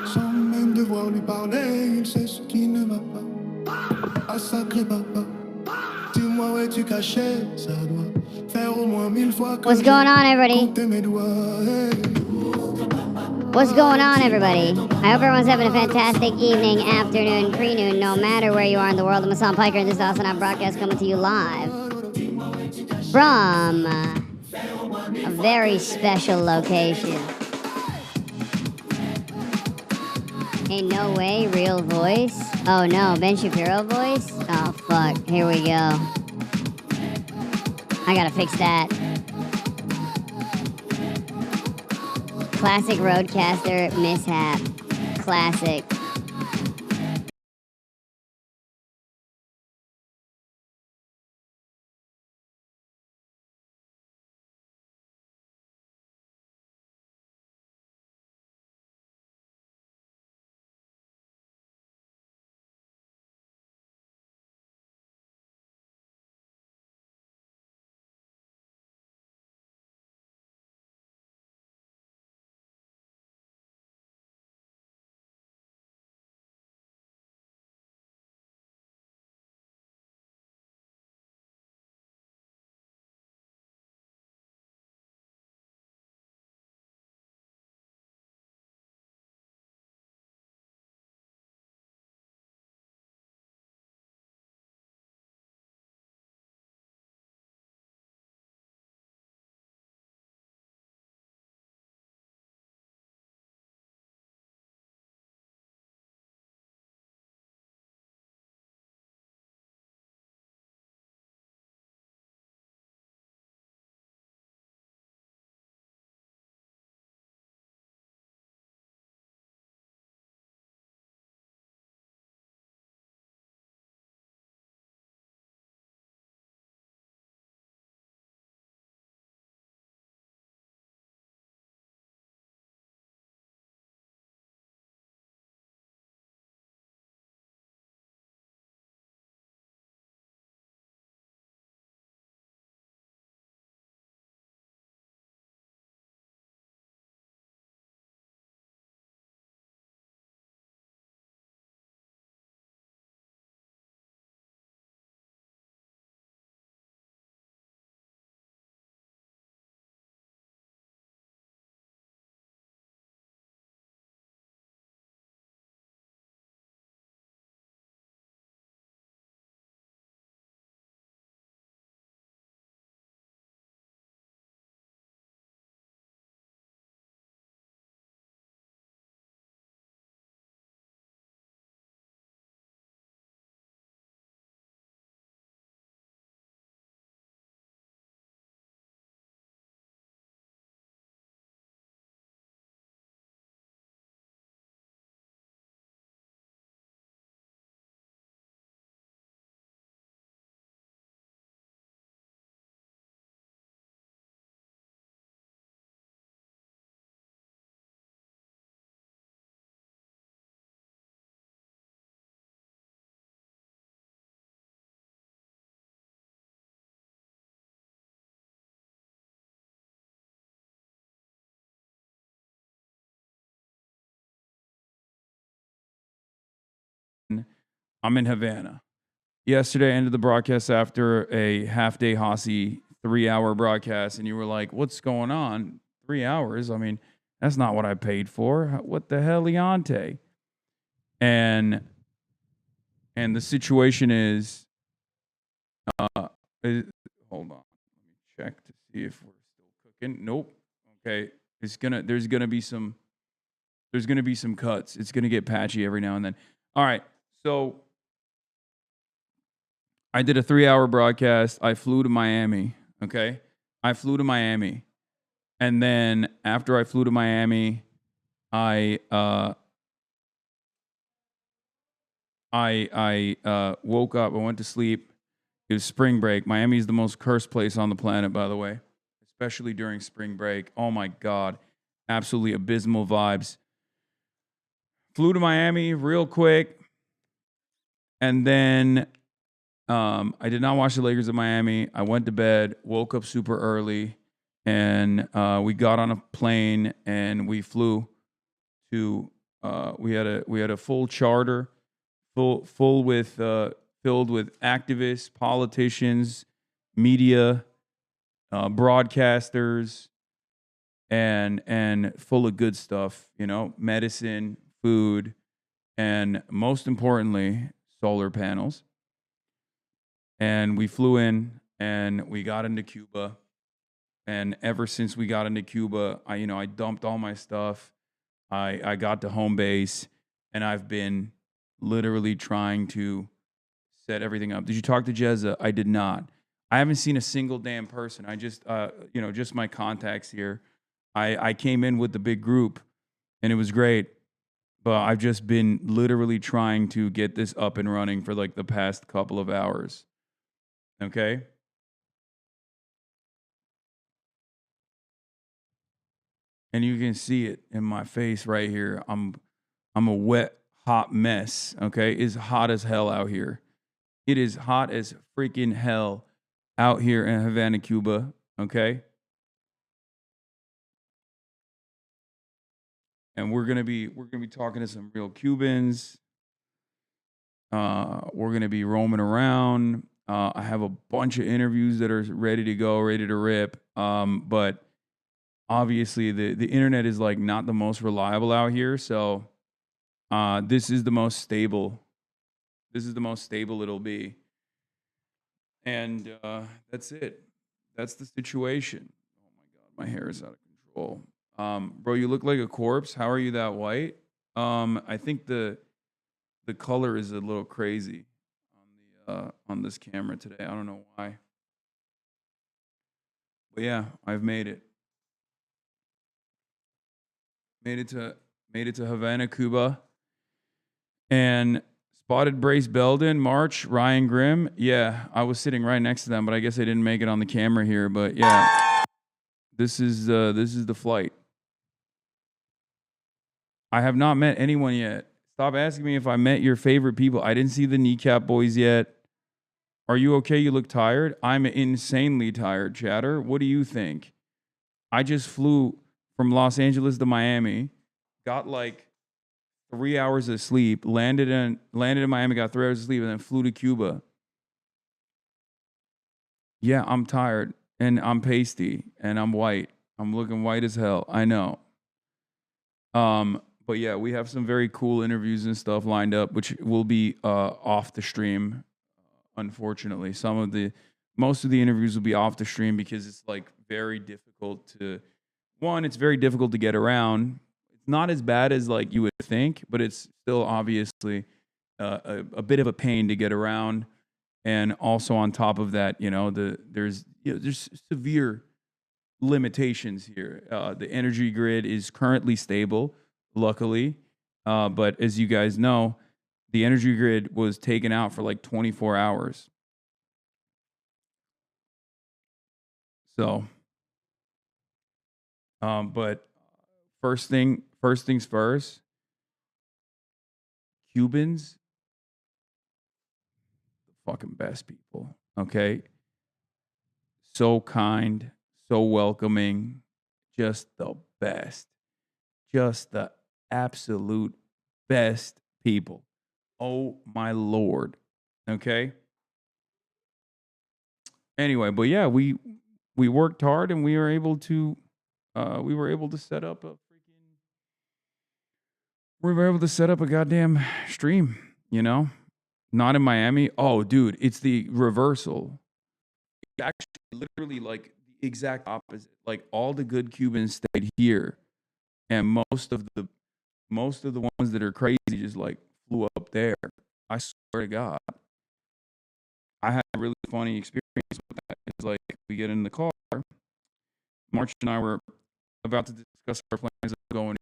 Sans même devoir lui parler, il sait ce qui ne va pas. Ah sacré papa, dis-moi où es-tu caché? Ça doit faire au moins 1000 fois que What's going on, everybody? compter mes doigts. Hey. What's going on, everybody? I hope everyone's having a fantastic evening, afternoon, pre-noon, no matter where you are in the world. I'm Hasan Piker, and this is HasanAbi broadcast coming to you live from a very special location. Ain't no way, real voice. Oh no, Ben Shapiro voice? Oh fuck, here we go. I gotta fix that. Classic Roadcaster mishap. Classic. I'm in Havana. Yesterday, I ended the broadcast after a half day Hossie 3-hour broadcast, and you were like, "What's going on? 3 hours? I mean, that's not what I paid for. What the hell, Leonte?" And the situation is, uh, hold on, let me check to see if we're still cooking. Nope. Okay, there's gonna be some cuts. It's gonna get patchy every now and then. All right, so I did a 3-hour broadcast. I flew to Miami. Okay. I flew to Miami. And then after I flew to Miami, I woke up. I went to sleep. It was spring break. Miami is the most cursed place on the planet, by the way, especially during spring break. Oh my God. Absolutely abysmal vibes. Flew to Miami real quick. And then I did not watch the Lakers in Miami. I went to bed, woke up super early, and we got on a plane and we flew to. We had a full charter, filled with activists, politicians, media, broadcasters, and full of good stuff. You know, medicine, food, and most importantly, solar panels. And we flew in and we got into Cuba. And ever since we got into Cuba, I dumped all my stuff. I got to home base and I've been literally trying to set everything up. Did you talk to Jezza? I did not. I haven't seen a single damn person. I just, just my contacts here. I came in with the big group and it was great. But I've just been literally trying to get this up and running for like the past couple of hours. Okay? And you can see it in my face right here. I'm a wet, hot mess. Okay? It's hot as hell out here. It is hot as freaking hell out here in Havana, Cuba. Okay? And we're gonna be talking to some real Cubans. We're gonna be roaming around. I have a bunch of interviews that are ready to go, ready to rip. But obviously the internet is like not the most reliable out here. So this is the most stable. This is the most stable it'll be. And that's it. That's the situation. Oh my God, my hair is out of control. Bro, you look like a corpse. How are you that white? I think the color is a little crazy on this camera today. I don't know why. But yeah, I've made it. Made it to Havana, Cuba. And spotted Brace Belden, March, Ryan Grimm. Yeah, I was sitting right next to them, but I guess I didn't make it on the camera here. But yeah, this is the flight. I have not met anyone yet. Stop asking me if I met your favorite people. I didn't see the Kneecap Boys yet. Are you okay? You look tired. I'm insanely tired, chatter. What do you think? I just flew from Los Angeles to Miami, got like 3 hours of sleep, landed in Miami, got 3 hours of sleep, and then flew to Cuba. Yeah, I'm tired and I'm pasty and I'm white. I'm looking white as hell. I know. But yeah, we have some very cool interviews and stuff lined up, which will be off the stream. Unfortunately, most of the interviews will be off the stream because it's like very difficult to. One, it's very difficult to get around. It's not as bad as like you would think, but it's still obviously a bit of a pain to get around. And also on top of that, there's severe limitations here. The energy grid is currently stable, luckily, but as you guys know, the energy grid was taken out for like 24 hours. So, but first things first, Cubans, the fucking best people, okay? So kind, so welcoming, just the best. Just the absolute best people. Oh my Lord. Okay? Anyway, but yeah, we worked hard and we were able to set up a goddamn stream, Not in Miami. Oh, dude, it's the reversal. Actually, literally like the exact opposite. Like all the good Cubans stayed here, and most of the ones that are crazy just like flew up there. I swear to God. I had a really funny experience with that. It's like we get in the car. March and I were about to discuss our plans of going to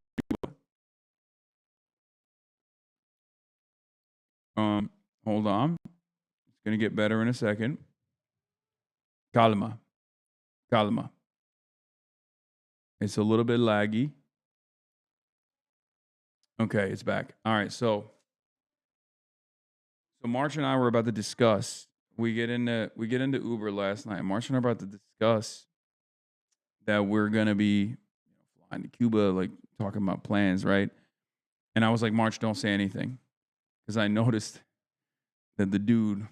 Cuba. Hold on. It's gonna get better in a second. Calma. Calma. It's a little bit laggy. Okay, it's back. All right, so March and I were about to discuss. We get into Uber last night. March and I are about to discuss that we're gonna be flying to Cuba, like talking about plans, right? And I was like, March, don't say anything, because I noticed that the dude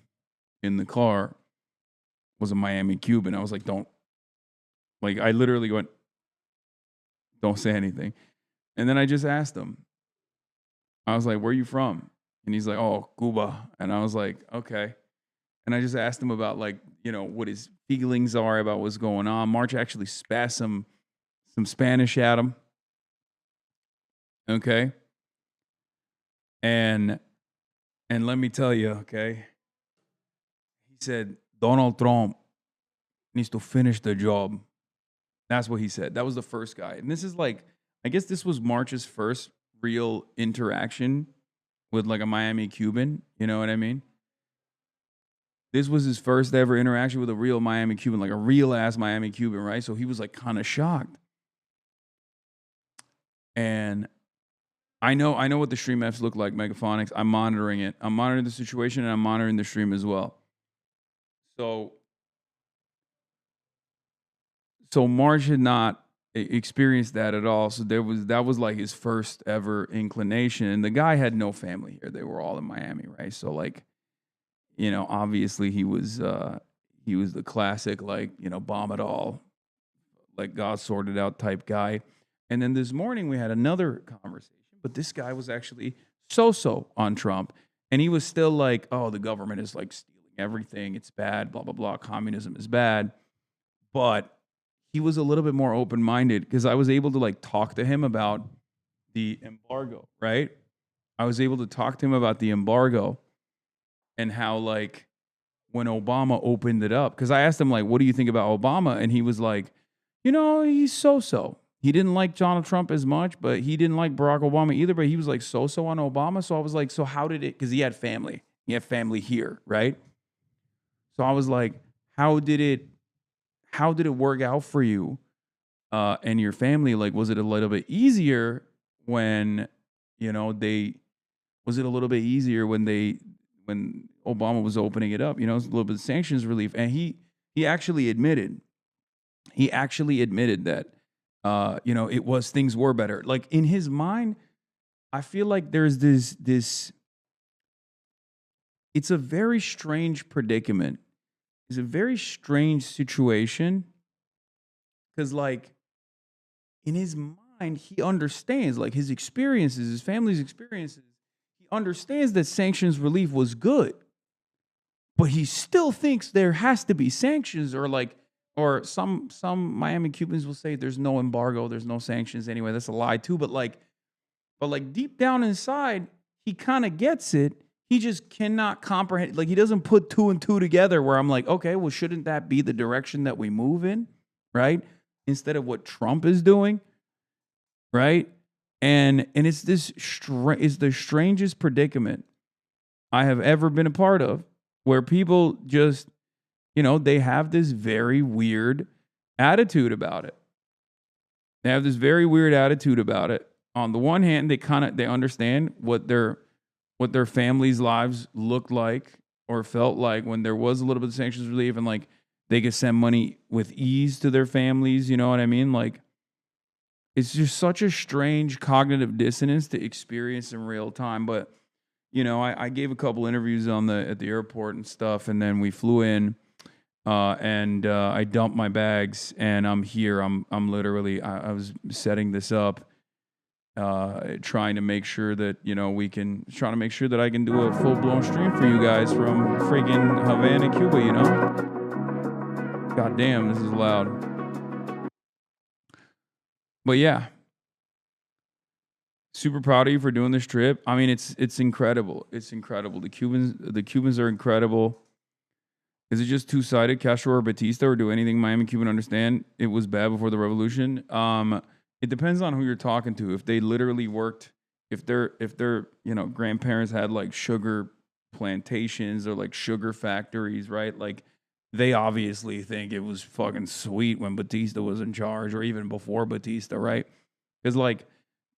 in the car was a Miami Cuban. I was like, don't, like, I literally went, don't say anything. And then I just asked him. I was like, where are you from? And he's like, oh, Cuba. And I was like, okay. And I just asked him about, like, what his feelings are about what's going on. March actually spat some Spanish at him. Okay. And let me tell you, okay. He said, Donald Trump needs to finish the job. That's what he said. That was the first guy. And this is like, I guess this was March's first real interaction with like a Miami Cuban. You know what I mean? This was his first ever interaction with a real Miami Cuban, like a real ass Miami Cuban, right? So he was like kind of shocked. And I know what the stream Fs look like, Megaphonics. I'm monitoring it. I'm monitoring the situation, and I'm monitoring the stream as well. So March had not experienced that at all. So that was like his first ever inclination. And the guy had no family here. They were all in Miami, right? So like, obviously he was the classic, like, bomb it all, like God sorted out type guy. And then this morning we had another conversation, but this guy was actually so on Trump. And he was still like, oh, the government is like stealing everything. It's bad, blah, blah, blah. Communism is bad. But he was a little bit more open-minded because I was able to like talk to him about the embargo, right? I was able to talk to him about the embargo and how, like, when Obama opened it up, because I asked him, like, what do you think about Obama? And he was like, he's so-so. He didn't like Donald Trump as much, but he didn't like Barack Obama either, but he was like so-so on Obama. So I was like, so how did it, because he had family. He had family here, right? So I was like, how did it work out for you and your family? Like, was it a little bit easier when, was it a little bit easier when Obama was opening it up? It was a little bit of sanctions relief. And he actually admitted that, it was, things were better. Like, in his mind, I feel like there's this, it's a very strange predicament. It's a very strange situation. Because, like, in his mind, he understands, like, his experiences, his family's experiences, he understands that sanctions relief was good. But he still thinks there has to be sanctions, or some Miami Cubans will say there's no embargo, there's no sanctions anyway. That's a lie too. But deep down inside, he kind of gets it. He just cannot comprehend. Like, he doesn't put two and two together where I'm like, okay, well, shouldn't that be the direction that we move in, right? Instead of what Trump is doing, right? And it's the strangest predicament I have ever been a part of, where people just, they have this very weird attitude about it. They have this very weird attitude about it. On the one hand, they understand what their families' lives looked like or felt like when there was a little bit of sanctions relief, and like they could send money with ease to their families. You know what I mean? Like, it's just such a strange cognitive dissonance to experience in real time. But, I gave a couple interviews at the airport and stuff, and then we flew in, and I dumped my bags, and I'm here. I'm literally, I was setting this up, trying to make sure that, trying to make sure that I can do a full-blown stream for you guys from freaking Havana, Cuba, God damn, this is loud. But yeah, super proud of you for doing this trip. I mean, it's incredible. It's incredible. The Cubans are incredible. Is it just two-sided, Castro or Batista, or do anything Miami Cuban understand it was bad before the revolution? It depends on who you're talking to. If they literally worked, if their grandparents had like sugar plantations or like sugar factories, right? Like they obviously think it was fucking sweet when Batista was in charge, or even before Batista, right? Because like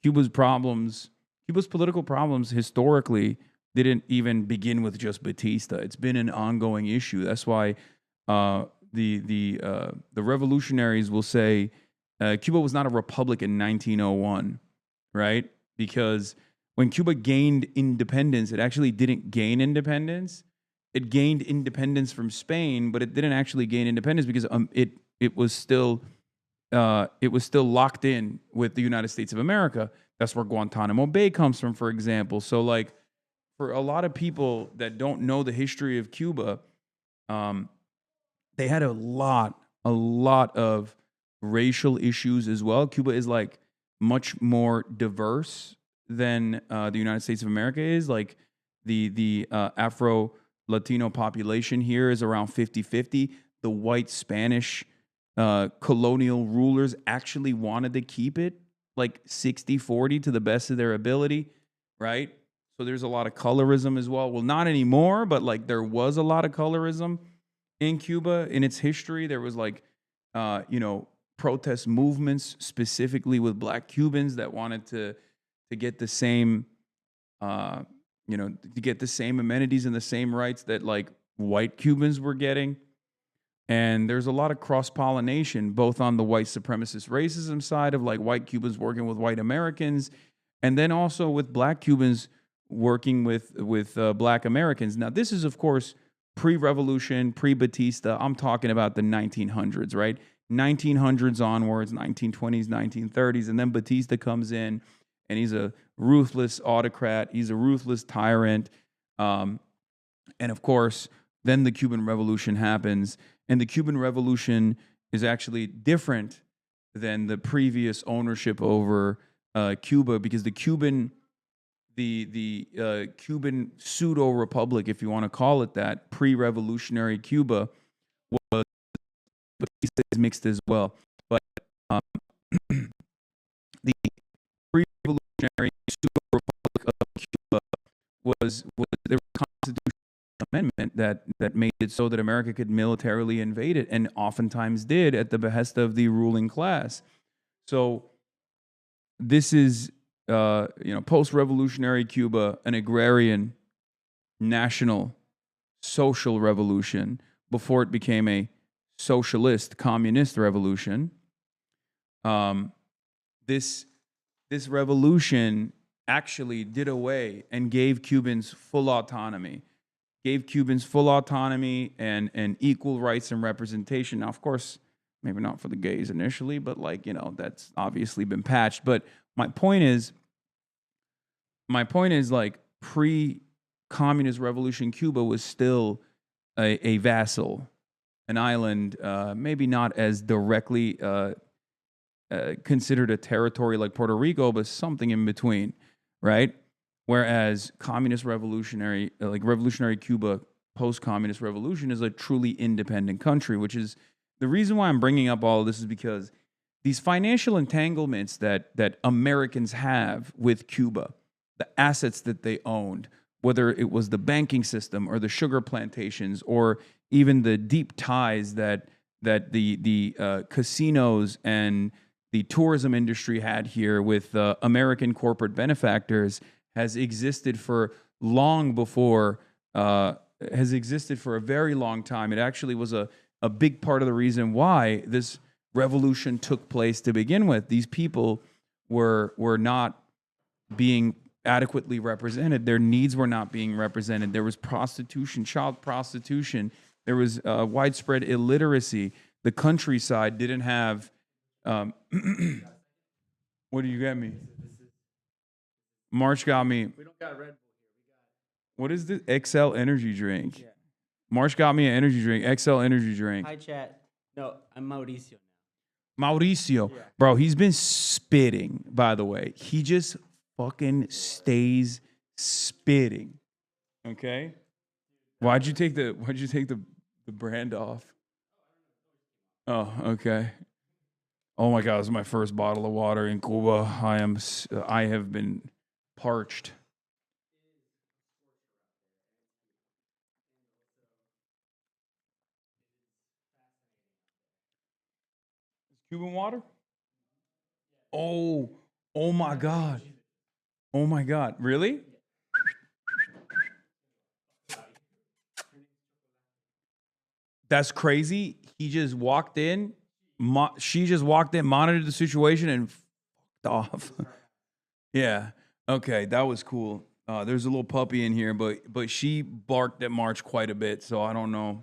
Cuba's political problems historically didn't even begin with just Batista. It's been an ongoing issue. That's why the revolutionaries will say Cuba was not a republic in 1901, right? Because when Cuba gained independence, it actually didn't gain independence. It gained independence from Spain, but it didn't actually gain independence because it was still locked in with the United States of America. That's where Guantanamo Bay comes from, for example. So like, for a lot of people that don't know the history of Cuba, they had a lot of racial issues as well. Cuba is like much more diverse than the United States of America is. Like the Afro Latino population here is around 50-50. The white Spanish colonial rulers actually wanted to keep it like 60-40 to the best of their ability, right? So there's a lot of colorism as well. Well, not anymore, but like there was a lot of colorism in Cuba in its history. There was like, protest movements specifically with Black Cubans that wanted to get the same, to get the same amenities and the same rights that like white Cubans were getting. And there's a lot of cross-pollination, both on the white supremacist racism side of like white Cubans working with white Americans, and then also with Black Cubans working with Black Americans. Now, this is, of course, pre-revolution, pre-Batista. I'm talking about the 1900s, right? 1900s onwards, 1920s, 1930s. And then Batista comes in, and he's a ruthless autocrat. He's a ruthless tyrant. And, of course, then the Cuban Revolution happens. And the Cuban Revolution is actually different than the previous ownership over Cuba, because the Cuban pseudo republic, if you want to call it that, pre-revolutionary Cuba, was mixed as well. But the pre-revolutionary pseudo republic of Cuba was there was a constitutional amendment that made it so that America could militarily invade it, and oftentimes did at the behest of the ruling class. So this is post-revolutionary Cuba, an agrarian, national, social revolution before it became a socialist, communist revolution. This revolution actually did away and gave Cubans full autonomy. And equal rights and representation. Now, of course, maybe not for the gays initially, but that's obviously been patched. But my point is like pre-communist revolution Cuba was still a vassal, an island, maybe not as directly considered a territory like Puerto Rico, but something in between, right? Whereas revolutionary Cuba, post-communist revolution, is a truly independent country, which is the reason why I'm bringing up all of this, is because these financial entanglements that Americans have with Cuba, the assets that they owned, whether it was the banking system or the sugar plantations, or even the deep ties that the casinos and the tourism industry had here with American corporate benefactors, has existed for long before, has existed for a very long time. It actually was a big part of the reason why this revolution took place to begin with. These people were not being adequately represented. Their needs were not being represented. There was prostitution, child prostitution. There was widespread illiteracy. The countryside didn't have... what do you get me? March got me... We don't got Red Bull here. What is this? XL energy drink. Yeah. March got me an energy drink. XL energy drink. Hi, chat. No, I'm Mauricio now. Mauricio. Yeah. Bro, he's been spitting, by the way. He just fucking stays spitting. Okay? Why'd you take the the brand off. Oh, okay. Oh my God, this is my first bottle of water in Cuba. I have been parched. Cuban water? Oh, oh my God. Oh my God. Really? That's crazy. He just walked in. She just walked in, monitored the situation, and fucked off. Yeah. Okay, that was cool. There's a little puppy in here, but she barked at March quite a bit, so I don't know.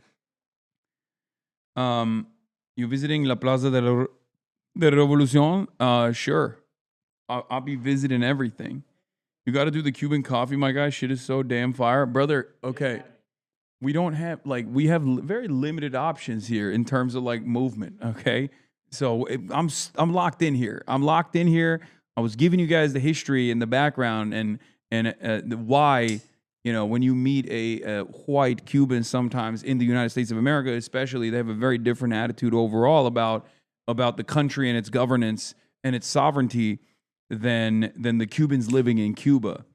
You visiting La Plaza de la Revolucion? Sure. I'll be visiting everything. You got to do the Cuban coffee, my guy. Shit is so damn fire, brother. Okay. We don't have we have very limited options here in terms of like movement. Okay, so I'm locked in here. I'm locked in here. I was giving you guys the history and the background and why when you meet a white Cuban sometimes in the United States of America, especially, they have a very different attitude overall about the country and its governance and its sovereignty than the Cubans living in Cuba.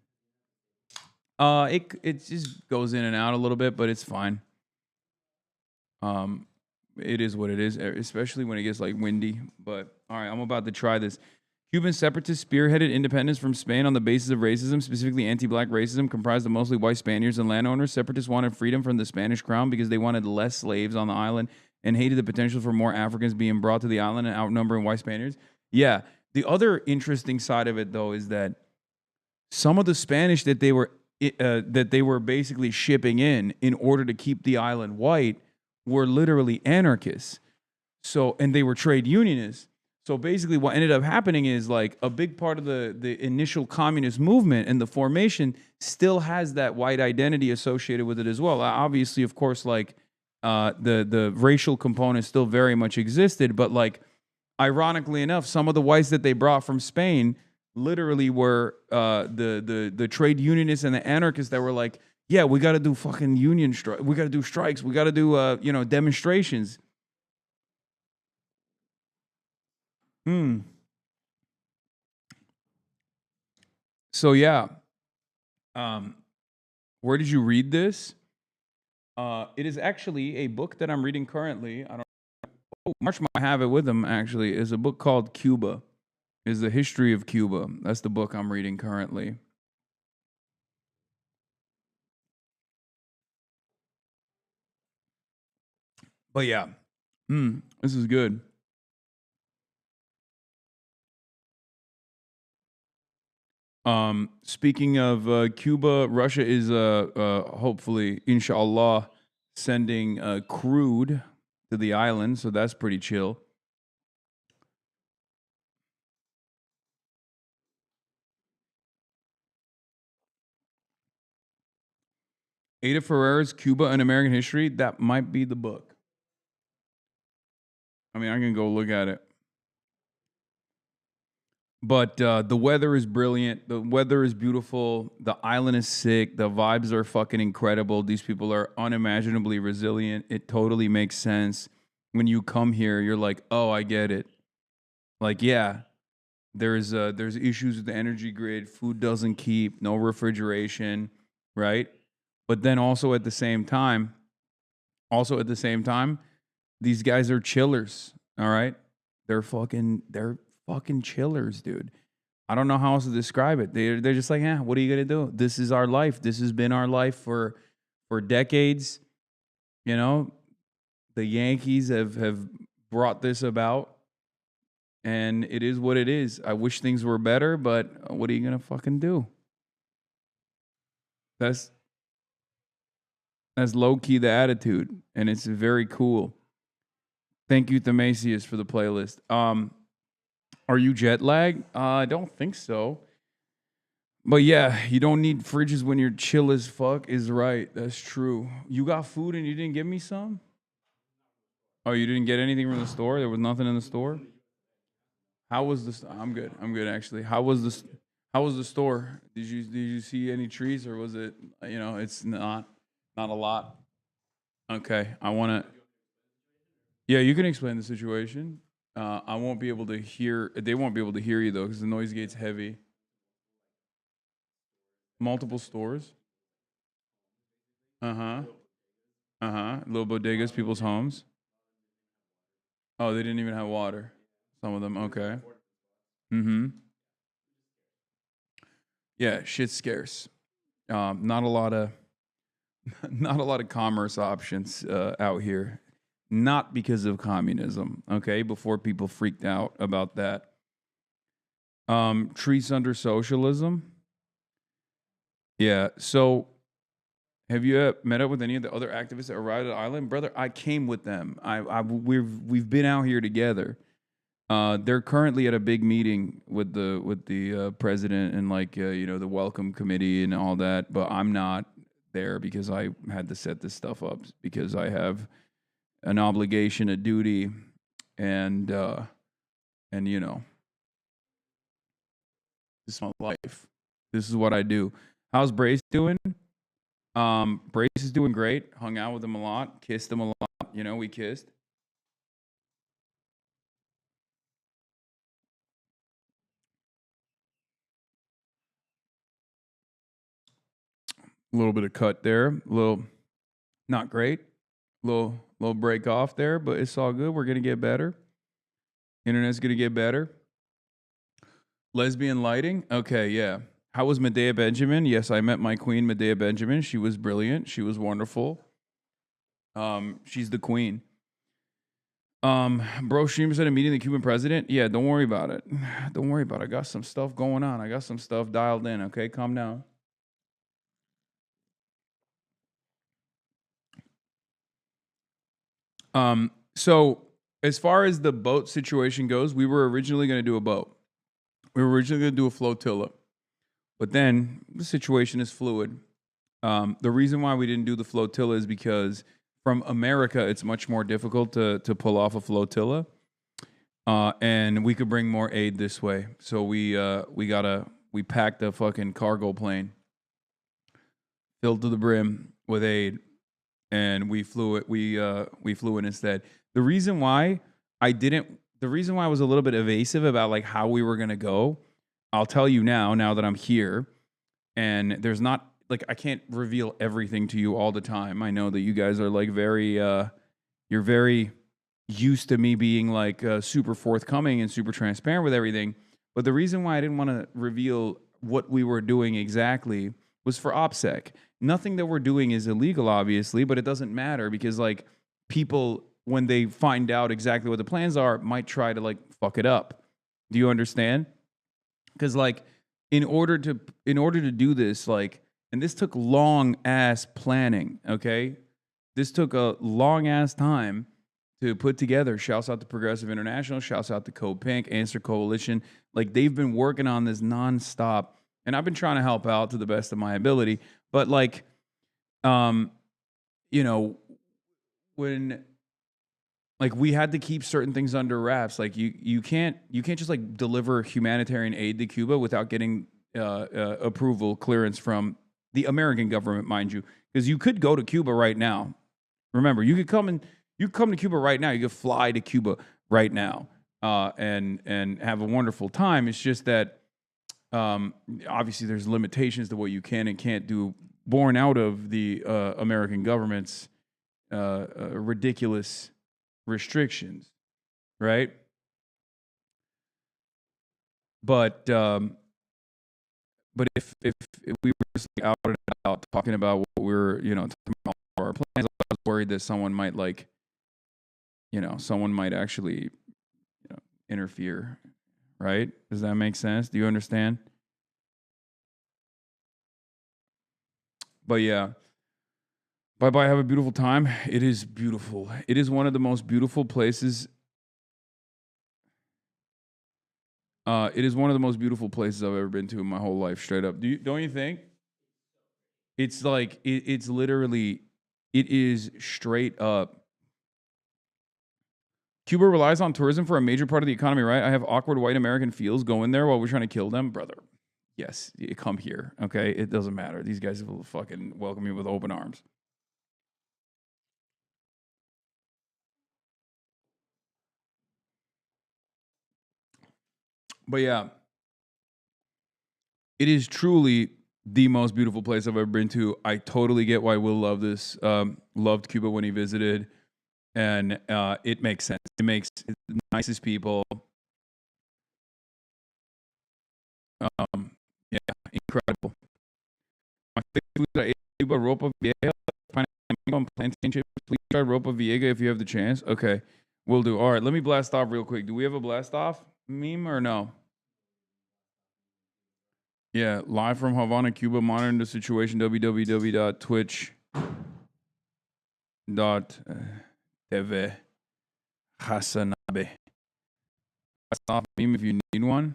It just goes in and out a little bit, but it's fine. It is what it is, especially when it gets like windy. But all right, I'm about to try this. Cuban separatists spearheaded independence from Spain on the basis of racism, specifically anti-black racism, comprised of mostly white Spaniards and landowners. Separatists wanted freedom from the Spanish crown because they wanted less slaves on the island and hated the potential for more Africans being brought to the island and outnumbering white Spaniards. Yeah, the other interesting side of it, though, is that some of the Spanish that they were basically shipping in order to keep the island white were literally anarchists. So, and they were trade unionists. So basically what ended up happening is like a big part of the initial communist movement and the formation still has that white identity associated with it as well. Obviously, of course, like the racial component still very much existed, but like ironically enough, some of the whites that they brought from Spain literally were the trade unionists and the anarchists that were like, yeah, we got to do fucking union strike. We got to do strikes. We got to do demonstrations. So yeah, where did you read this? It is actually a book that I'm reading currently. I don't. Oh, March might have it with him. Actually, is a book called Cuba. Is the history of Cuba. That's the book I'm reading currently. But yeah, this is good. Speaking of Cuba, Russia is hopefully, inshallah, sending crude to the island, so that's pretty chill. Ada Ferrera's Cuba and American History, that might be the book. I mean, I can go look at it. But the weather is brilliant. The weather is beautiful. The island is sick. The vibes are fucking incredible. These people are unimaginably resilient. It totally makes sense. When you come here, you're like, oh, I get it. Like, yeah, there's issues with the energy grid. Food doesn't keep. No refrigeration, right? But then also at the same time, these guys are chillers. All right, they're fucking chillers, dude. I don't know how else to describe it. They're just like, what are you gonna do? This is our life. This has been our life for decades. You know, the Yankees have brought this about, and it is what it is. I wish things were better, but what are you gonna fucking do? That's low key the attitude, and it's very cool. Thank you, Themasius, for the playlist. Are you jet lagged? I don't think so. But yeah, you don't need fridges when you're chill as fuck is right. That's true. You got food and you didn't give me some? Oh, you didn't get anything from the store? There was nothing in the store? How was the I'm good. I'm good actually. How was the store? Did you see any trees or was it it's not a lot? Okay, I want to. Yeah, you can explain the situation. I won't be able to hear. They won't be able to hear you though, because the noise gate's heavy. Multiple stores. Uh huh. Uh huh. Little bodegas, people's homes. Oh, they didn't even have water. Some of them. Okay. Mm-hmm. Yeah, shit's scarce. Not a lot of not a lot of commerce options out here. Not because of communism. Okay, before people freaked out about that. Treats under socialism. Yeah. So, have you met up with any of the other activists that arrived at the island, brother? I came with them. We've been out here together. They're currently at a big meeting with the president and the welcome committee and all that. But I'm not there because I had to set this stuff up because I have an obligation, a duty, and you know, this is my life. This is what I do. How's Brace doing? Brace is doing great. Hung out with him a lot. Kissed him a lot. You know, we kissed. A little bit of cut there. A little not great. Little break off there, but it's all good. We're gonna get better. Internet's gonna get better. Lesbian lighting. Okay, yeah. How was Medea Benjamin? Yes, I met my queen, Medea Benjamin. She was brilliant. She was wonderful. She's the queen. Bro, streamers at a meeting the Cuban president. Yeah, don't worry about it. Don't worry about it. I got some stuff going on. I got some stuff dialed in. Okay, calm down. So as far as the boat situation goes, we were originally going to do a boat. We were originally going to do a flotilla, but then the situation is fluid. The reason why we didn't do the flotilla is because from America, it's much more difficult to pull off a flotilla, and we could bring more aid this way. So we packed a fucking cargo plane filled to the brim with aid, and we flew it. We flew it instead. The reason why I was a little bit evasive about like how we were gonna go, I'll tell you now that I'm here, and there's not like I can't reveal everything to you all the time. I know that you guys are like very you're very used to me being like super forthcoming and super transparent with everything. But the reason why I didn't want to reveal what we were doing exactly was for OPSEC. Nothing that we're doing is illegal, obviously, but it doesn't matter because like people, when they find out exactly what the plans are, might try to like fuck it up. Do you understand? Because like in order to do this, like, and this took long ass planning, okay? This took a long ass time to put together. Shouts out to Progressive International, shouts out to Code Pink, Answer Coalition. Like they've been working on this nonstop, and I've been trying to help out to the best of my ability. But like, you know, when like we had to keep certain things under wraps. Like you can't just like deliver humanitarian aid to Cuba without getting approval clearance from the American government, mind you, because you could go to Cuba right now. Remember, you could come to Cuba right now. You could fly to Cuba right now and have a wonderful time. It's just that obviously there's limitations to what you can and can't do, born out of the American government's ridiculous restrictions, right? But if we were just like out and out talking about what we're talking about our plans, I was worried that someone might actually interfere, right? Does that make sense? Do you understand? But yeah. Bye-bye. Have a beautiful time. It is beautiful. It is one of the most beautiful places. It is one of the most beautiful places I've ever been to in my whole life, straight up. Don't you think? It's like, it's literally, it is straight up. Cuba relies on tourism for a major part of the economy, right? I have awkward white American feels going there while we're trying to kill them. Brother, yes, you come here, okay? It doesn't matter. These guys will fucking welcome you with open arms. But yeah, it is truly the most beautiful place I've ever been to. I totally get why Will loved this. Loved Cuba when he visited, and it makes sense. It makes it the nicest people. Yeah, incredible. My favorite food that I ate in Cuba, ropa vieja, pineapple and plantain chips. Please try ropa vieja if you have the chance. Okay, will do. All right, let me blast off real quick. Do we have a blast off meme or no? Yeah, live from Havana, Cuba, monitoring the situation, www.twitch.tv. HasanAbi. Blast off meme if you need one.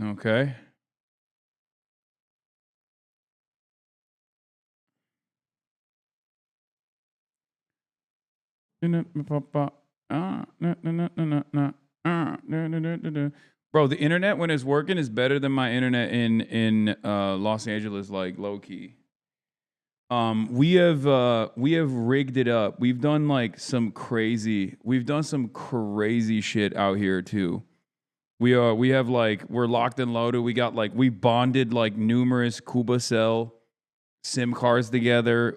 Okay. Bro, the internet when it's working is better than my internet in Los Angeles, like low key. We have rigged it up. We've done some crazy shit out here too. We have we're locked and loaded. We got we bonded numerous Cuba cell SIM cards together.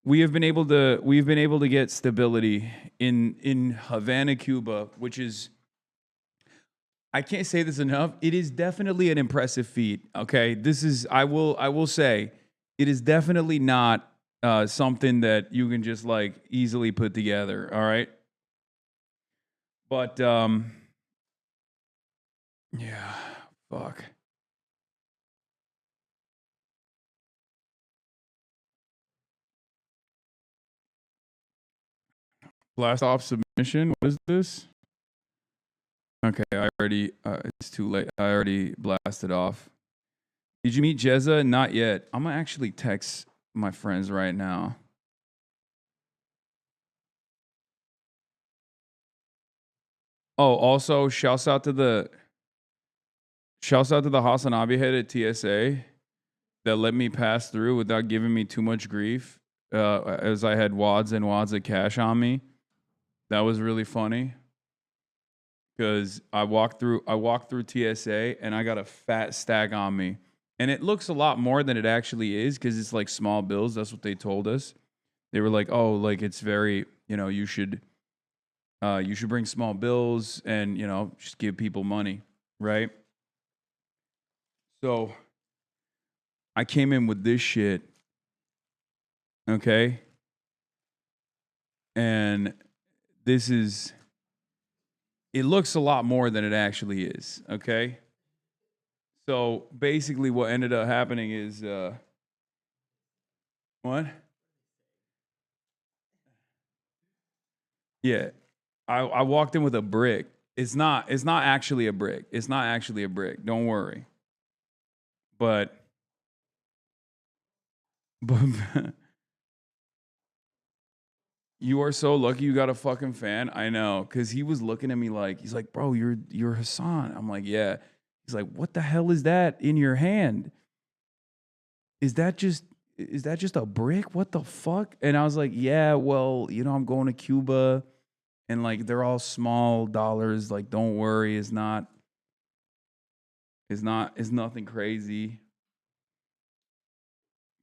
We've been able to get stability in Havana, Cuba, which is, I can't say this enough. It is definitely an impressive feat. Okay, this is I will say it is definitely not something that you can just easily put together. All right, but yeah, fuck. Blast off submission. What is this? Okay, I already. It's too late. I already blasted off. Did you meet Jezza? Not yet. I'm gonna actually text my friends right now. Oh, also shouts out to the HasanAbi head at TSA that let me pass through without giving me too much grief. As I had wads and wads of cash on me. That was really funny. Because I walked through TSA and I got a fat stack on me. And it looks a lot more than it actually is because it's small bills. That's what they told us. They were like, oh, it's very, you should bring small bills and, just give people money, right? So I came in with this shit, okay? And it looks a lot more than it actually is, okay? So basically what ended up happening is, what? Yeah. I walked in with a brick. It's not actually a brick. It's not actually a brick. Don't worry. But you are so lucky you got a fucking fan. I know, cuz he was looking at me he's like, "Bro, you're Hasan." I'm like, "Yeah." He's like, "What the hell is that in your hand? Is that just a brick? What the fuck?" And I was like, "Yeah, well, I'm going to Cuba and they're all small dollars. Don't worry, it's nothing crazy."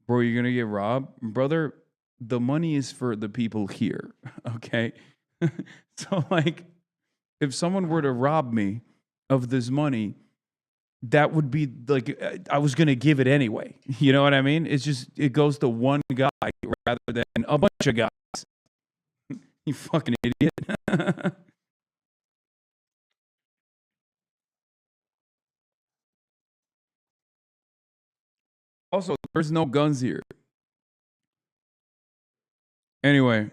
Bro, you're going to get robbed? Brother, the money is for the people here, okay? So if someone were to rob me of this money, that would be I was going to give it anyway. You know what I mean? It's just it goes to one guy rather than a bunch of guys. You fucking idiot. Also, there's no guns here. Anyway,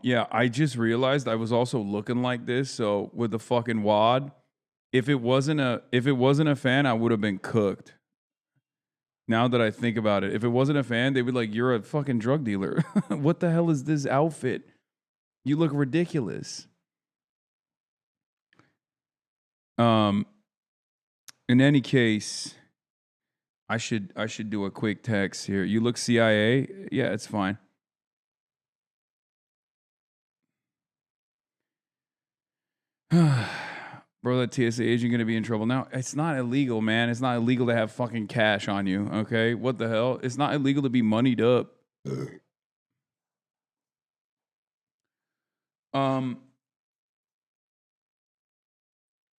yeah, I just realized I was also looking like this. So with the fucking wad, if it wasn't a fan, I would have been cooked. Now that I think about it, if it wasn't a fan, they'd be like, "You're a fucking drug dealer. What the hell is this outfit? You look ridiculous." Um, in any case, I should do a quick text here. You look CIA? Yeah, it's fine. Bro, that TSA agent gonna be in trouble now. It's not illegal, man. It's not illegal to have fucking cash on you. Okay, what the hell? It's not illegal to be moneyed up. Um,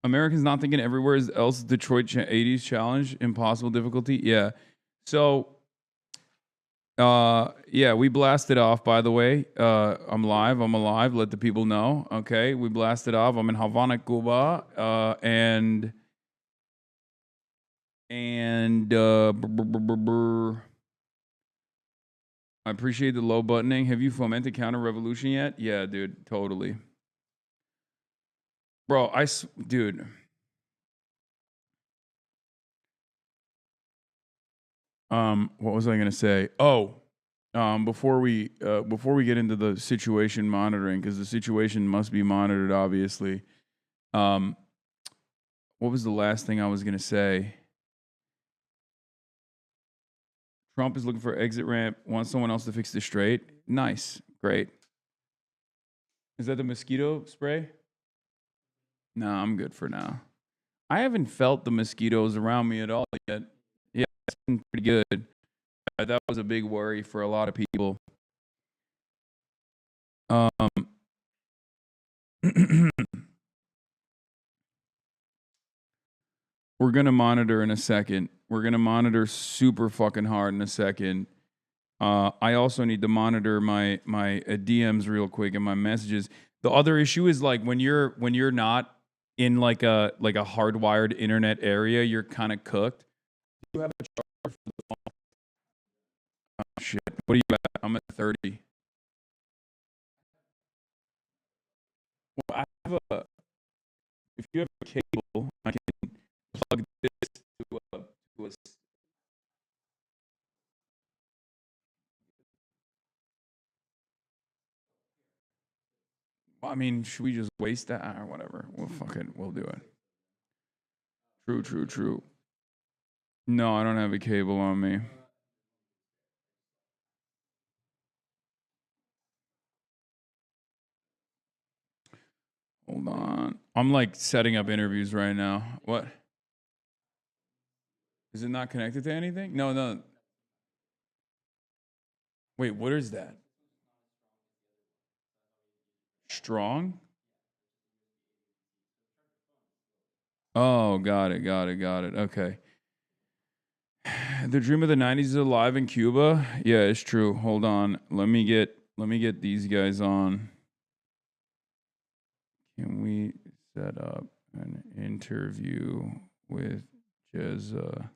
Americans not thinking everywhere else. Detroit 80s challenge, impossible difficulty. Yeah. So, yeah, we blasted off. By the way, I'm live. I'm alive. Let the people know. Okay, we blasted off. I'm in Havana, Cuba, I appreciate the low buttoning. Have you fomented counter revolution yet? Yeah, dude, totally. Bro, dude. What was I gonna say? Oh, before we get into the situation monitoring, because the situation must be monitored, obviously. What was the last thing I was gonna say? Trump is looking for exit ramp. Wants someone else to fix the straight. Nice, great. Is that the mosquito spray? No, I'm good for now. I haven't felt the mosquitoes around me at all yet. Yeah, it's been pretty good. That was a big worry for a lot of people. We're gonna monitor in a second. We're gonna monitor super fucking hard in a second. I also need to monitor my DMs real quick and my messages. The other issue is like when you're not in like a hardwired internet area, you're kind of cooked. Do you have a charger for the phone? Oh shit! What are you at? I'm at 30. Well, I have a. If you have a cable, I can plug this to a. I mean, should we just waste that or whatever? We'll do it. True. No, I don't have a cable on me. Hold on. I'm like setting up interviews right now. What? Is it not connected to anything? No. Wait, what is that? Strong? Oh, got it. Okay. The dream of the 90s is alive in Cuba? Yeah, it's true. Hold on. Let me get these guys on. Can we set up an interview with Jezza?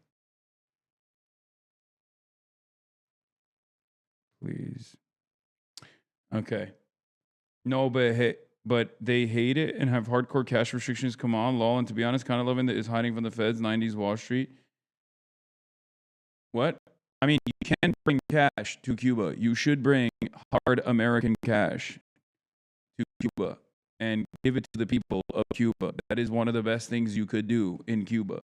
Please. Okay. No, but they hate it and have hardcore cash restrictions. Come on, lol. And to be honest, kind of loving that is hiding from the feds. 90s Wall Street. What? I mean, you can bring cash to Cuba. You should bring hard American cash to Cuba and give it to the people of Cuba. That is one of the best things you could do in Cuba.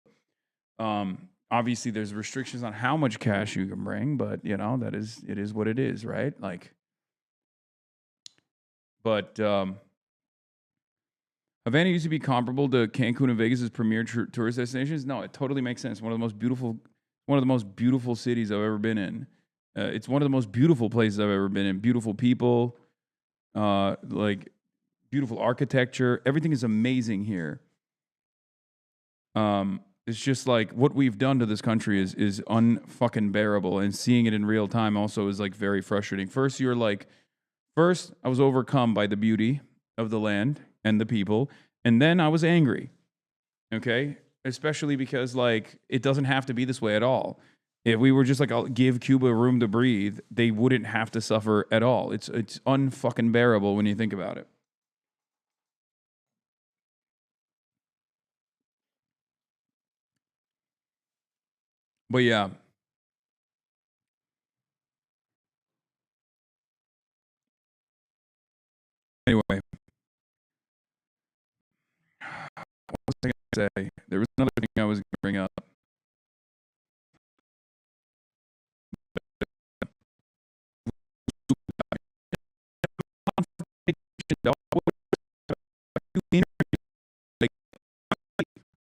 Obviously, there's restrictions on how much cash you can bring, but it is what it is, right? Like, but Havana used to be comparable to Cancun and Vegas as premier tourist destinations. No, it totally makes sense. One of the most beautiful cities I've ever been in. It's one of the most beautiful places I've ever been in. Beautiful people, like beautiful architecture. Everything is amazing here. It's just like what we've done to this country is unfucking bearable, and seeing it in real time also is like very frustrating. First, I was overcome by the beauty of the land and the people, and then I was angry. Okay, especially because like it doesn't have to be this way at all. If we were just like, I'll give Cuba room to breathe, they wouldn't have to suffer at all. It's unfucking bearable when you think about it. But yeah. Anyway, what was I going to say? There was another thing I was going to bring up. do interviews. Like,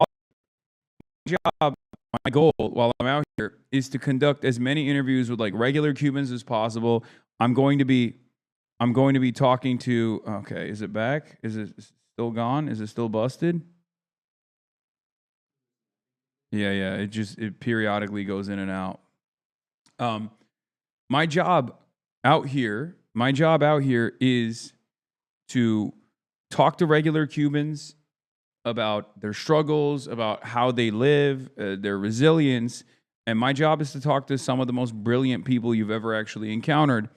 my job, my goal while I'm out here is to conduct as many interviews with like regular Cubans as possible. I'm going to be talking to. Okay, is it back? Is it still gone? Is it still busted? Yeah. It periodically goes in and out. My job out here is to talk to regular Cubans about their struggles, about how they live, their resilience. And my job is to talk to some of the most brilliant people you've ever actually encountered.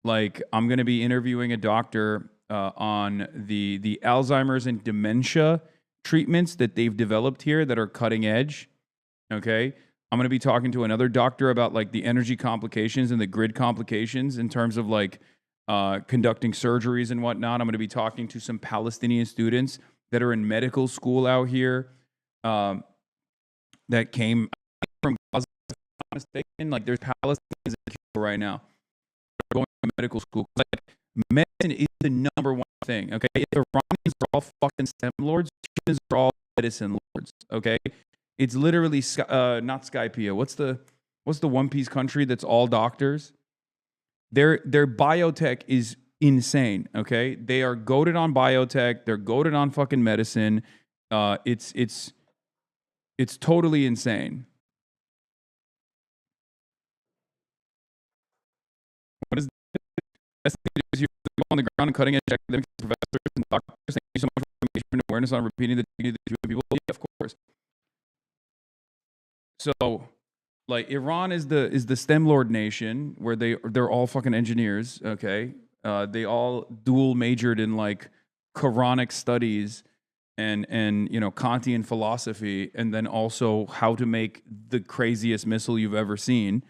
Like, I'm going to be interviewing a doctor on the Alzheimer's and dementia treatments that they've developed here that are cutting edge. Okay. I'm going to be talking to another doctor about like the energy complications and the grid complications in terms of like conducting surgeries and whatnot. I'm going to be talking to some Palestinian students that are in medical school out here that came from Gaza, if I'm not mistaken. Like, there's Palestinians in Cuba right now going to medical school. Like, medicine is the number one thing, okay? If the Iranians are all fucking STEM lords, Cubans are all medicine lords, okay? It's literally not Skypea. What's the One Piece country that's all doctors? Their biotech is insane. Okay, they are goated on biotech. They're goated on fucking medicine. It's totally insane. What is that's here on the ground and cutting edge academics, professors, and doctors. Thank you so much for information and awareness on repeating the dignity of the people. Yeah, of course. So, like, Iran is the STEM lord nation where they're all fucking engineers. Okay, they all dual majored in like Quranic studies and Kantian philosophy, and then also how to make the craziest missile you've ever seen.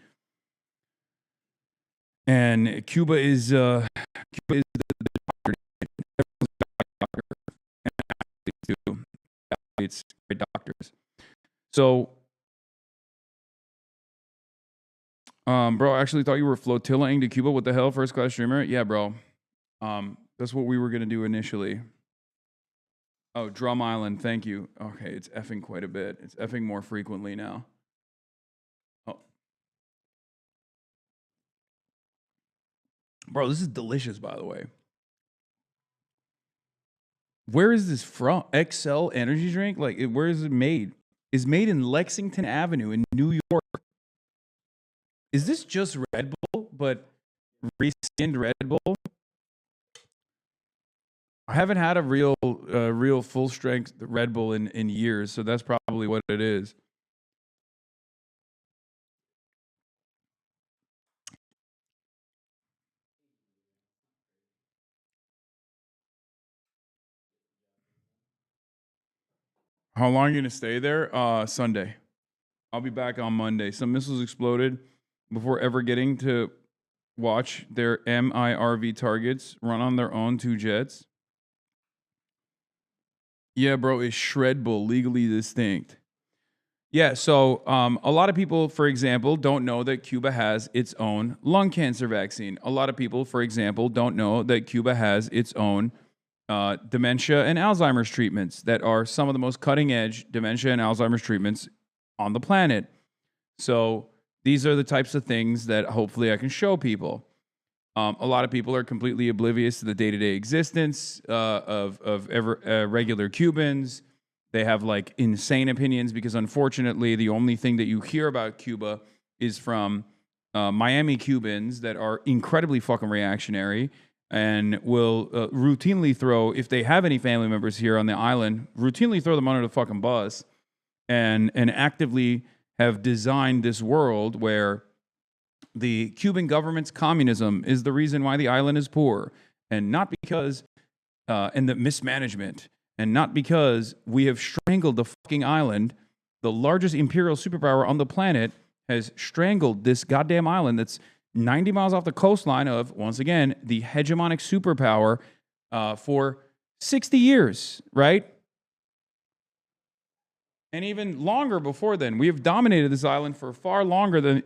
And Cuba is the it's great doctors. So. Bro, I actually thought you were flotillaing to Cuba. What the hell, first class streamer? Yeah, bro. That's what we were gonna do initially. Oh, Drum Island, thank you. Okay, it's effing quite a bit. It's effing more frequently now. Oh, bro, this is delicious, by the way. Where is this from? XL energy drink? Like, where is it made? It's made in Lexington Avenue in New York. Is this just Red Bull, but reskinned Red Bull? I haven't had a real full strength Red Bull in years, so that's probably what it is. How long are you gonna stay there? Sunday. I'll be back on Monday. Some missiles exploded before ever getting to watch their MIRV targets run on their own 2 jets. Yeah, bro, is Shred Bull legally distinct? Yeah, so a lot of people, for example, don't know that Cuba has its own lung cancer vaccine. A lot of people, for example, don't know that Cuba has its own dementia and Alzheimer's treatments that are some of the most cutting edge dementia and Alzheimer's treatments on the planet. So these are the types of things that hopefully I can show people. A lot of people are completely oblivious to the day-to-day existence of regular Cubans. They have like insane opinions because unfortunately the only thing that you hear about Cuba is from Miami Cubans that are incredibly fucking reactionary and will routinely throw, if they have any family members here on the island, routinely throw them under the fucking bus and actively have designed this world where the Cuban government's communism is the reason why the island is poor, and not because, and the mismanagement, and not because we have strangled the fucking island. The largest imperial superpower on the planet has strangled this goddamn island that's 90 miles off the coastline of, once again, the hegemonic superpower for 60 years, right? And even longer before then. We have dominated this island for far longer than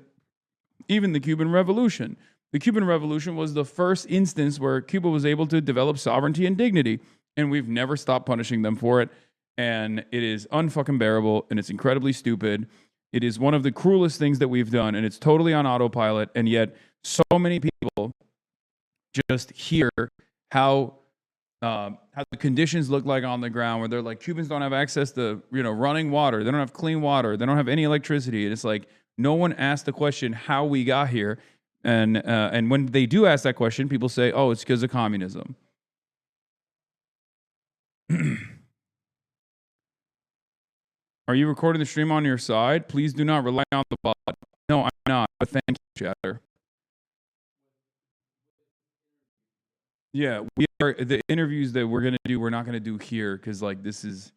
even the Cuban Revolution. The Cuban Revolution was the first instance where Cuba was able to develop sovereignty and dignity. and we've never stopped punishing them for it. And it is unfucking bearable, and it's incredibly stupid. It is one of the cruelest things that we've done, and it's totally on autopilot. And yet, so many people just hear how the conditions look like on the ground, where they're like, Cubans don't have access to running water, they don't have clean water, they don't have any electricity. And it's like no one asked the question how we got here. And when they do ask that question, people say, "Oh, it's because of communism." Are you recording the stream on your side? Please do not rely on the bot. No, I'm not. But thank you, chatter. Yeah, we are. The interviews that we're gonna do, we're not gonna do here because like there's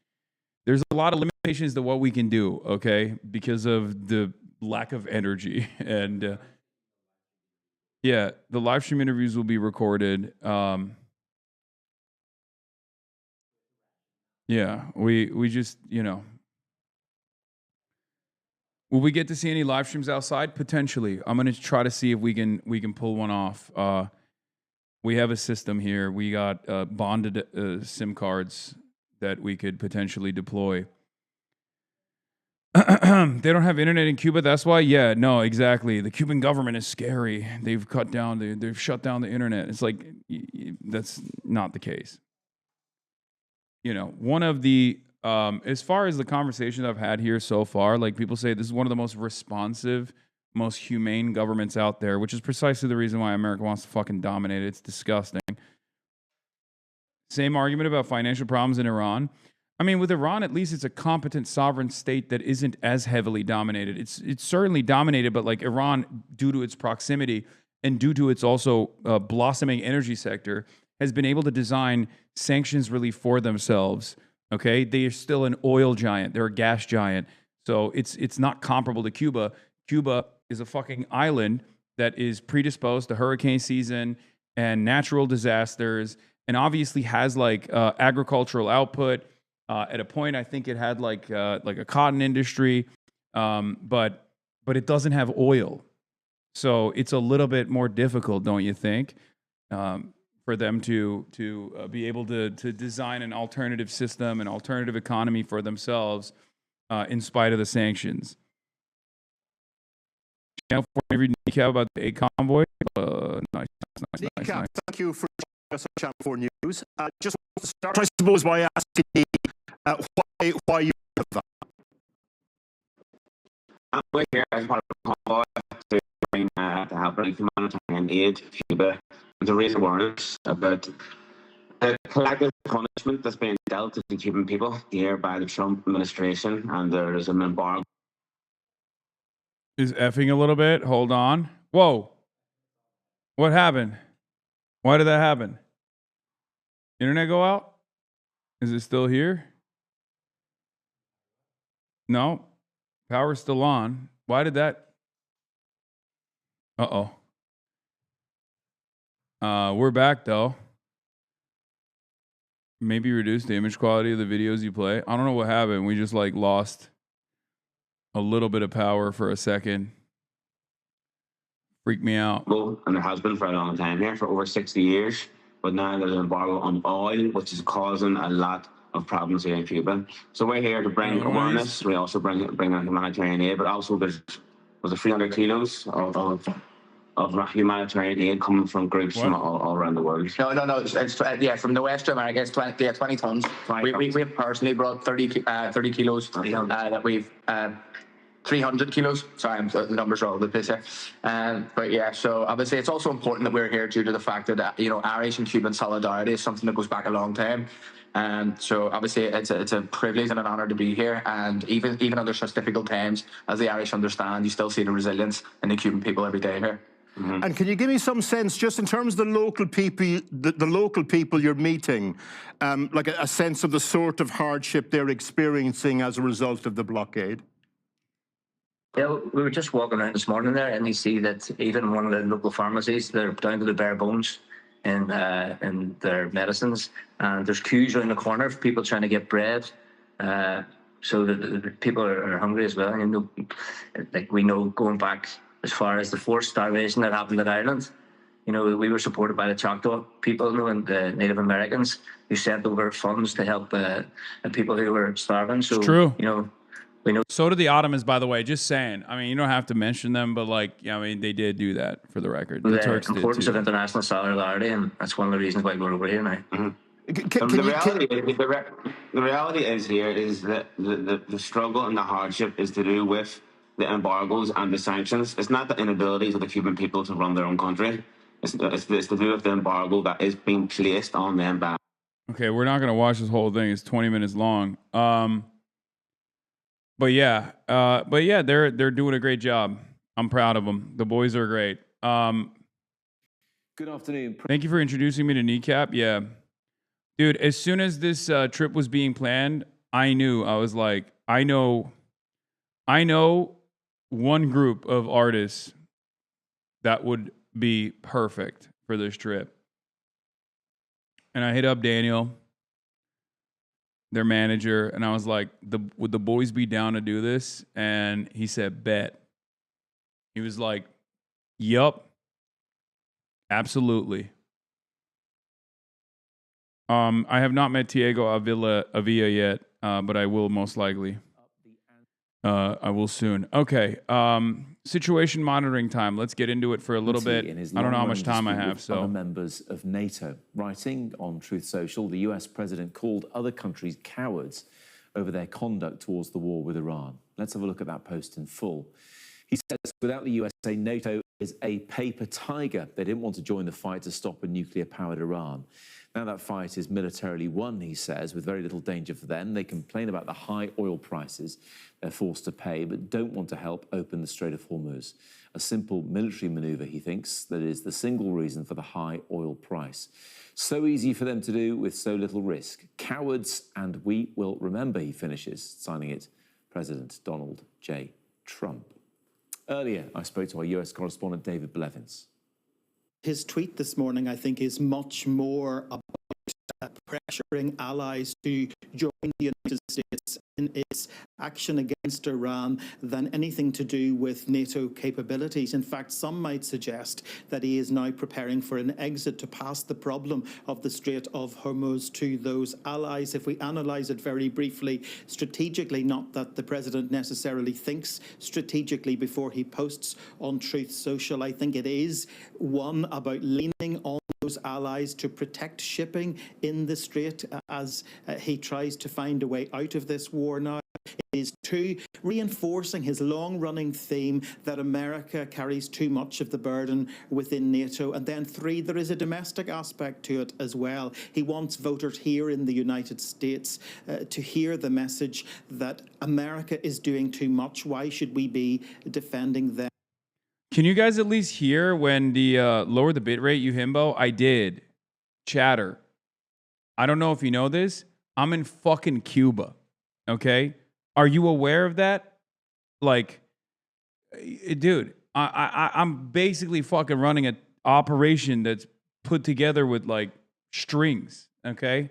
a lot of limitations to what we can do. Okay, because of the lack of energy and yeah, the live stream interviews will be recorded. Yeah, we just will we get to see any live streams outside? Potentially. I'm gonna try to see if we can pull one off. We have a system here. We got bonded SIM cards that we could potentially deploy. They don't have internet in Cuba. That's why. Yeah, no, exactly. The Cuban government is scary. They've they've shut down the internet. It's like that's not the case. One of the as far as the conversations I've had here so far, like people say this is one of the most responsive, most humane governments out there, which is precisely the reason why America wants to fucking dominate it. It's disgusting. Same argument about financial problems in Iran. I mean, with Iran, at least it's a competent sovereign state that isn't as heavily dominated. It's certainly dominated, but like Iran, due to its proximity and due to its also blossoming energy sector, has been able to design sanctions relief for themselves. Okay, they are still an oil giant. They're a gas giant. So it's not comparable to Cuba. Cuba is a fucking island that is predisposed to hurricane season and natural disasters, and obviously has like agricultural output. At a point, I think it had like a cotton industry, but it doesn't have oil. So it's a little bit more difficult, don't you think, for them to be able to design an alternative system, an alternative economy for themselves, in spite of the sanctions. Channel 4 reading Decaf about the aid convoy. Nice. Decaf, thank you for joining us on Channel 4 News. Just want to start, I suppose, by asking you why you have that. We're here as part of the convoy to help bring humanitarian aid to Cuba and to raise awareness about the collective punishment that's being dealt to the Cuban people here by the Trump administration, and there is an embargo. Is effing a little bit. Hold on. Whoa. What happened? Why did that happen? Internet go out? Is it still here? No. Power's still on. Why did that? Uh-oh. We're back, though. Maybe reduce the image quality of the videos you play. I don't know what happened. We just, like, lost a little bit of power for a second. Freaked me out. And there has been for a long time here, for over 60 years. But now there's an embargo on oil, which is causing a lot of problems here in Cuba. So we're here to bring awareness. We also bring on humanitarian aid, but also there's 300 kilos of humanitarian aid coming from groups from all around the world. No. It's from the West America. It's 20 tons. We have personally brought 30 kilos that we've. 300 kilos. Sorry, the numbers are all over the place here. But yeah, so obviously it's also important that we're here due to the fact that Irish and Cuban solidarity is something that goes back a long time. So obviously it's a privilege and an honor to be here. And even under such difficult times, as the Irish understand, you still see the resilience in the Cuban people every day here. Mm-hmm. And can you give me some sense, just in terms of the local people, the local people you're meeting, like a sense of the sort of hardship they're experiencing as a result of the blockade? Yeah, we were just walking around this morning there, and you see that even one of the local pharmacies, they're down to the bare bones in their medicines, and there's queues around the corner for people trying to get bread. So the people are hungry as well. Like we know, going back as far as the forced starvation that happened in Ireland, You know, we were supported by the Choctaw people, you know, and the Native Americans who sent over funds to help people who were starving. So, true. You know, we know. So did the Ottomans, by the way. Just saying. I mean, you don't have to mention them, but like, yeah, I mean, they did do that for the record. The Turks did importance too. of international solidarity, and that's one of the reasons why we're over here now. The reality is here is that the struggle and the hardship is to do with the embargoes and the sanctions. It's not the inability of the Cuban people to run their own country. It's to do with the embargo that is being placed on them by. Okay, we're not gonna watch this whole thing. It's 20 minutes long. But yeah, they're doing a great job. I'm proud of them. The boys are great. Good afternoon. Thank you for introducing me to Kneecap. Yeah. Dude, as soon as this trip was being planned, I knew. I was like, I know one group of artists that would be perfect for this trip. And I hit up Daniel, their manager, and I was like, would the boys be down to do this? And he said, bet. He was like, yup, absolutely. I have not met Diego Avila yet, but I will most likely. I will soon. Okay. Situation monitoring time. Let's get into it for a little bit. I don't know how much time I have. So, other members of NATO, writing on Truth Social, the US president called other countries cowards over their conduct towards the war with Iran. Let's have a look at that post in full. He says, without the USA, NATO is a paper tiger. They didn't want to join the fight to stop a nuclear-powered Iran. Now that fight is militarily won, he says, with very little danger for them. They complain about the high oil prices they're forced to pay, but don't want to help open the Strait of Hormuz. A simple military maneuver, he thinks, that is the single reason for the high oil price. So easy for them to do with so little risk. Cowards, and we will remember, he finishes, signing it, President Donald J. Trump. Earlier, I spoke to our US correspondent, David Blevins. His tweet this morning, I think, is much more about pressuring allies to join the United States in its action against Iran than anything to do with NATO capabilities. In fact, some might suggest that he is now preparing for an exit to pass the problem of the Strait of Hormuz to those allies. If we analyse it very briefly, strategically, not that the president necessarily thinks strategically before he posts on Truth Social, I think it is one about leaning on those allies to protect shipping in the Strait as he tries to find a way out of this war now. It is two, reinforcing his long-running theme that America carries too much of the burden within NATO. And then three, there is a domestic aspect to it as well. He wants voters here in the United States to hear the message that America is doing too much. Why should we be defending them? Can you guys at least hear when the lower the bit rate, you himbo? I did. Chatter. I don't know if you know this. I'm in fucking Cuba. Okay? Are you aware of that? Like, dude, I'm basically fucking running an operation that's put together with like strings. Okay?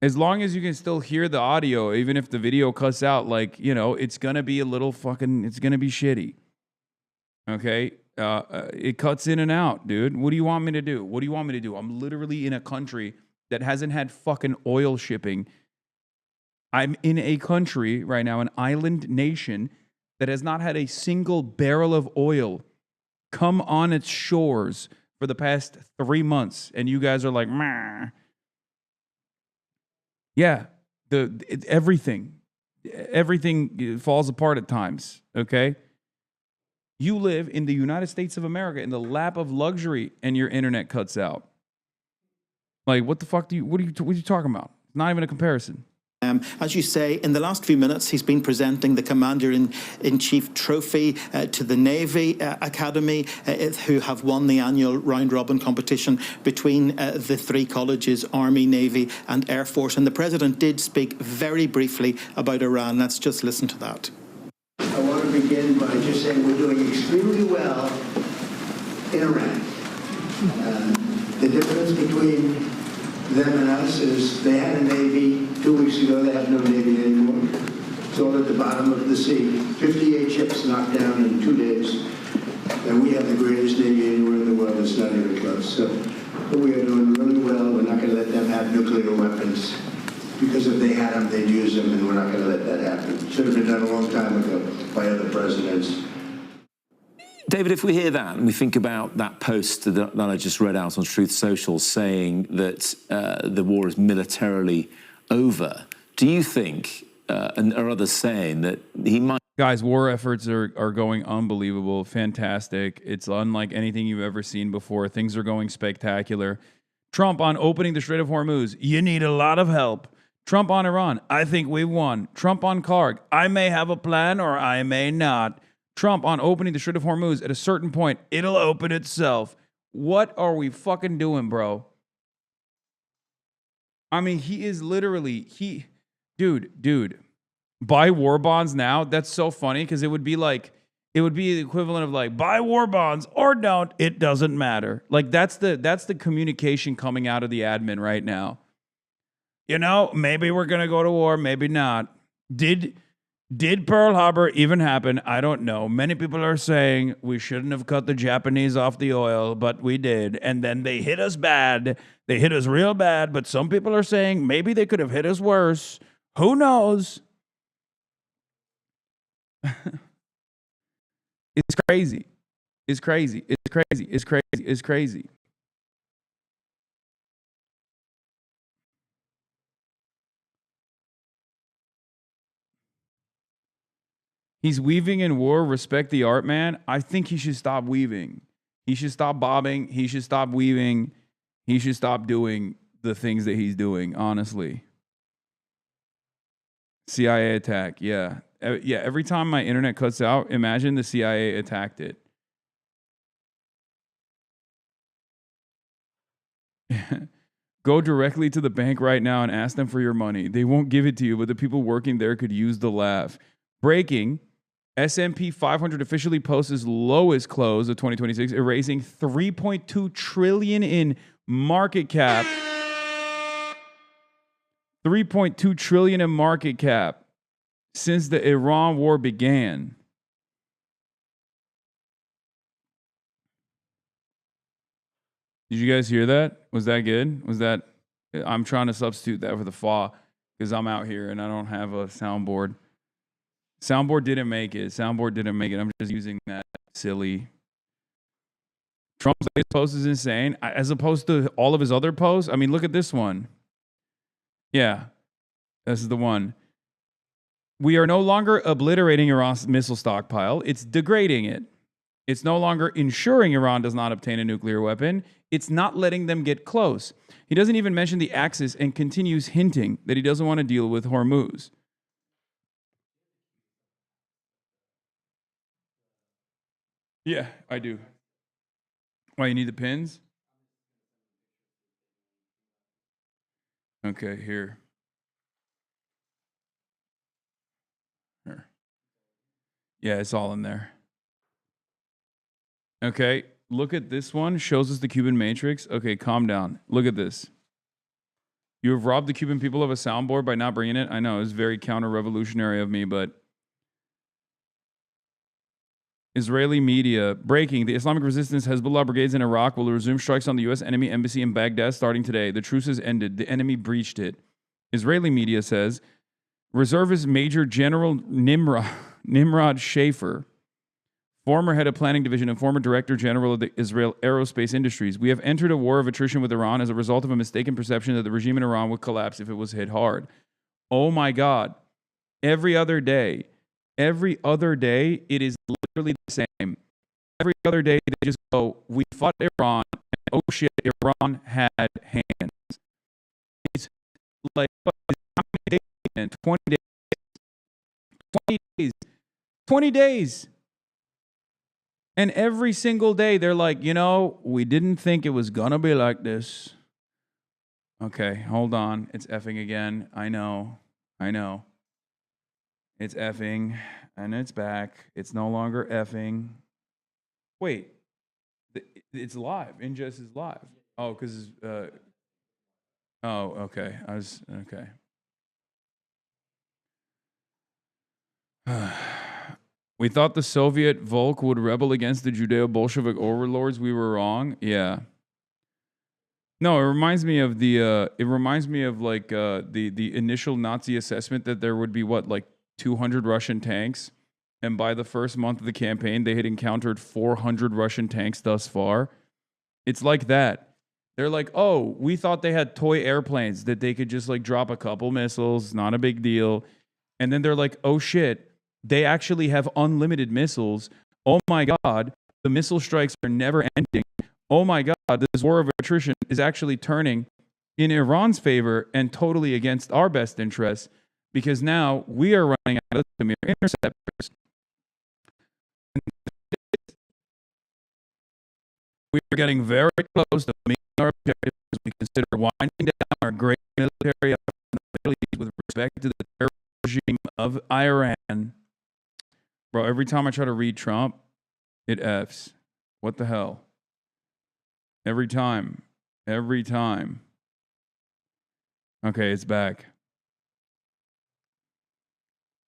As long as you can still hear the audio, even if the video cuts out, like, you know, it's gonna be a little fucking, it's gonna be shitty. Okay? It cuts in and out, dude. What do you want me to do? What do you want me to do? I'm literally in a country that hasn't had fucking oil shipping. I'm in a country right now, an island nation, that has not had a single barrel of oil come on its shores for the past 3 months. And you guys are like, meh. Yeah, everything falls apart at times, okay? You live in the United States of America in the lap of luxury and your internet cuts out. Like, what the fuck what are you talking about? Not even a comparison. As you say, in the last few minutes, he's been presenting the Commander-in-Chief Trophy to the Navy Academy, who have won the annual round-robin competition between the three colleges, Army, Navy and Air Force. And the President did speak very briefly about Iran. Let's just listen to that. I want to begin by just saying we're doing extremely well in Iran. The difference between them and us is they had a Navy 2 weeks ago. They have no Navy anymore. It's all at the bottom of the sea. 58 ships knocked down in 2 days. that we have the greatest Navy anywhere in the world. It's not even close. So, but we are doing really well. We're not going to let them have nuclear weapons, because if they had them, they'd use them, and we're not going to let that happen. Should have been done a long time ago by other presidents. David, if we hear that and we think about that post that I just read out on Truth Social saying that the war is militarily over, do you think, and are others saying that he might... Guys, war efforts are going unbelievable, fantastic. It's unlike anything you've ever seen before. Things are going spectacular. Trump on opening the Strait of Hormuz, you need a lot of help. Trump on Iran, I think we've won. Trump on Karg, I may have a plan or I may not. Trump on opening the Strait of Hormuz, at a certain point, it'll open itself. What are we fucking doing, bro? I mean, he is literally, dude, buy war bonds now? That's so funny, because it would be the equivalent of like, buy war bonds or don't, it doesn't matter. Like, that's the communication coming out of the admin right now. You know, maybe we're going to go to war, maybe not. Did Pearl Harbor even happen? I don't know. Many people are saying we shouldn't have cut the Japanese off the oil, but we did. And then they hit us bad. They hit us real bad. But some people are saying maybe they could have hit us worse. Who knows? It's crazy. It's crazy. It's crazy. It's crazy. It's crazy. He's weaving in war. Respect the art, man. I think he should stop weaving. He should stop bobbing. He should stop weaving. He should stop doing the things that he's doing, honestly. CIA attack. Yeah. Yeah. Every time my internet cuts out, imagine the CIA attacked it. Go directly to the bank right now and ask them for your money. They won't give it to you, but the people working there could use the laugh. Breaking. S&P 500 officially posts its lowest close of 2026, erasing $3.2 trillion in market cap. $3.2 trillion in market cap since the Iran war began. Did you guys hear that? Was that good? Was that... I'm trying to substitute that for the FA because I'm out here and I don't have a soundboard. Soundboard didn't make it. Soundboard didn't make it. I'm just using that silly. Trump's latest post is insane. As opposed to all of his other posts. I mean, look at this one. Yeah. This is the one. We are no longer obliterating Iran's missile stockpile. It's degrading it. It's no longer ensuring Iran does not obtain a nuclear weapon. It's not letting them get close. He doesn't even mention the Axis and continues hinting that he doesn't want to deal with Hormuz. Yeah, I do. Why, you need the pins? Okay, here. Here. Yeah, it's all in there. Okay, look at this one. Shows us the Cuban matrix. Okay, calm down. Look at this. You have robbed the Cuban people of a soundboard by not bringing it. I know, it's very counter-revolutionary of me, but... Israeli media. Breaking. The Islamic Resistance Hezbollah brigades in Iraq will resume strikes on the U.S. enemy embassy in Baghdad starting today. The truce has ended. The enemy breached it. Israeli media says, Reservist Major General Nimrod Schaefer, former head of planning division and former director general of the Israel Aerospace Industries. We have entered a war of attrition with Iran as a result of a mistaken perception that the regime in Iran would collapse if it was hit hard. Oh my God. Every other day, it is literally the same. Every other day, they just go, we fought Iran, and oh shit, Iran had hands. It's like, how many days? 20 days. 20 days. 20 days. And every single day, they're like, you know, we didn't think it was going to be like this. Okay, hold on. It's effing again. I know. It's effing, and it's back. It's no longer effing. Wait, it's live. Ingest is live. Oh, because oh, okay. Okay. We thought the Soviet Volk would rebel against the Judeo-Bolshevik overlords. We were wrong. Yeah. No, it reminds me of the the initial Nazi assessment that there would be like 200 Russian tanks, and by the first month of the campaign they had encountered 400 Russian tanks thus far. It's like that. They're like, "Oh, we thought they had toy airplanes that they could just like drop a couple missiles, not a big deal." And then they're like, "Oh shit, they actually have unlimited missiles. Oh my god, the missile strikes are never ending. Oh my god, this war of attrition is actually turning in Iran's favor and totally against our best interests because now we are running out of Tamir interceptors. We are getting very close to meeting our objectives. We consider winding down our great military effort in the Middle East with respect to the terror regime of Iran." Bro, every time I try to read Trump, it Fs. What the hell? Every time. Every time. Okay, it's back.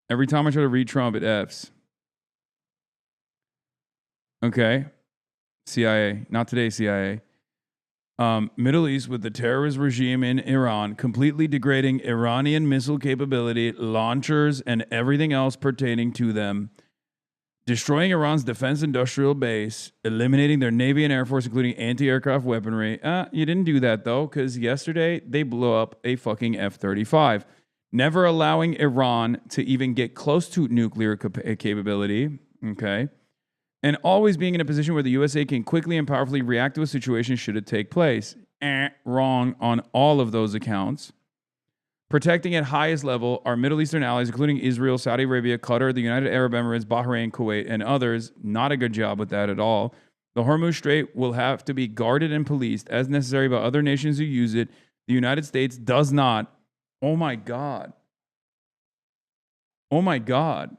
Every time I try to read Trump, it Fs. Okay. CIA. Not today, CIA. Middle East with the terrorist regime in Iran, completely degrading Iranian missile capability, launchers, and everything else pertaining to them. Destroying Iran's defense industrial base, eliminating their Navy and Air Force, including anti-aircraft weaponry. You didn't do that, though, because yesterday they blew up a fucking F-35. Never allowing Iran to even get close to nuclear capability, okay? And always being in a position where the USA can quickly and powerfully react to a situation should it take place. Wrong on all of those accounts. Protecting at highest level our Middle Eastern allies, including Israel, Saudi Arabia, Qatar, the United Arab Emirates, Bahrain, Kuwait, and others. Not a good job with that at all. The Hormuz Strait will have to be guarded and policed as necessary by other nations who use it. The United States does not. Oh my God. Oh my God.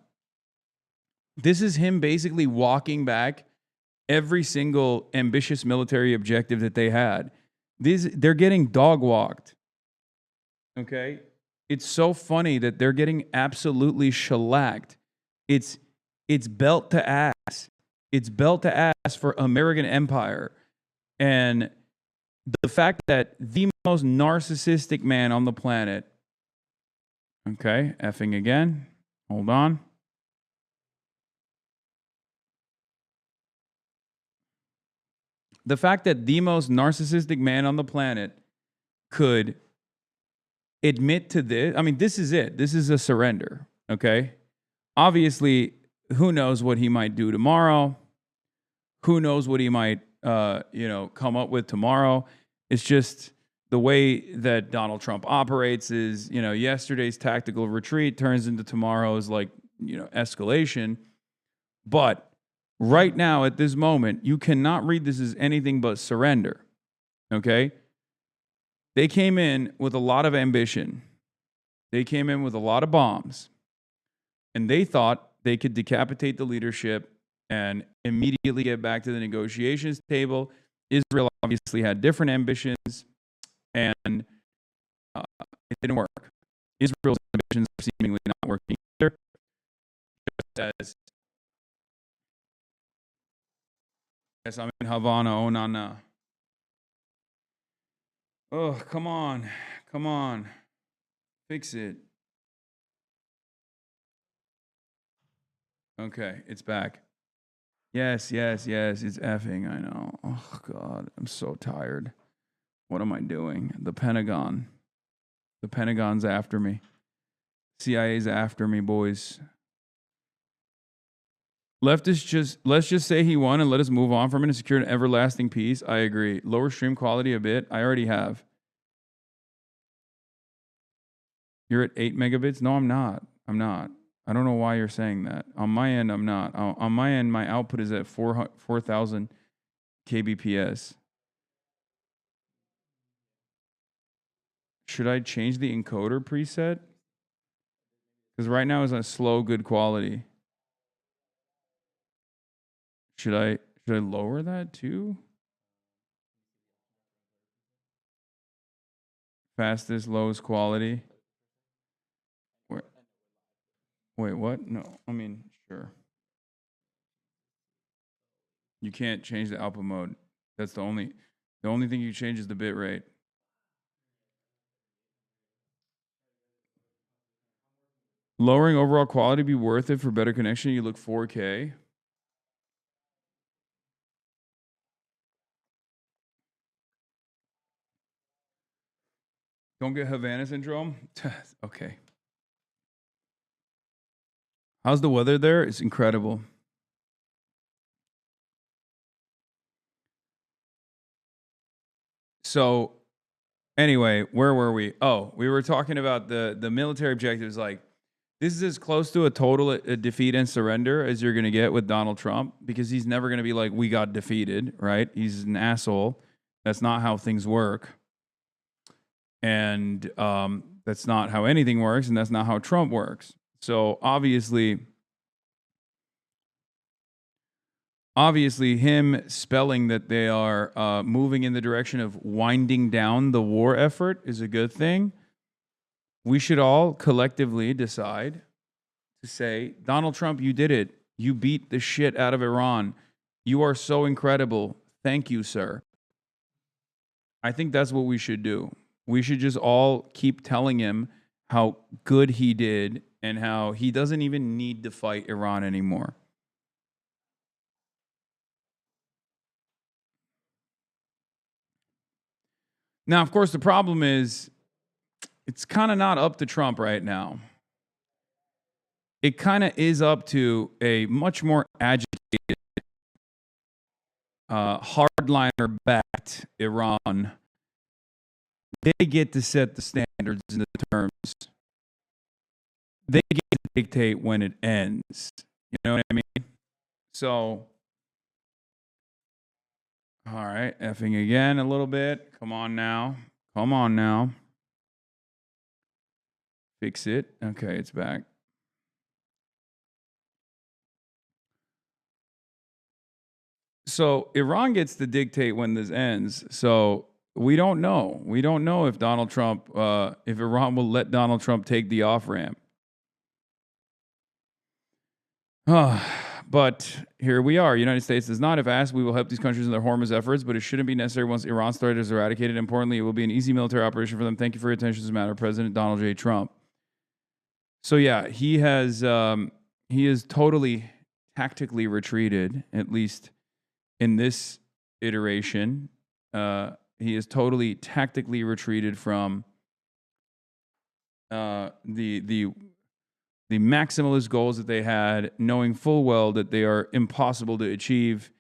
This is him basically walking back every single ambitious military objective that they had. They're getting dog walked. Okay? It's so funny that they're getting absolutely shellacked. It's belt to ass. It's belt to ass for American empire. And the fact that the most narcissistic man on the planet, okay, effing again. Hold on. The fact that the most narcissistic man on the planet could admit to this. I mean, this is it. This is a surrender. Okay. Obviously, who knows what he might do tomorrow? Who knows what he might, come up with tomorrow? It's just the way that Donald Trump operates is, yesterday's tactical retreat turns into tomorrow's escalation. But right now, at this moment, you cannot read this as anything but surrender. Okay. They came in with a lot of ambition. They came in with a lot of bombs. And they thought they could decapitate the leadership and immediately get back to the negotiations table. Israel obviously had different ambitions, and it didn't work. Israel's ambitions are seemingly not working either. Just as, yes, I'm in Havana. Oh, no. Oh, come on. Come on. Fix it. Okay, it's back. Yes, it's effing, I know. Oh, God, I'm so tired. What am I doing? The Pentagon. The Pentagon's after me. CIA's after me, boys. Let's just say he won and let us move on from it and secure an everlasting peace. I agree. Lower stream quality a bit. I already have. You're at 8 megabits? No, I'm not. I don't know why you're saying that. On my end, I'm not. On my end, my output is at 4,000 kbps. Should I change the encoder preset? Because right now it's on slow, good quality. Should I lower that too? Fastest, lowest quality. Wait, what? No, I mean, sure. You can't change the output mode. That's the only thing you change is the bit rate. Lowering overall quality be worth it for better connection. You look 4K. Don't get Havana syndrome. Okay. How's the weather there? It's incredible. So anyway, where were we? Oh, we were talking about the military objectives. Like, this is as close to a total defeat and surrender as you're going to get with Donald Trump, because he's never going to be like, we got defeated, right? He's an asshole. That's not how things work. And that's not how anything works, and that's not how Trump works. So obviously him spelling that they are moving in the direction of winding down the war effort is a good thing. We should all collectively decide to say, Donald Trump, you did it. You beat the shit out of Iran. You are so incredible. Thank you, sir. I think that's what we should do. We should just all keep telling him how good he did and how he doesn't even need to fight Iran anymore. Now, of course, the problem is it's kind of not up to Trump right now. It kind of is up to a much more agitated, hardliner-backed Iran. They get to set the standards and the terms. They get to dictate when it ends. You know what I mean? So, all right, effing again a little bit. Come on now. Come on now. Fix it. Okay, it's back. So Iran gets to dictate when this ends. So we don't know. We don't know if Donald Trump, if Iran will let Donald Trump take the off ramp. But here we are. United States does not. If asked, we will help these countries in their Hormuz efforts, but it shouldn't be necessary once Iran's threat is eradicated. Importantly, it will be an easy military operation for them. Thank you for your attention to this matter, President Donald J. Trump. So yeah, he is totally tactically retreated, at least in this iteration. He is totally tactically retreated from the maximalist goals that they had, knowing full well that they are impossible to achieve,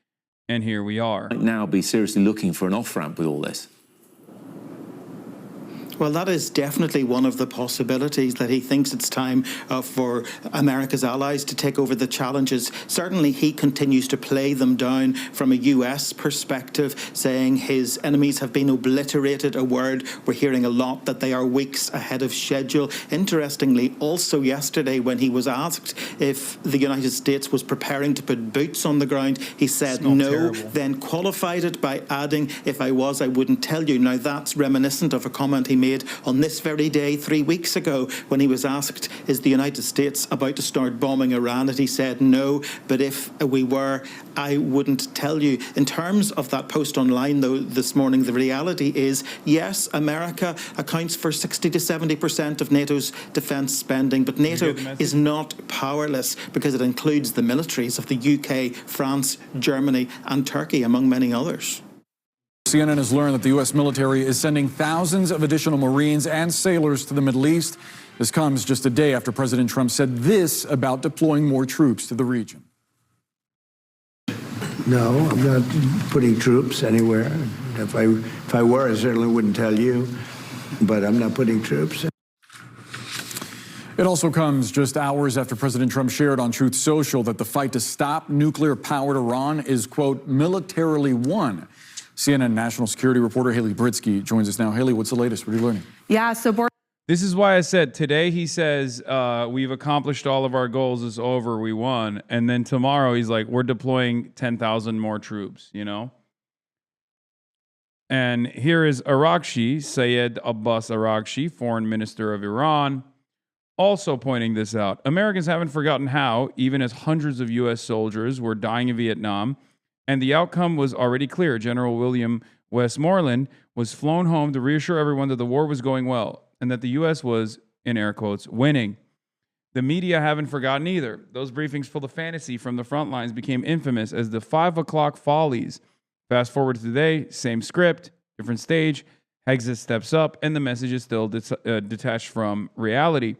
and here we are. Might now be seriously looking for an off-ramp with all this. Well, that is definitely one of the possibilities, that he thinks it's time for America's allies to take over the challenges. Certainly, he continues to play them down from a US perspective, saying his enemies have been obliterated, a word we're hearing a lot, that they are weeks ahead of schedule. Interestingly, also yesterday, when he was asked if the United States was preparing to put boots on the ground, he said no, terrible. Then qualified it by adding, if I was, I wouldn't tell you. Now, that's reminiscent of a comment he made on this very day 3 weeks ago when he was asked, is the United States about to start bombing Iran? And he said no, but if we were, I wouldn't tell you. In terms of that post online, though, this morning, the reality is, yes, America accounts for 60 to 70% of NATO's defence spending, but NATO is not powerless because it includes the militaries of the UK, France, Germany and Turkey, among many others. CNN has learned that the U.S. military is sending thousands of additional Marines and sailors to the Middle East. This comes just a day after President Trump said this about deploying more troops to the region. No, I'm not putting troops anywhere. If I were, I certainly wouldn't tell you, but I'm not putting troops. It also comes just hours after President Trump shared on Truth Social that the fight to stop nuclear-powered Iran is, quote, militarily won. CNN national security reporter Haley Britsky joins us now. Haley, what's the latest? What are you learning? Yeah, so this is why I said today he says, we've accomplished all of our goals. It's over. We won. And then tomorrow he's like, we're deploying 10,000 more troops, you know? And here is Araghchi, Sayed Abbas Araghchi, foreign minister of Iran, also pointing this out. Americans haven't forgotten how, even as hundreds of U.S. soldiers were dying in Vietnam, And the outcome was already clear. General William Westmoreland was flown home to reassure everyone that the war was going well and that the U.S. was, in air quotes, winning. The media haven't forgotten either. Those briefings full of fantasy from the front lines became infamous as the 5 o'clock follies. Fast forward to today, same script, different stage. Exit steps up, and the message is still detached from reality.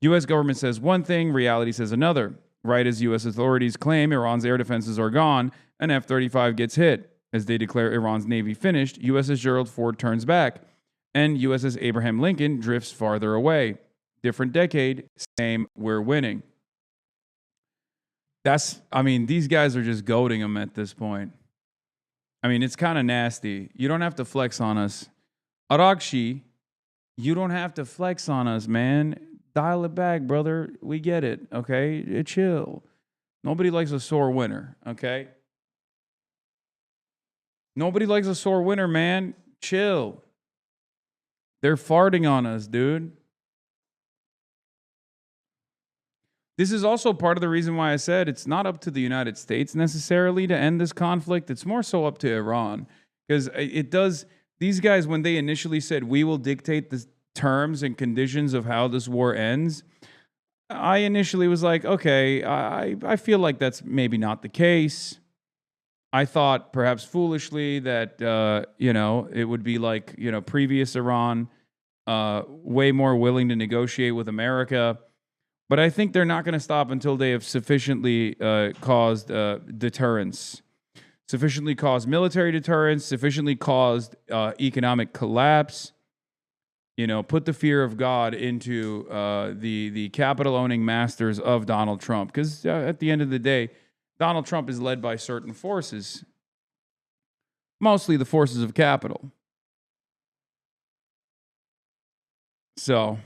U.S. government says one thing, reality says another. Right as U.S. authorities claim Iran's air defenses are gone, an F-35 gets hit. As they declare Iran's Navy finished, USS Gerald Ford turns back, and USS Abraham Lincoln drifts farther away. Different decade, same, we're winning. These guys are just goading them at this point. It's kind of nasty. You don't have to flex on us. Arakshi, you don't have to flex on us, man. Dial it back, brother. We get it, okay? Chill. Nobody likes a sore winner, okay? Nobody likes a sore winner, man. Chill. They're farting on us, dude. This is also part of the reason why I said it's not up to the United States necessarily to end this conflict. It's more so up to Iran. Because it does, these guys, when they initially said, we will dictate the terms and conditions of how this war ends, I initially was like, okay, I feel like that's maybe not the case. I thought perhaps foolishly that, it would be like, previous Iran, way more willing to negotiate with America. But I think they're not going to stop until they have sufficiently caused deterrence, sufficiently caused military deterrence, sufficiently caused economic collapse. Put the fear of God into the capital-owning masters of Donald Trump. Because at the end of the day, Donald Trump is led by certain forces, mostly the forces of capital. So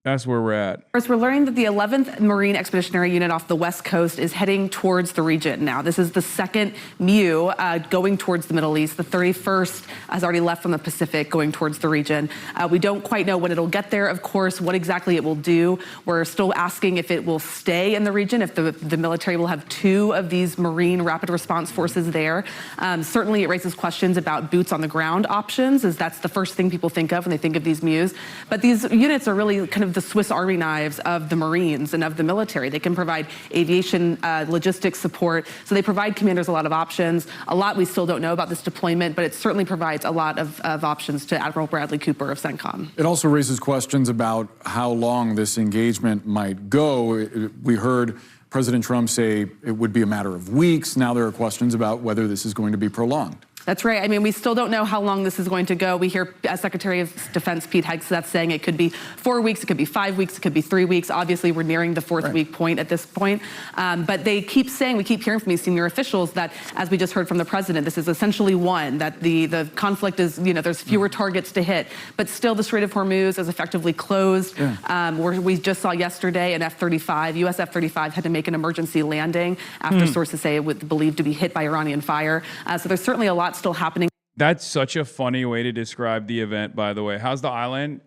that's where we're at. First, we're learning that the 11th Marine Expeditionary Unit off the West Coast is heading towards the region now. This is the second MEU going towards the Middle East. The 31st has already left from the Pacific going towards the region. We don't quite know when it'll get there, of course, what exactly it will do. We're still asking if it will stay in the region, if the military will have 2 of these Marine Rapid Response Forces there. Certainly, it raises questions about boots on the ground options, as that's the first thing people think of when they think of these MEUs. But these units are really kind of the Swiss Army knives of the Marines and of the military. They can provide aviation logistics support. So they provide commanders a lot of options. A lot we still don't know about this deployment, but it certainly provides a lot of options to Admiral Bradley Cooper of CENTCOM. It also raises questions about how long this engagement might go. We heard President Trump say it would be a matter of weeks. Now there are questions about whether this is going to be prolonged. That's right. We still don't know how long this is going to go. We hear Secretary of Defense Pete Hegseth saying it could be 4 weeks, it could be 5 weeks, it could be 3 weeks. Obviously, we're nearing the 4th week point at this point. But they keep saying, we keep hearing from these senior officials that, as we just heard from the president, this is essentially won, that the conflict is, there's fewer targets to hit. But still, the Strait of Hormuz is effectively closed. We just saw yesterday an F-35, U.S. F-35 had to make an emergency landing after sources say it was believed to be hit by Iranian fire. So there's certainly a lot still happening. That's such a funny way to describe the event, by the way. How's the island?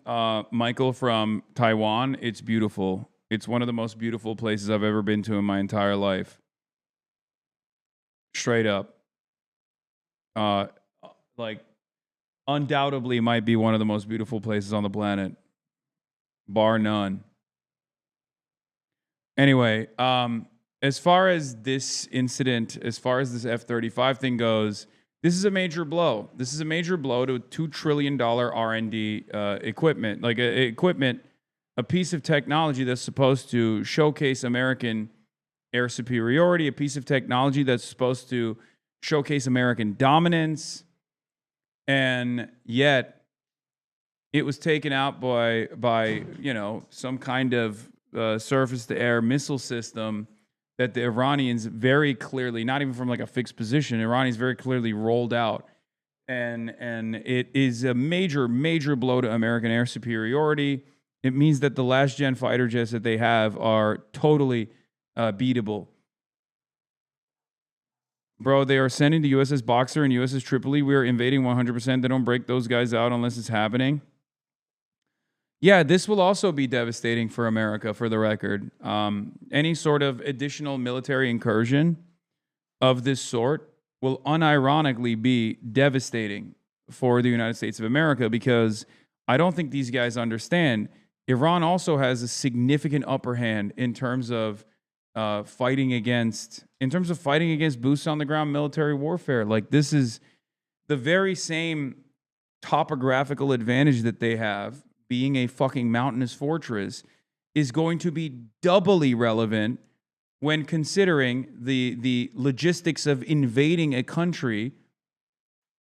Michael from Taiwan. It's beautiful. It's one of the most beautiful places I've ever been to in my entire life. Straight up. Undoubtedly might be one of the most beautiful places on the planet. Bar none. Anyway, as far as this incident, as far as this F-35 thing goes, this is a major blow. This is a major blow to $2 trillion R&D equipment, a piece of technology that's supposed to showcase American air superiority, a piece of technology that's supposed to showcase American dominance, and yet it was taken out by some kind of surface-to-air missile system that the Iranians very clearly, not even from a fixed position, Iranians very clearly rolled out. And it is a major, major blow to American air superiority. It means that the last-gen fighter jets that they have are totally beatable. Bro, they are sending the USS Boxer and USS Tripoli. We are invading 100%. They don't break those guys out unless it's happening. Yeah, this will also be devastating for America, for the record. Any sort of additional military incursion of this sort will unironically be devastating for the United States of America, because I don't think these guys understand. Iran also has a significant upper hand in terms of fighting against boots on the ground military warfare. Like, this is the very same topographical advantage that they have, being a fucking mountainous fortress, is going to be doubly relevant when considering the logistics of invading a country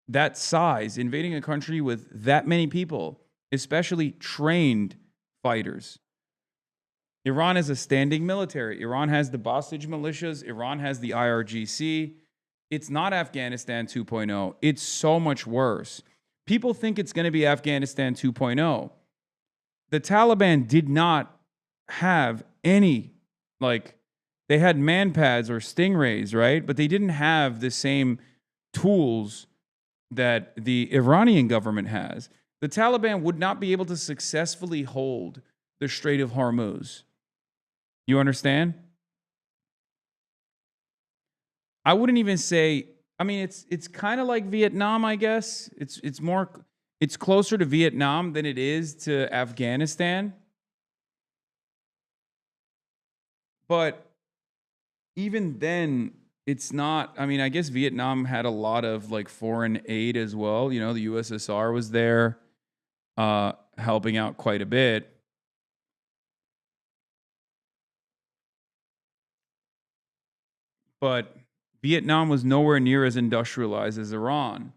that size, invading a country with that many people, especially trained fighters. Iran has a standing military. Iran has the Basij militias. Iran has the IRGC. It's not Afghanistan 2.0. It's so much worse. People think it's going to be Afghanistan 2.0. The Taliban did not have any, like, they had manpads or stingrays, right? But they didn't have the same tools that the Iranian government has. The Taliban would not be able to successfully hold the Strait of Hormuz. You understand? I wouldn't even say, I mean, it's kind of like Vietnam, I guess. It's closer to Vietnam than it is to Afghanistan. But even then, it's not, I mean, I guess Vietnam had a lot of like foreign aid as well. You know, the USSR was there helping out quite a bit. But Vietnam was nowhere near as industrialized as Iran.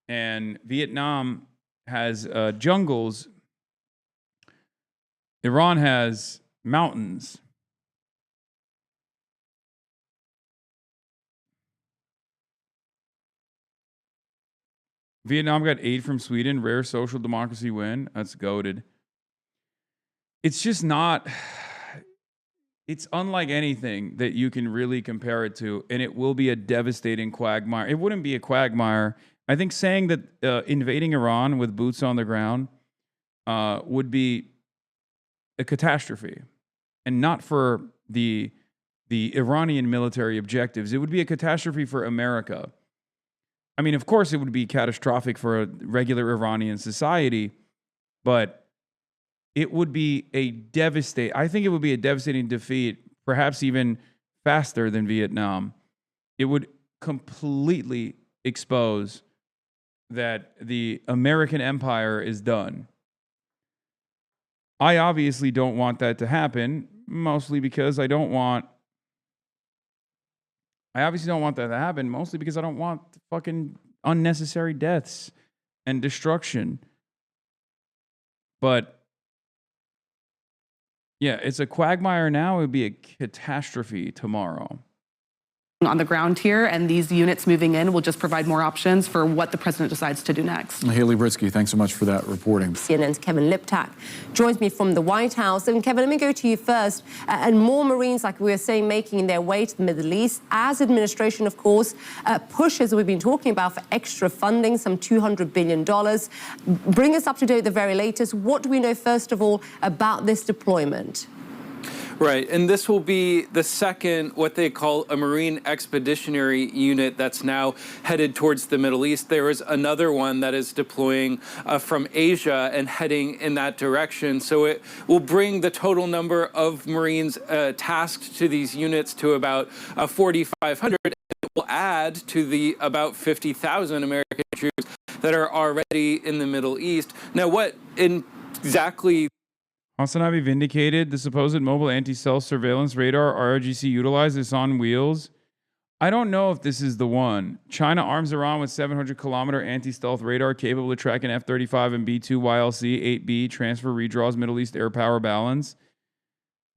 And Vietnam has jungles. Iran has mountains. Vietnam got aid from Sweden. Rare social democracy win. That's goated. It's just not... It's unlike anything that you can really compare it to, and it will be a devastating quagmire. It wouldn't be a quagmire. I think saying that invading Iran with boots on the ground would be a catastrophe, and not for the Iranian military objectives. It would be a catastrophe for America. I mean, of course, it would be catastrophic for a regular Iranian society, but it would be I think it would be a devastating defeat, perhaps even faster than Vietnam. It would completely expose that the American empire is done. I obviously don't want that to happen, mostly because I obviously don't want that to happen, mostly because I don't want fucking unnecessary deaths and destruction. But yeah, it's a quagmire now. It would be a catastrophe tomorrow. On the ground here, and these units moving in will just provide more options for what the president decides to do next. Haley Britsky, thanks so much for that reporting. CNN's Kevin Liptak joins me from the White House. And Kevin, let me go to you first. And more Marines, like we were saying, making their way to the Middle East as administration, of course, pushes, we've been talking about, for extra funding, some $200 billion. Bring us up to date with the very latest. What do we know, first of all, about this deployment? Right, and this will be the second, what they call a Marine Expeditionary Unit that's now headed towards the Middle East. There is another one that is deploying from Asia and heading in that direction. So it will bring the total number of Marines tasked to these units to about 4,500. It will add to the about 50,000 American troops that are already in the Middle East. Now, what exactly... HasanAbi vindicated. The supposed mobile anti-stealth surveillance radar RRGC utilizes on wheels. I don't know if this is the one. China arms Iran with 700-kilometer anti-stealth radar capable of tracking F-35 and B-2 YLC 8B transfer redraws Middle East air power balance.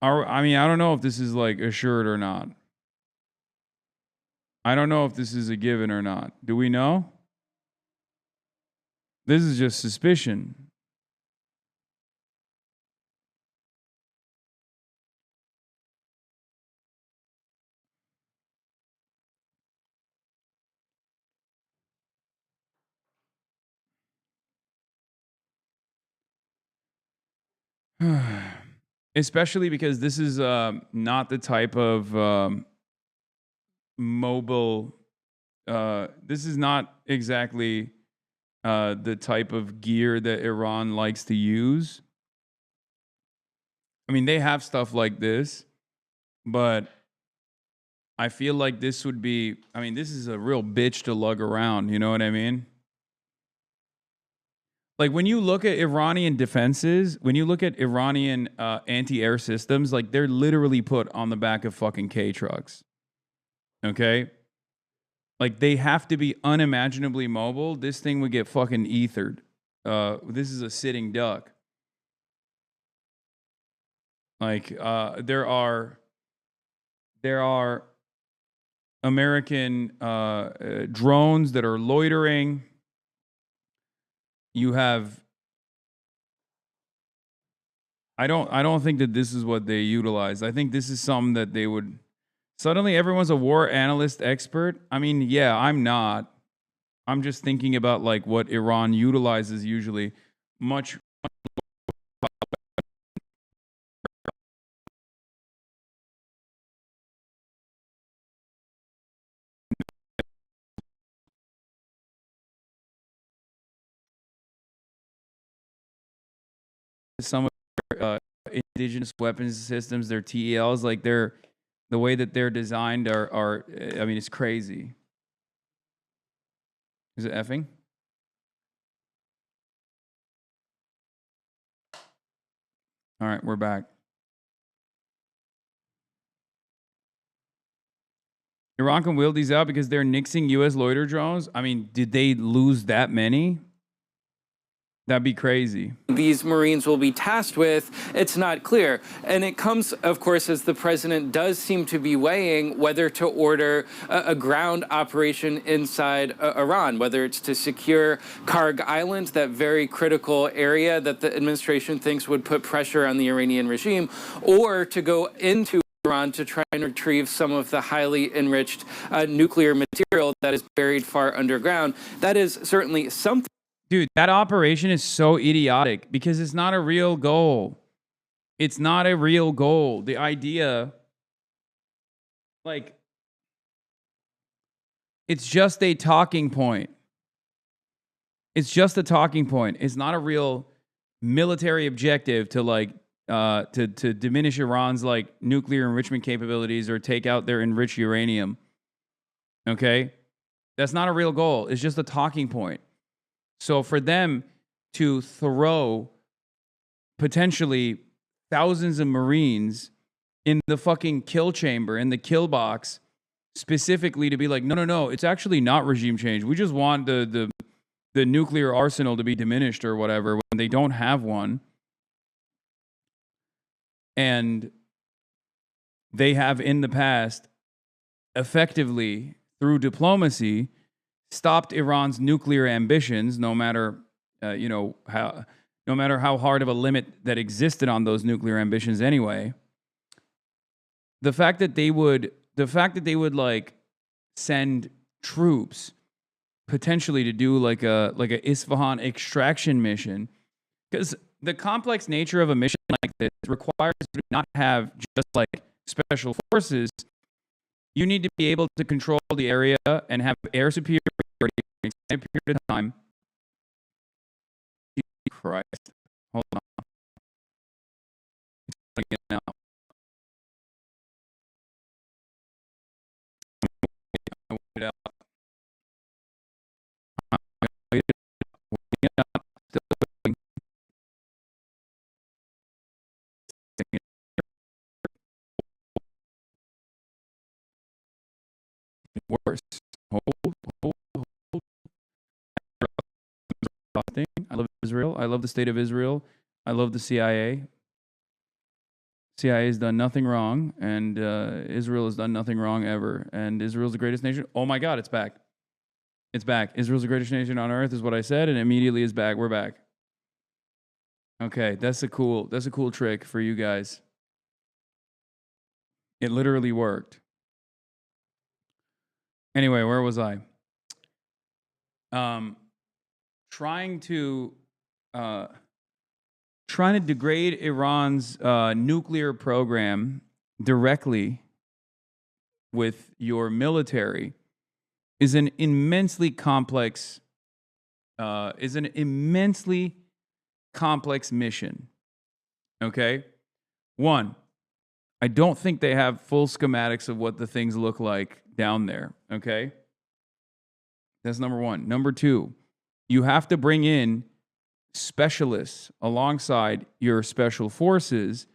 I mean, I don't know if this is like assured or not. I don't know if this is a given or not. Do we know? This is just suspicion. Especially because this is not the type of mobile. This is not exactly the type of gear that Iran likes to use. I mean, they have stuff like this, but I feel like this would be, I mean, this is a real bitch to lug around. You know what I mean? Like when you look at Iranian defenses, when you look at Iranian anti-air systems, like they're literally put on the back of fucking K trucks. Okay? Like they have to be unimaginably mobile. This thing would get fucking ethered. This is a sitting duck. Like there are American drones that are loitering. You have. I don't think that this is what they utilize. I think this is something that they would. Suddenly, everyone's a war analyst expert. I mean, yeah, I'm not. I'm just thinking about like what Iran utilizes usually. Much. Some of their indigenous weapons systems, their TELs, like the way that they're designed are I mean, it's crazy. Is it effing? All right, we're back. Iran can wheel these out because they're nixing U.S. loiter drones. I mean, did they lose that many? That'd be crazy. These Marines will be tasked with, it's not clear. And it comes, of course, as the president does seem to be weighing whether to order a ground operation inside Iran, whether it's to secure Karg Island, that very critical area that the administration thinks would put pressure on the Iranian regime, or to go into Iran to try and retrieve some of the highly enriched nuclear material that is buried far underground. That is certainly something. Dude, that operation is so idiotic because it's not a real goal. It's not a real goal. The idea, like, it's just a talking point. It's just a talking point. It's not a real military objective to like to diminish Iran's like nuclear enrichment capabilities or take out their enriched uranium. Okay? That's not a real goal. It's just a talking point. So for them to throw potentially thousands of Marines in the fucking kill chamber, in the kill box, specifically to be like, no, it's actually not regime change. We just want the nuclear arsenal to be diminished or whatever when they don't have one. And they have in the past effectively, through diplomacy, stopped Iran's nuclear ambitions, no matter how hard of a limit that existed on those nuclear ambitions anyway. The fact that they would like send troops potentially to do like a Isfahan extraction mission, because the complex nature of a mission like this requires you to not have just like special forces. You need to be able to control the area and have air superiority for an extended period of time. Jesus Christ. Hold on. It's again now. Worse. Hold. I love Israel. I love the state of Israel. I love the CIA. CIA has done nothing wrong, and Israel has done nothing wrong ever. And Israel's the greatest nation. Oh my God, it's back. It's back. Israel's the greatest nation on earth is what I said, and immediately is back. We're back. Okay, that's a cool trick for you guys. It literally worked. Anyway, where was I? Trying to trying to degrade Iran's nuclear program directly with your military is an immensely complex mission. Okay? One, I don't think they have full schematics of what the things look like down there. Okay? That's number one. Number two, you have to bring in specialists alongside your special forces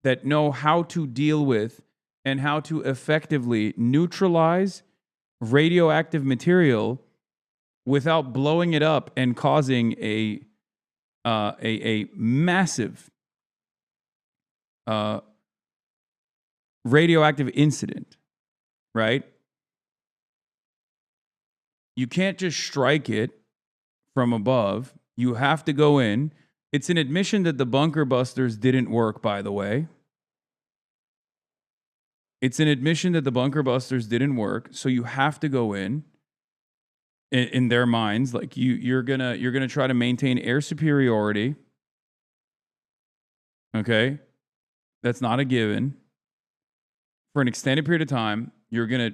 that know how to deal with and how to effectively neutralize radioactive material without blowing it up and causing a massive radioactive incident, right? You can't just strike it from above. You have to go in. It's an admission that the bunker busters didn't work, by the way. It's an admission that the bunker busters didn't work, so you have to go in their minds. Like you're gonna try to maintain air superiority. Okay, that's not a given. For an extended period of time, you're gonna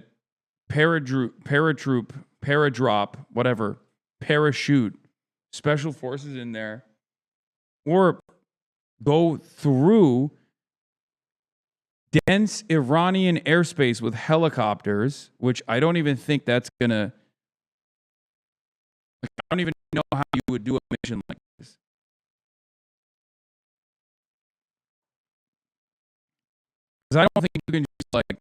paradrop, whatever, parachute special forces in there, or go through dense Iranian airspace with helicopters, which I don't even think that's gonna. I don't even know how you would do a mission like this. Because I don't think you can just like.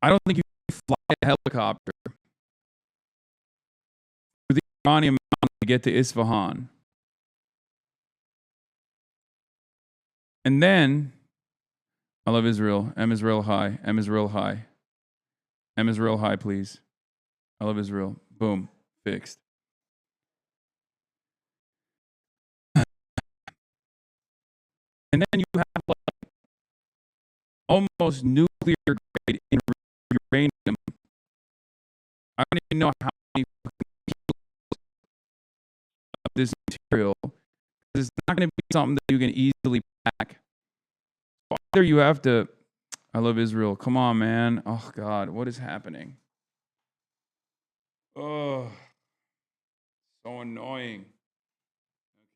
I don't think you can fly a helicopter through the Iranian mountains to get to Isfahan. And then, I love Israel. M Israel high. M Israel high. M Israel high, please. I love Israel. Boom. Fixed. And then you have like almost nuclear grade uranium. I don't even know how many kilos of this material. It's not going to be something that you can easily pack. Either you have to. I love Israel. Come on, man. Oh, God. What is happening? Oh, so annoying.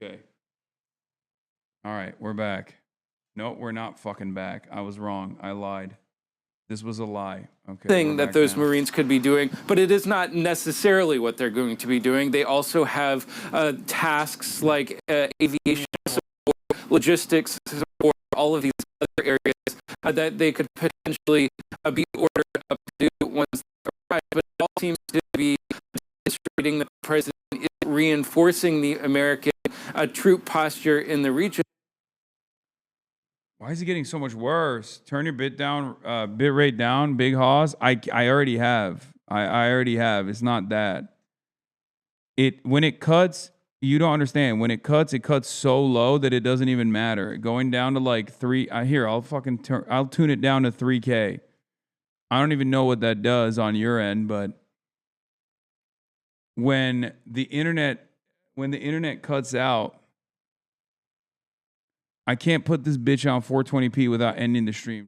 Okay. All right. We're back. No, we're not fucking back. I was wrong. I lied. This was a lie. Okay. Thing that those Marines could be doing, but it is not necessarily what they're going to be doing. They also have tasks like aviation support, logistics support, all of these other areas that they could potentially be ordered up to do once they arrive. But it all seems to be demonstrating that the president is reinforcing the American troop posture in the region. Why is it getting so much worse? Turn your bit rate down, Big Haws. I already have. I already have. It's not that. When it cuts, you don't understand. When it cuts so low that it doesn't even matter. Going down to like 3. I'll tune it down to 3K. I don't even know what that does on your end, but when the internet cuts out, I can't put this bitch on 420p without ending the stream.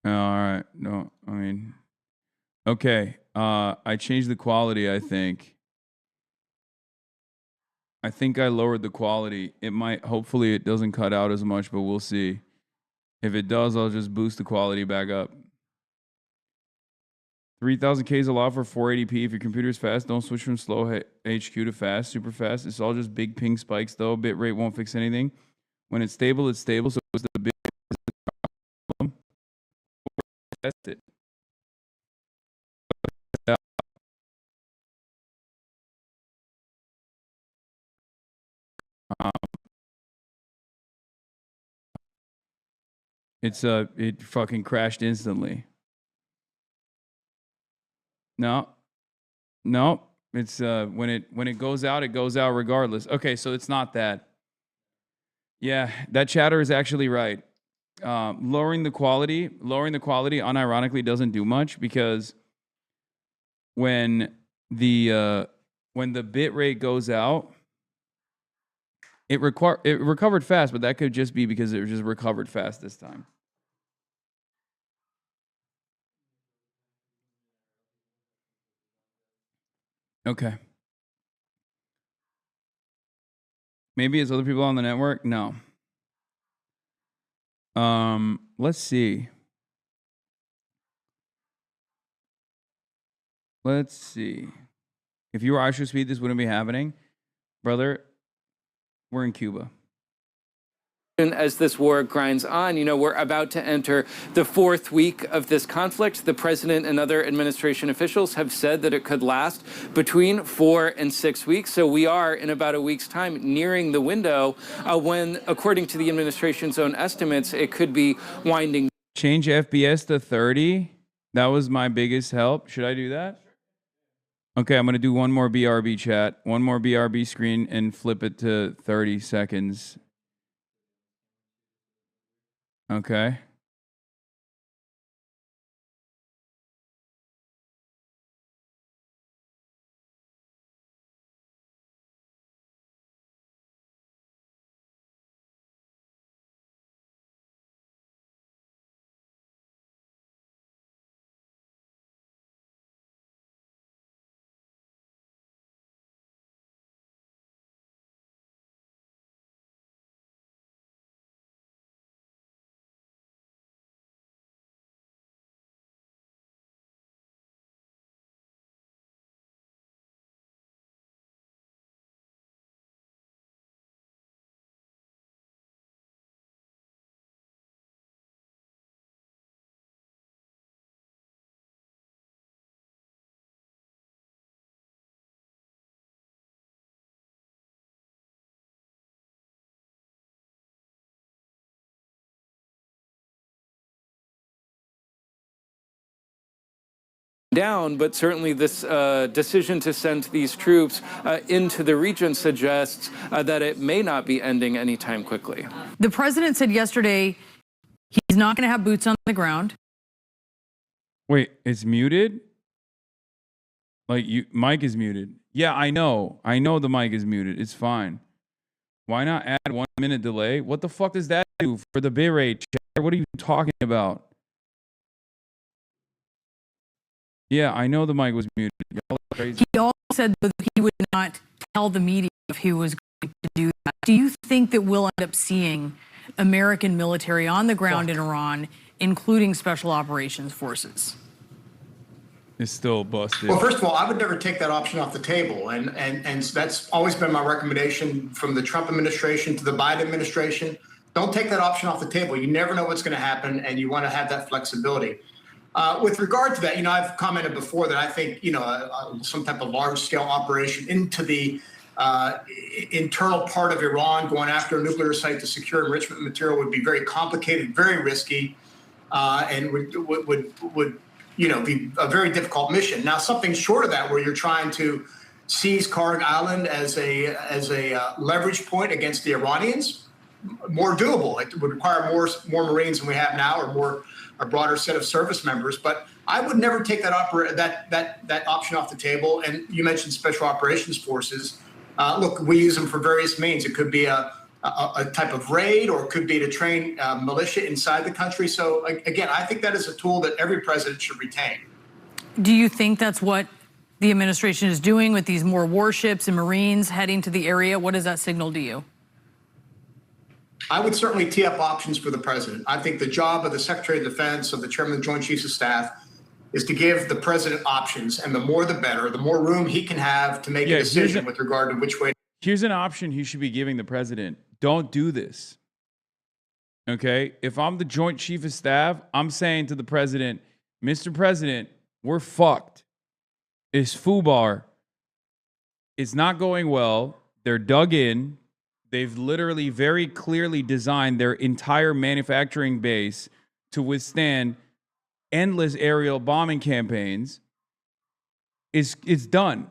Oh, all right. No, I mean, okay. I changed the quality, I think. I think I lowered the quality. It might, hopefully it doesn't cut out as much, but we'll see. If it does, I'll just boost the quality back up. 3000K is a lot for 480p. If your computer is fast, don't switch from slow HQ to fast, super fast. It's all just big ping spikes, though. Bitrate won't fix anything. When it's stable, so it's the big problem. Test it. It fucking crashed instantly. No. It's when it goes out regardless. Okay, so it's not that. Yeah, that chatter is actually right. Lowering the quality unironically doesn't do much, because when the bit rate goes out, it recovered fast, but that could just be because it just recovered fast this time. Okay. Maybe it's other people on the network? No. Let's see. If you were Irish speed, this wouldn't be happening. Brother, we're in Cuba. As this war grinds on, we're about to enter the fourth week of this conflict. The president and other administration officials have said that it could last between 4 and 6 weeks. So we are, in about a week's time, nearing the window when, according to the administration's own estimates, it could be winding. Change FPS to 30. That was my biggest help. Should I do that? Okay, I'm going to do one more BRB chat, one more BRB screen, and flip it to 30 seconds. Okay. Down, but certainly this decision to send these troops into the region suggests that it may not be ending anytime quickly. The president said yesterday he's not going to have boots on the ground. Wait, it's muted? Like, mic is muted. Yeah, I know the mic is muted. It's fine. Why not add 1 minute delay? What the fuck does that do for the bitrate? What are you talking about? Yeah, I know the mic was muted. Y'all are crazy. He also said that he would not tell the media if he was going to do that. Do you think that we'll end up seeing American military on the ground in Iran, including special operations forces? It's still busted. Well, first of all, I would never take that option off the table. And that's always been my recommendation from the Trump administration to the Biden administration. Don't take that option off the table. You never know what's going to happen, and you want to have that flexibility. With regard to that, I've commented before that I think, some type of large-scale operation into the internal part of Iran, going after a nuclear site to secure enrichment material, would be very complicated, very risky, and would be a very difficult mission. Now, something short of that, where you're trying to seize Karg Island as a leverage point against the Iranians, more doable. It would require more Marines than we have now, or a broader set of service members. But I would never take that option off the table. And you mentioned special operations forces. Look, we use them for various means. It could be a a type of raid, or it could be to train militia inside the country. So again, I think that is a tool that every president should retain. Do you think that's what the administration is doing with these more warships and Marines heading to the area? What does that signal to you? I would certainly tee up options for the president. I think the job of the Secretary of Defense, of the Chairman of the Joint Chiefs of Staff, is to give the president options, and the more the better, the more room he can have to make a decision with regard to which way. Here's an option he should be giving the president. Don't do this. Okay? If I'm the Joint Chief of Staff, I'm saying to the president, Mr. President, we're fucked. It's FUBAR. It's not going well. They're dug in. They've literally very clearly designed their entire manufacturing base to withstand endless aerial bombing campaigns. It's done.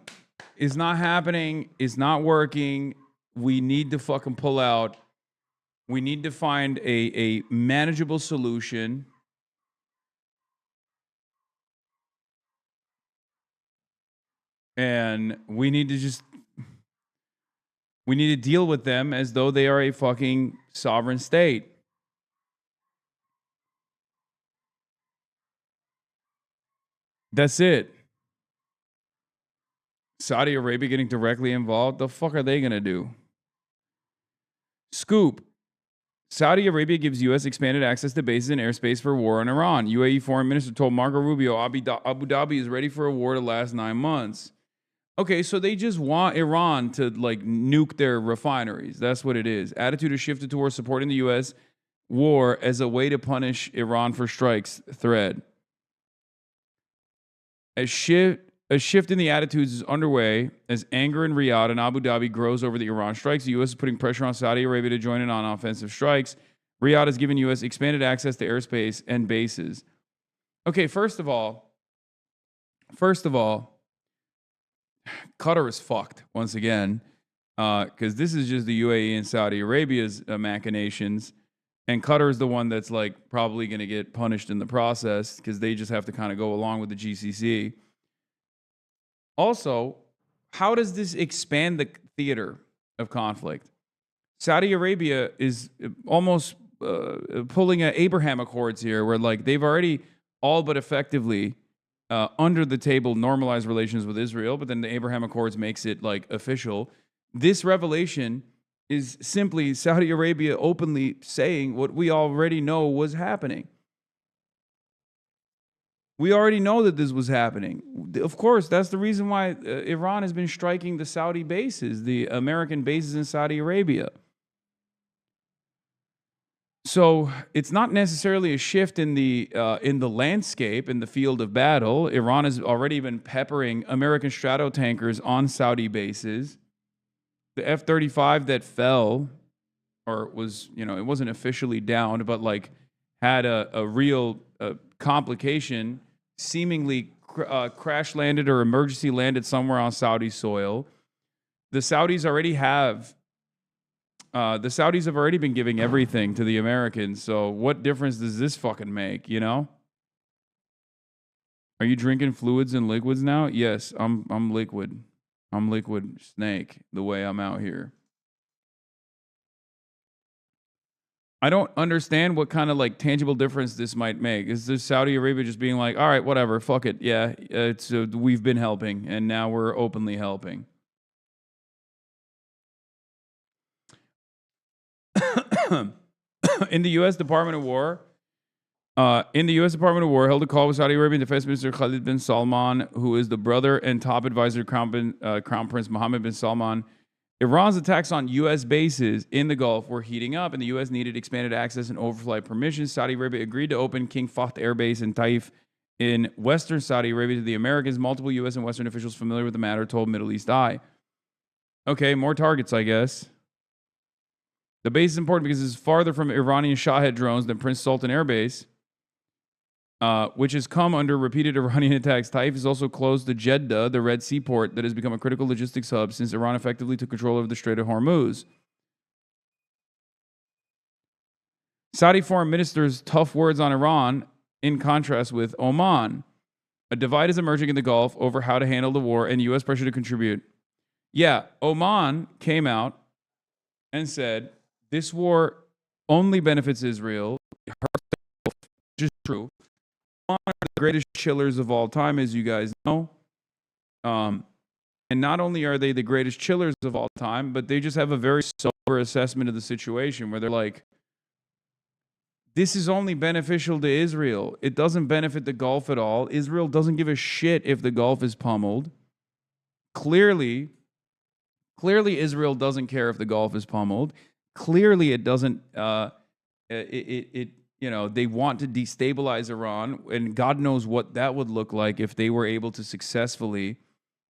It's not happening. It's not working. We need to fucking pull out. We need to find a manageable solution. And we need to deal with them as though they are a fucking sovereign state. That's it. Saudi Arabia getting directly involved? The fuck are they going to do? Scoop. Saudi Arabia gives U.S. expanded access to bases and airspace for war on Iran. UAE Foreign Minister told Marco Rubio Abu Dhabi is ready for a war to last 9 months. Okay, so they just want Iran to like nuke their refineries. That's what it is. Attitude has shifted towards supporting the U.S. war as a way to punish Iran for strikes thread. A shift in the attitudes is underway as anger in Riyadh and Abu Dhabi grows over the Iran strikes. The U.S. is putting pressure on Saudi Arabia to join in on offensive strikes. Riyadh has given U.S. expanded access to airspace and bases. Okay, first of all, Qatar is fucked once again because this is just the UAE and Saudi Arabia's machinations. And Qatar is the one that's like probably going to get punished in the process because they just have to kind of go along with the GCC. Also, how does this expand the theater of conflict? Saudi Arabia is almost pulling an Abraham Accords here where like they've already all but effectively under the table normalized relations with Israel, but then the Abraham Accords makes it like official. This revelation is simply Saudi Arabia openly saying what we already know was happening. We already know that this was happening. Of course, that's the reason why Iran has been striking the Saudi bases, the American bases in Saudi Arabia. So it's not necessarily a shift in the landscape, in the field of battle. Iran has already been peppering American strato tankers on Saudi bases. The F-35 that fell, or was, it wasn't officially downed, but like had a real complication, seemingly crash landed or emergency landed somewhere on Saudi soil. The Saudis have already been giving everything to the Americans. So what difference does this fucking make, Are you drinking fluids and liquids now? Yes, I'm liquid. I'm liquid snake the way I'm out here. I don't understand what kind of like tangible difference this might make. Is this Saudi Arabia just being like, all right, whatever, fuck it. Yeah, we've been helping and now we're openly helping. In the U.S. Department of War, held a call with Saudi Arabian Defense Minister Khalid bin Salman, who is the brother and top advisor to Crown Prince Mohammed bin Salman. Iran's attacks on U.S. bases in the Gulf were heating up, and the U.S. needed expanded access and overflight permissions. Saudi Arabia agreed to open King Fahd Air Base in Taif in western Saudi Arabia to the Americans. Multiple U.S. and Western officials familiar with the matter told Middle East Eye. Okay, more targets, I guess. The base is important because it's farther from Iranian Shahed drones than Prince Sultan Air Base, which has come under repeated Iranian attacks. Taif is also close to Jeddah, the Red Sea port that has become a critical logistics hub since Iran effectively took control over the Strait of Hormuz. Saudi foreign minister's tough words on Iran in contrast with Oman. A divide is emerging in the Gulf over how to handle the war and U.S. pressure to contribute. Yeah, Oman came out and said, This war only benefits Israel. It hurts the Gulf, which is true. One of the greatest chillers of all time, as you guys know. And not only are they the greatest chillers of all time, but they just have a very sober assessment of the situation where they're like, this is only beneficial to Israel. It doesn't benefit the Gulf at all. Israel doesn't give a shit if the Gulf is pummeled. Clearly Israel doesn't care if the Gulf is pummeled. Clearly it doesn't, they want to destabilize Iran, and God knows what that would look like if they were able to successfully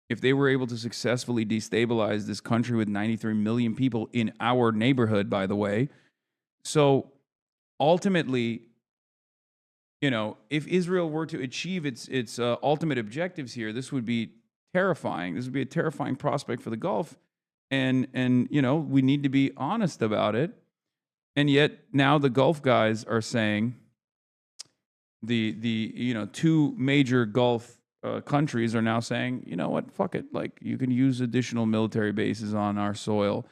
destabilize this country with 93 million people in our neighborhood, by the way. So ultimately, if Israel were to achieve its ultimate objectives here, this would be terrifying. This would be a terrifying prospect for the Gulf. And we need to be honest about it. And yet now the Gulf guys are saying, the two major Gulf countries are now saying, you know what, fuck it. Like, you can use additional military bases on our soil.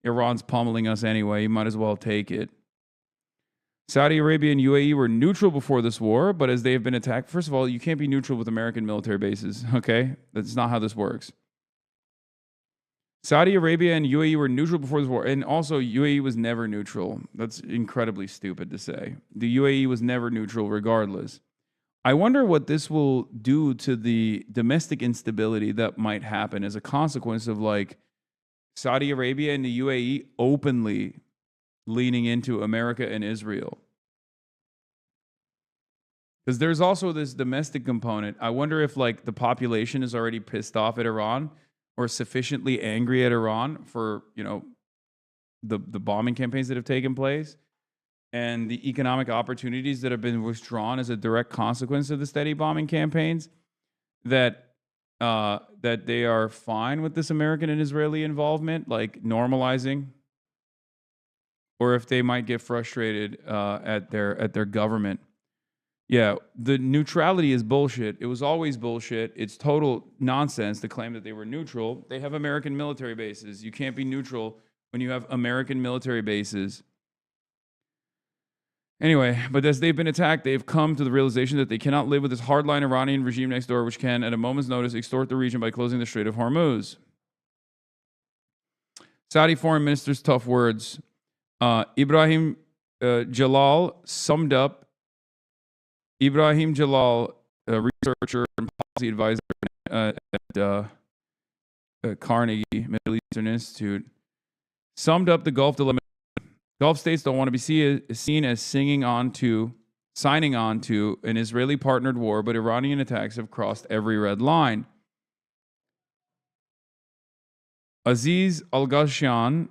Iran's pummeling us anyway. You might as well take it. Saudi Arabia and UAE were neutral before this war, but as they have been attacked, first of all, you can't be neutral with American military bases, okay? That's not how this works. Saudi Arabia and UAE were neutral before this war, and also UAE was never neutral. That's incredibly stupid to say. The UAE was never neutral regardless. I wonder what this will do to the domestic instability that might happen as a consequence of, like, Saudi Arabia and the UAE openly leaning into America and Israel. Because there's also this domestic component. I wonder if, like, the population is already pissed off at Iran or sufficiently angry at Iran for, the bombing campaigns that have taken place and the economic opportunities that have been withdrawn as a direct consequence of the steady bombing campaigns, that they are fine with this American and Israeli involvement, like normalizing, or if they might get frustrated at their government. Yeah, the neutrality is bullshit. It was always bullshit. It's total nonsense to claim that they were neutral. They have American military bases. You can't be neutral when you have American military bases. Anyway, but as they've been attacked, they've come to the realization that they cannot live with this hardline Iranian regime next door, which can, at a moment's notice, extort the region by closing the Strait of Hormuz. Saudi foreign minister's tough words. Ibrahim Jalal, a researcher and policy advisor at Carnegie Middle Eastern Institute, summed up the Gulf dilemma. Gulf states don't want to be seen as signing on to an Israeli-partnered war, but Iranian attacks have crossed every red line. Aziz Al-Ghashan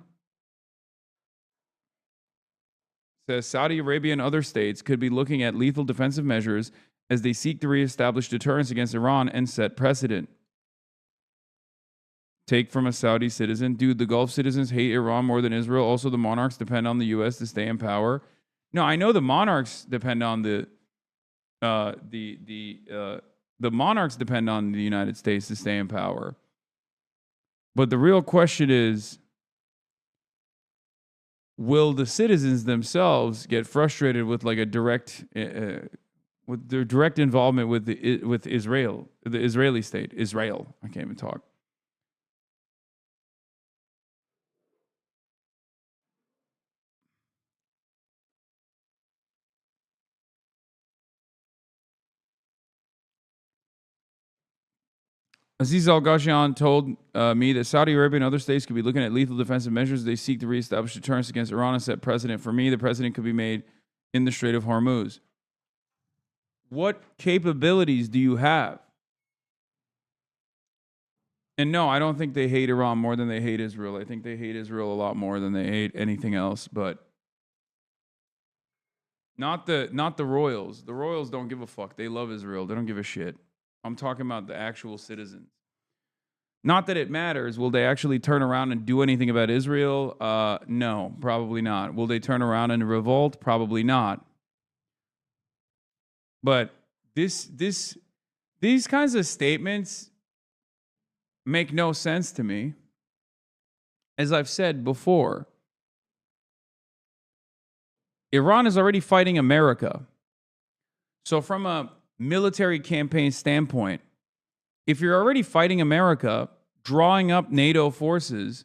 says Saudi Arabia and other states could be looking at lethal defensive measures as they seek to reestablish deterrence against Iran and set precedent. Take from a Saudi citizen. Dude, the Gulf citizens hate Iran more than Israel. Also, the monarchs depend on the U.S. to stay in power. No, I know the monarchs depend on the monarchs depend on the United States to stay in power. But the real question is, will the citizens themselves get frustrated with like a direct, with their direct involvement with Israel, the Israeli state, Israel? I can't even talk. Aziz Al-Ghashan told me that Saudi Arabia and other states could be looking at lethal defensive measures. They seek to reestablish deterrence against Iran and set precedent. For me, the precedent could be made in the Strait of Hormuz. What capabilities do you have? And no, I don't think they hate Iran more than they hate Israel. I think they hate Israel a lot more than they hate anything else, but not the royals. The royals don't give a fuck. They love Israel. They don't give a shit. I'm talking about the actual citizens. Not that it matters. Will they actually turn around and do anything about Israel? No, probably not. Will they turn around and revolt? Probably not. But these kinds of statements make no sense to me. As I've said before, Iran is already fighting America. So from a military campaign standpoint, if you're already fighting America, drawing up NATO forces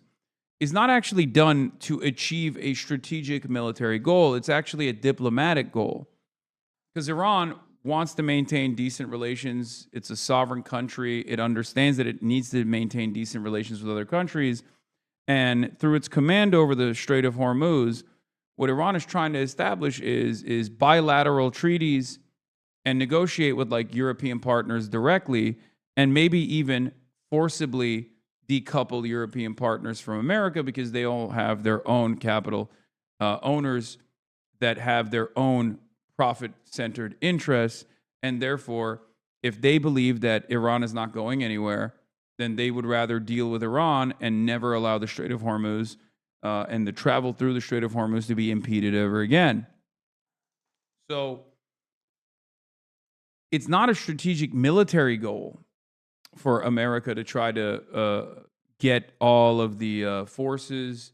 is not actually done to achieve a strategic military goal. It's actually a diplomatic goal. Because Iran wants to maintain decent relations. It's a sovereign country. It understands that it needs to maintain decent relations with other countries. And through its command over the Strait of Hormuz, what Iran is trying to establish is bilateral treaties and negotiate with like European partners directly, and maybe even forcibly decouple European partners from America because they all have their own capital owners that have their own profit-centered interests. And therefore, if they believe that Iran is not going anywhere, then they would rather deal with Iran and never allow the Strait of Hormuz and the travel through the Strait of Hormuz to be impeded ever again. So it's not a strategic military goal for America to try to get all of the forces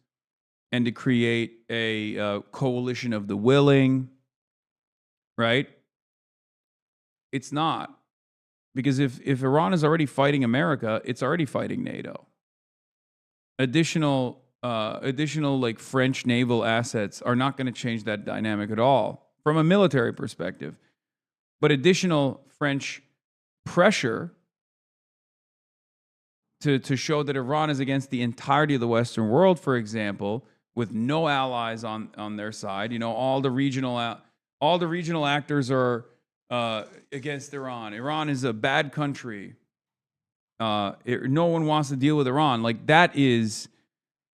and to create a coalition of the willing, right? It's not. Because if Iran is already fighting America, it's already fighting NATO. Additional like French naval assets are not going to change that dynamic at all from a military perspective. But additional French pressure to show that Iran is against the entirety of the Western world, for example, with no allies on their side. You know, all the regional actors are against Iran. Iran is a bad country. No one wants to deal with Iran. Like that is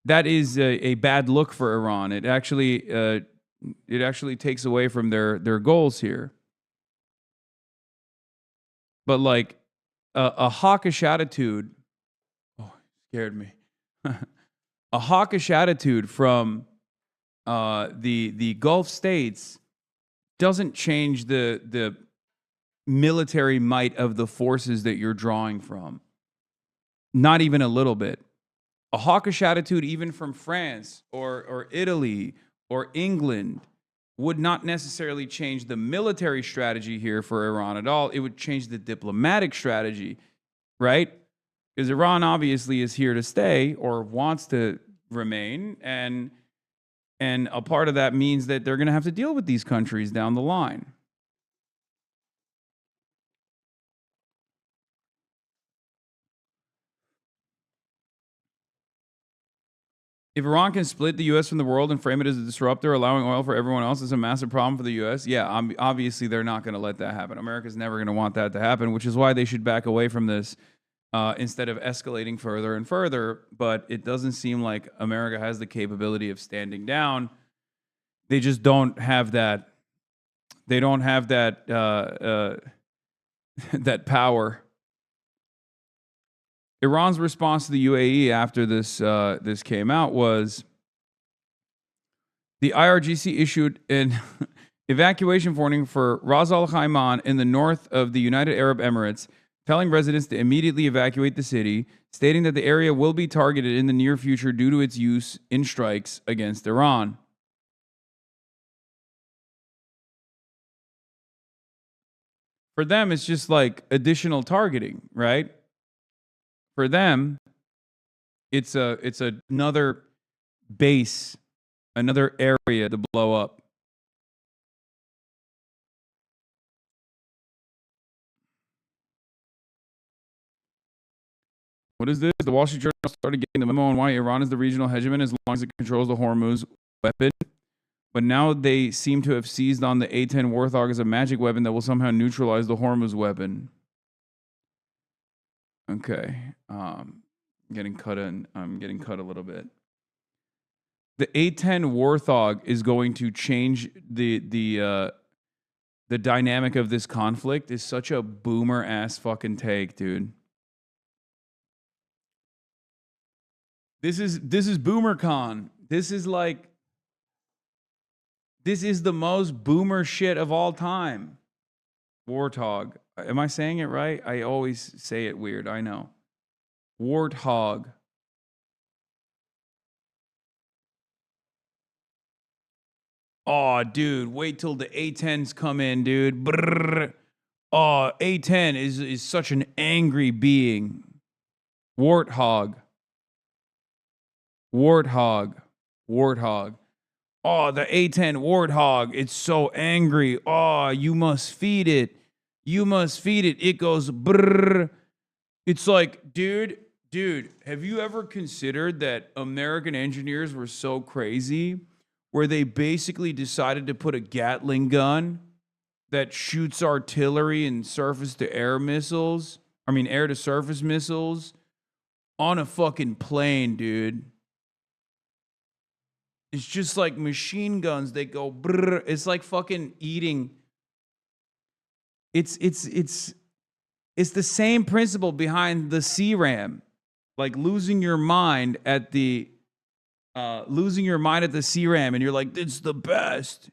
a bad look for Iran. It actually takes away from their goals here. But like a hawkish attitude, scared me. A hawkish attitude from the Gulf states doesn't change the military might of the forces that you're drawing from. Not even a little bit. A hawkish attitude even from France or Italy or England would not necessarily change the military strategy here for Iran at all. It would change the diplomatic strategy, right? Because Iran obviously is here to stay or wants to remain, and a part of that means that they're going to have to deal with these countries down the line. If Iran can split the U.S. from the world and frame it as a disruptor, allowing oil for everyone else is a massive problem for the U.S., yeah, obviously they're not going to let that happen. America's never going to want that to happen, which is why they should back away from this instead of escalating further and further. But it doesn't seem like America has the capability of standing down. They just don't have that. They don't have that that power. Iran's response to the UAE after this came out was the IRGC issued an evacuation warning for Ras Al Khaimah in the north of the United Arab Emirates, telling residents to immediately evacuate the city, stating that the area will be targeted in the near future due to its use in strikes against Iran. For them, it's just like additional targeting, right? For them, it's another base, another area to blow up. What is this? The Wall Street Journal started getting the memo on why Iran is the regional hegemon as long as it controls the Hormuz weapon. But now they seem to have seized on the A-10 Warthog as a magic weapon that will somehow neutralize the Hormuz weapon. Okay. I'm getting cut a little bit. The A-10 Warthog is going to change the dynamic of this conflict. Is such a boomer ass fucking take, dude. This is BoomerCon. This is the most boomer shit of all time. Warthog. Am I saying it right? I always say it weird. I know. Warthog. Oh, dude, wait till the A-10s come in, dude. Brrr. Oh, A-10 is such an angry being. Warthog. Warthog. Warthog. Oh, the A-10 Warthog. It's so angry. Oh, you must feed it. You must feed it. It goes brrr. It's like, dude, have you ever considered that American engineers were so crazy where they basically decided to put a Gatling gun that shoots artillery and surface-to-air missiles, air-to-surface missiles on a fucking plane, dude? It's just like machine guns. They go brrr. It's like fucking eating. It's the same principle behind the CRAM, like losing your mind at the CRAM, and you're like, it's the best.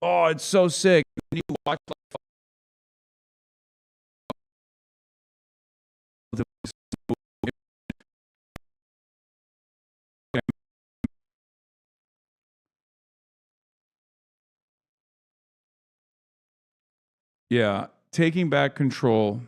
Oh, it's so sick. And you watch yeah, taking back control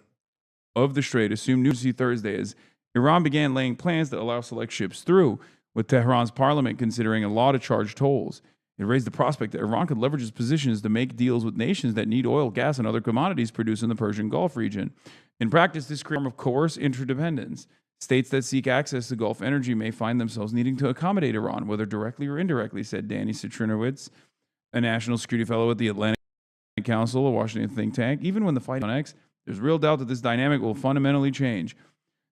of the Strait assumed New Thursday as Iran began laying plans that allow select ships through, with Tehran's parliament considering a law to charge tolls. It raised the prospect that Iran could leverage its positions to make deals with nations that need oil, gas, and other commodities produced in the Persian Gulf region. In practice, this creates a form of coerced interdependence. States that seek access to Gulf energy may find themselves needing to accommodate Iran, whether directly or indirectly, said Danny Citrinowicz, a national security fellow at the Atlantic Council, a Washington think tank. Even when the fight on X, there's real doubt that this dynamic will fundamentally change.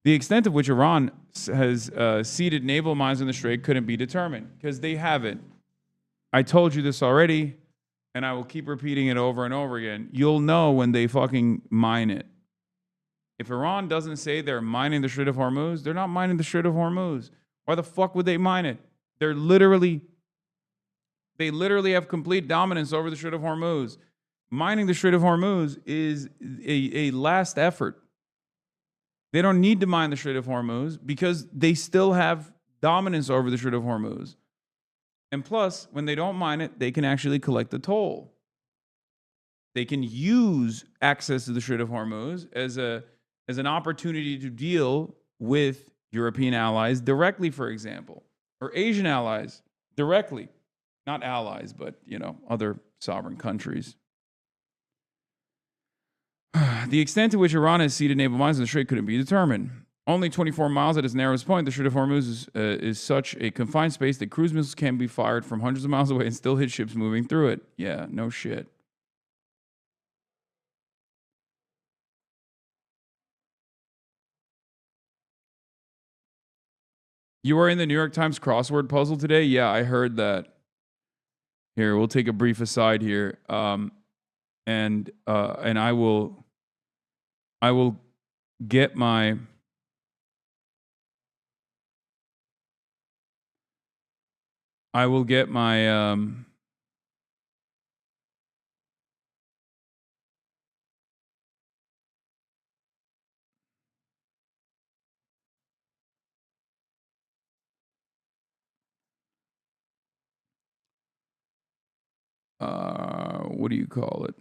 The extent of which Iran has seeded naval mines in the Strait couldn't be determined, because they haven't. I told you this already, and I will keep repeating it over and over again. You'll know when they fucking mine it. If Iran doesn't say they're mining the Strait of Hormuz, they're not mining the Strait of Hormuz. Why the fuck would they mine it? They literally have complete dominance over the Strait of Hormuz. Mining the Strait of Hormuz is a last effort. They don't need to mine the Strait of Hormuz because they still have dominance over the Strait of Hormuz. And plus, when they don't mine it, they can actually collect the toll. They can use access to the Strait of Hormuz as an opportunity to deal with European allies directly, for example, or Asian allies directly. Not allies, but, other sovereign countries. The extent to which Iran has seeded naval mines in the Strait couldn't be determined. Only 24 miles at its narrowest point, the Strait of Hormuz is such a confined space that cruise missiles can be fired from hundreds of miles away and still hit ships moving through it. Yeah, no shit. You are in the New York Times crossword puzzle today? Yeah, I heard that. Here, we'll take a brief aside here. And I will get my what do you call it?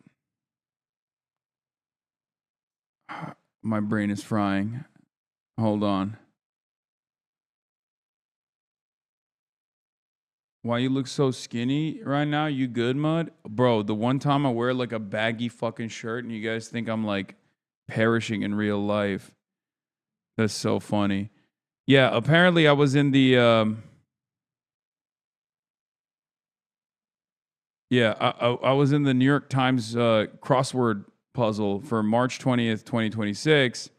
My brain is frying. Hold on. Why you look so skinny right now? You good, Mud? Bro, the one time I wear like a baggy fucking shirt and you guys think I'm like perishing in real life. That's so funny. Yeah, apparently I was in the I was in the New York Times crossword puzzle for March 20th, 2026.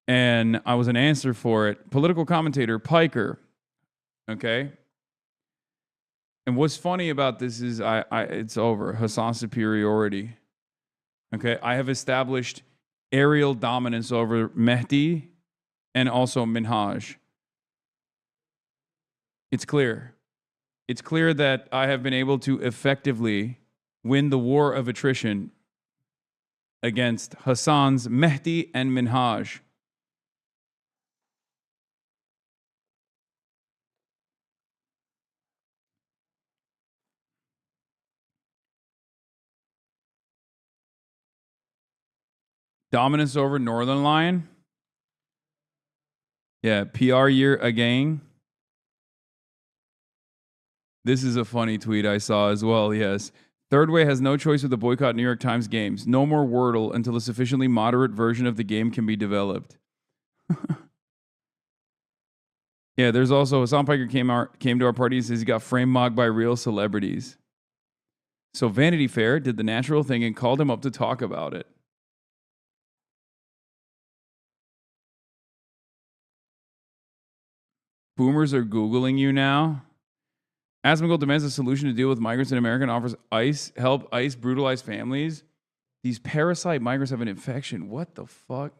And I was an answer for it. Political commentator Piker. Okay. And what's funny about this is it's over. Hasan superiority. Okay. I have established aerial dominance over Mehdi and also Minhaj. It's clear. It's clear that I have been able to effectively win the war of attrition against Hasan's Mehdi and Minhaj. Dominance over Northern Lion. Yeah, PR year again. This is a funny tweet I saw as well, yes. Third Way has no choice with the boycott New York Times games. No more Wordle until a sufficiently moderate version of the game can be developed. Yeah, there's also Hasan Piker came to our party and says he got frame mocked by real celebrities. So Vanity Fair did the natural thing and called him up to talk about it. Boomers are Googling you now. Asmongold demands a solution to deal with migrants in America and offers help ICE brutalize families. These parasite migrants have an infection. What the fuck?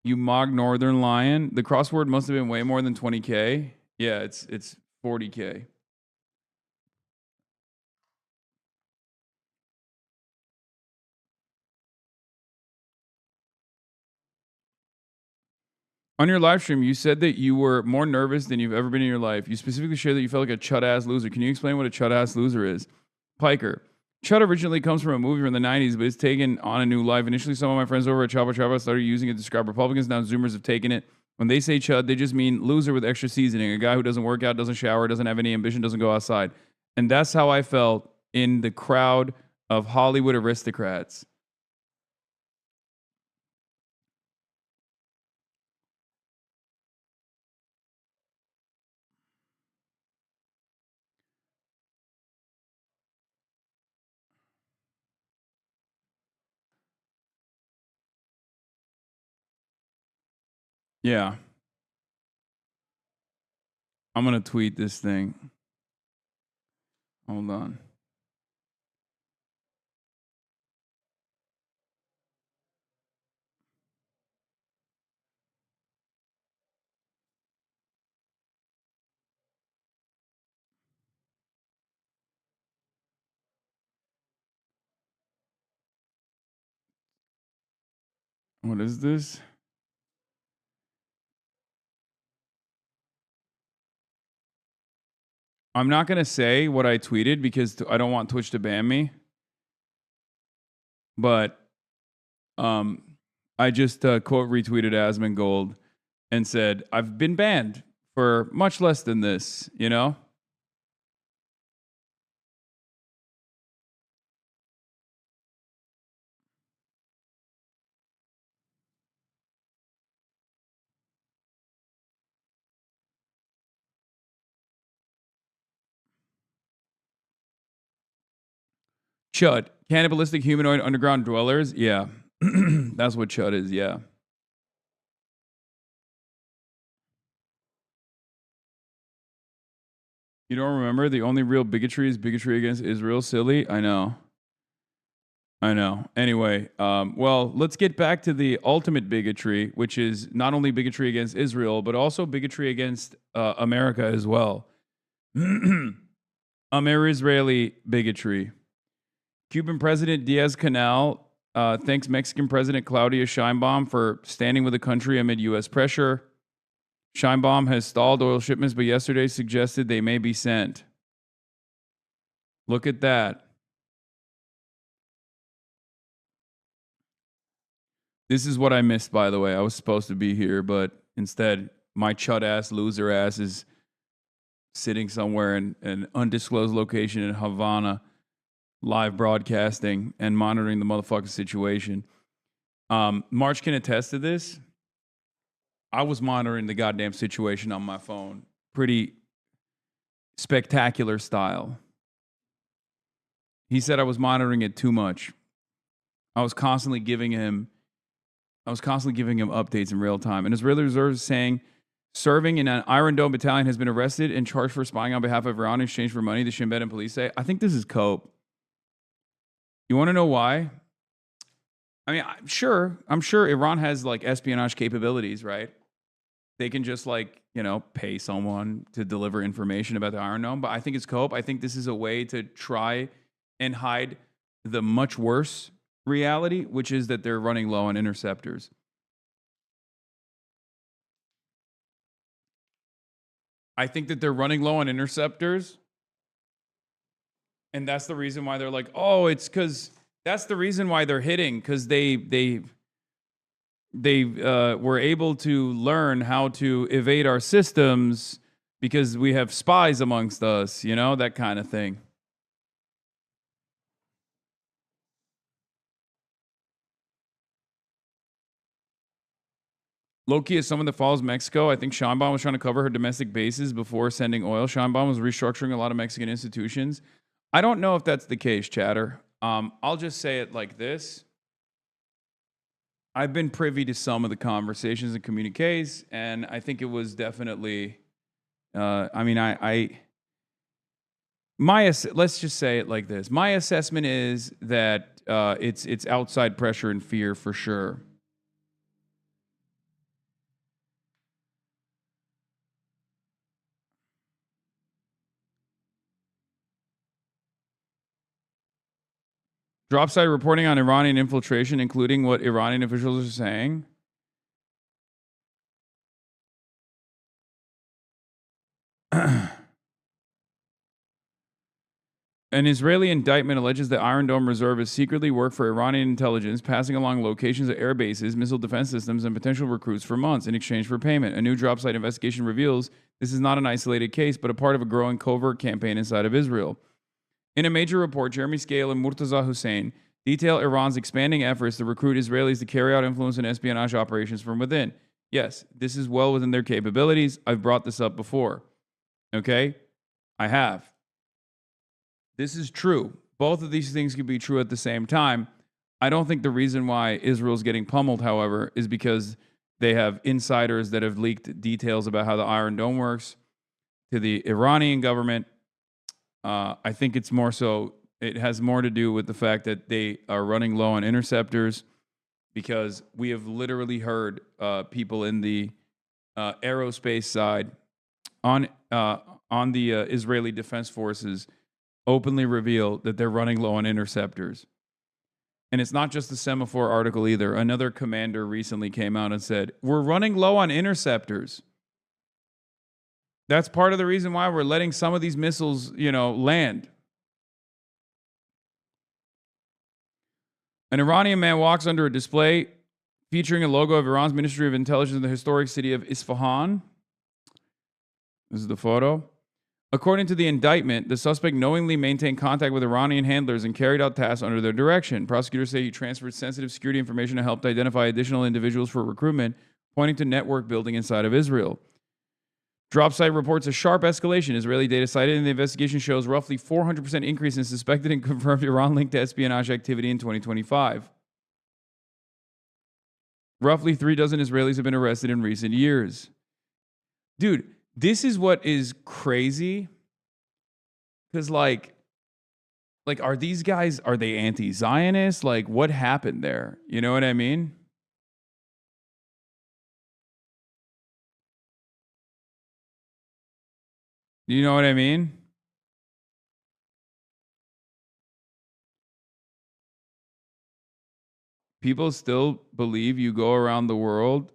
You mock Northern Lion. The crossword must have been way more than 20K. Yeah, it's 40K. On your live stream, you said that you were more nervous than you've ever been in your life. You specifically shared that you felt like a chud-ass loser. Can you explain what a chud-ass loser is? Piker. Chud originally comes from a movie from the 90s, but it's taken on a new life. Initially, some of my friends over at Chapa Chapa started using it to describe Republicans. Now Zoomers have taken it. When they say chud, they just mean loser with extra seasoning. A guy who doesn't work out, doesn't shower, doesn't have any ambition, doesn't go outside. And that's how I felt in the crowd of Hollywood aristocrats. Yeah. I'm going to tweet this thing. Hold on. What is this? I'm not going to say what I tweeted because I don't want Twitch to ban me. But I just quote retweeted Asmongold and said, I've been banned for much less than this, you know? Chud, cannibalistic humanoid underground dwellers. Yeah, that's what Chud is. Yeah. You don't remember? The only real bigotry is bigotry against Israel. Silly. I know. Anyway, well, let's get back to the ultimate bigotry, which is not only bigotry against Israel, but also bigotry against America as well. Israeli bigotry. Cuban President Diaz-Canel thanks Mexican President Claudia Sheinbaum for standing with the country amid U.S. pressure. Sheinbaum has stalled oil shipments, but yesterday suggested they may be sent. Look at that. This is what I missed, by the way. I was supposed to be here, but instead, my chud-ass, loser-ass is sitting somewhere in an undisclosed location in Havana, live broadcasting and monitoring the motherfucking situation. March can attest to this. I was monitoring the goddamn situation on my phone. Pretty spectacular style. He said I was monitoring it too much. I was constantly giving him updates in real time. And Israeli Reserve is saying serving in an Iron Dome battalion has been arrested and charged for spying on behalf of Iran in exchange for money, the Shin Bet and police say. I think this is cope. You want to know why? I mean, I'm sure Iran has like espionage capabilities, right? They can just pay someone to deliver information about the Iron Dome. But I think it's cope. I think this is a way to try and hide the much worse reality, which is that they're running low on interceptors. I think that they're running low on interceptors And that's the reason why they're like, oh, it's because that's the reason why they're hitting, because they were able to learn how to evade our systems because we have spies amongst us, you know, that kind of thing. Loki is someone that follows Mexico. I think Scheinbaum was trying to cover her domestic bases before sending oil. Scheinbaum was restructuring a lot of Mexican institutions. I don't know if that's the case, chatter. I'll just say it like this. I've been privy to some of the conversations and communiques, and I think it was definitely, let's just say it like this. My assessment is that it's outside pressure and fear for sure. Drop site reporting on Iranian infiltration, including what Iranian officials are saying. An Israeli indictment alleges that Iron Dome reservists secretly work for Iranian intelligence, passing along locations of air bases, missile defense systems, and potential recruits for months in exchange for payment. A new drop site investigation reveals this is not an isolated case, but a part of a growing covert campaign inside of Israel. In a major report, Jeremy Scale and Murtaza Hussein detail Iran's expanding efforts to recruit Israelis to carry out influence and espionage operations from within. Yes, this is well within their capabilities. I've brought this up before. Okay? I have. This is true. Both of these things could be true at the same time. I don't think the reason why Israel's getting pummeled, however, is because they have insiders that have leaked details about how the Iron Dome works to the Iranian government. I think it's more so, it has more to do with the fact that they are running low on interceptors, because we have literally heard people in the aerospace side on the Israeli Defense Forces openly reveal that they're running low on interceptors. And it's not just the semaphore article either. Another commander recently came out and said, we're running low on interceptors. That's part of the reason why we're letting some of these missiles, land. An Iranian man walks under a display featuring a logo of Iran's Ministry of Intelligence in the historic city of Isfahan. This is the photo. According to the indictment, the suspect knowingly maintained contact with Iranian handlers and carried out tasks under their direction. Prosecutors say he transferred sensitive security information to help identify additional individuals for recruitment, pointing to network building inside of Israel. Drop site reports a sharp escalation. Israeli data cited in the investigation shows roughly 400% increase in suspected and confirmed Iran-linked espionage activity in 2025. Roughly 36 Israelis have been arrested in recent years. Dude, this is what is crazy. Because, are these guys, are they anti-Zionist? Like, what happened there? You know what I mean? You know what I mean? People still believe you go around the world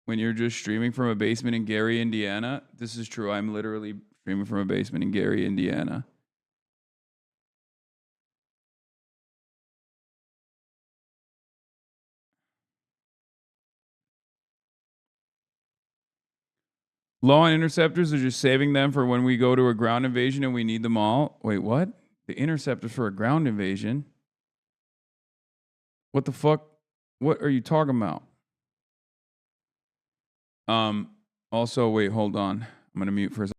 when you're just streaming from a basement in Gary, Indiana. This is true. I'm literally streaming from a basement in Gary, Indiana. Low on interceptors are just saving them for when we go to a ground invasion and we need them all. Wait, what? The interceptors for a ground invasion? What the fuck? What are you talking about? Also, wait, hold on. I'm going to mute for a second.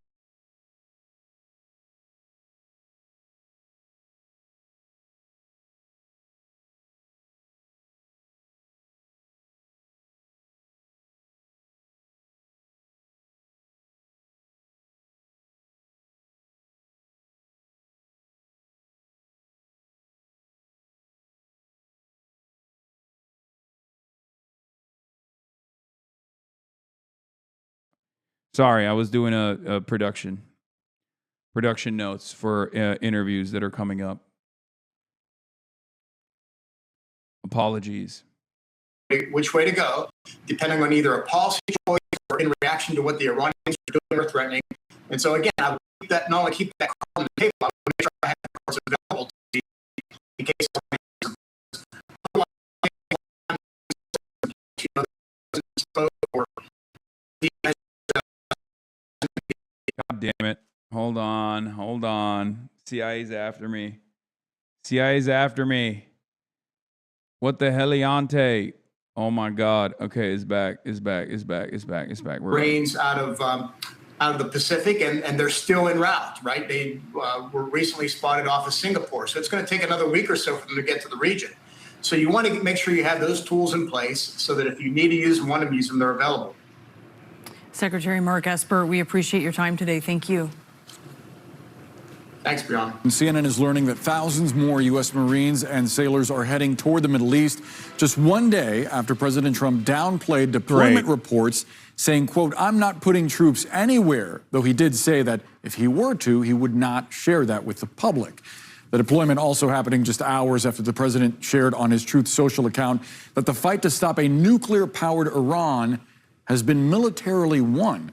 Sorry, I was doing a production notes for interviews that are coming up. Apologies. Which way to go, depending on either a policy choice or in reaction to what the Iranians are doing or threatening. And so again, I would keep that, not only keep that on the table, I would make sure I have reports available to you in case God damn it. Hold on. CIA's after me. CIA's after me. What the heliante? Oh my God. Okay, it's back. We're Rains out of the Pacific, and they're still en route, right? They were recently spotted off of Singapore. So it's going to take another week or so for them to get to the region. So you want to make sure you have those tools in place so that if you need to use them, want to use them, they're available. Secretary Mark Esper, we appreciate your time today. Thank you. Thanks, Bjorn. And CNN is learning that thousands more U.S. Marines and sailors are heading toward the Middle East just one day after President Trump downplayed deployment reports, saying, quote, "I'm not putting troops anywhere," though he did say that if he were to, he would not share that with the public. The deployment also happening just hours after the president shared on his Truth Social account that the fight to stop a nuclear-powered Iran has been militarily won.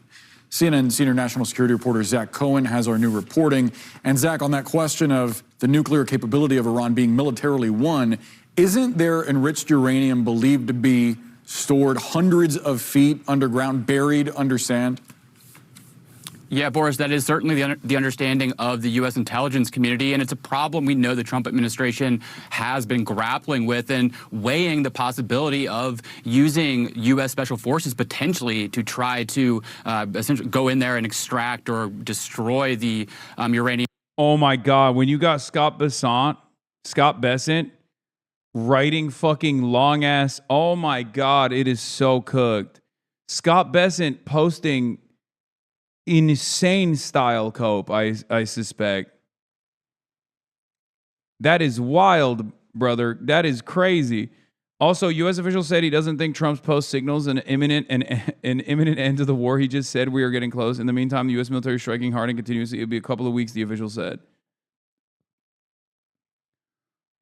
CNN senior national security reporter Zach Cohen has our new reporting. And Zach, on that question of the nuclear capability of Iran being militarily won, isn't there enriched uranium believed to be stored hundreds of feet underground, buried under sand? Yeah, Boris, that is certainly the understanding of the U.S. intelligence community, and it's a problem we know the Trump administration has been grappling with and weighing the possibility of using U.S. special forces potentially to try to essentially go in there and extract or destroy the uranium. Oh my God, when you got Scott Bessent writing fucking long ass, oh my God, it is so cooked. Scott Bessent posting insane style cope, I suspect. That is wild, brother. That is crazy. Also, U.S. official said he doesn't think Trump's post signals an imminent end to the war. He just said we are getting close. In the meantime, the U.S. military is striking hard and continuously. It'll be a couple of weeks, the official said.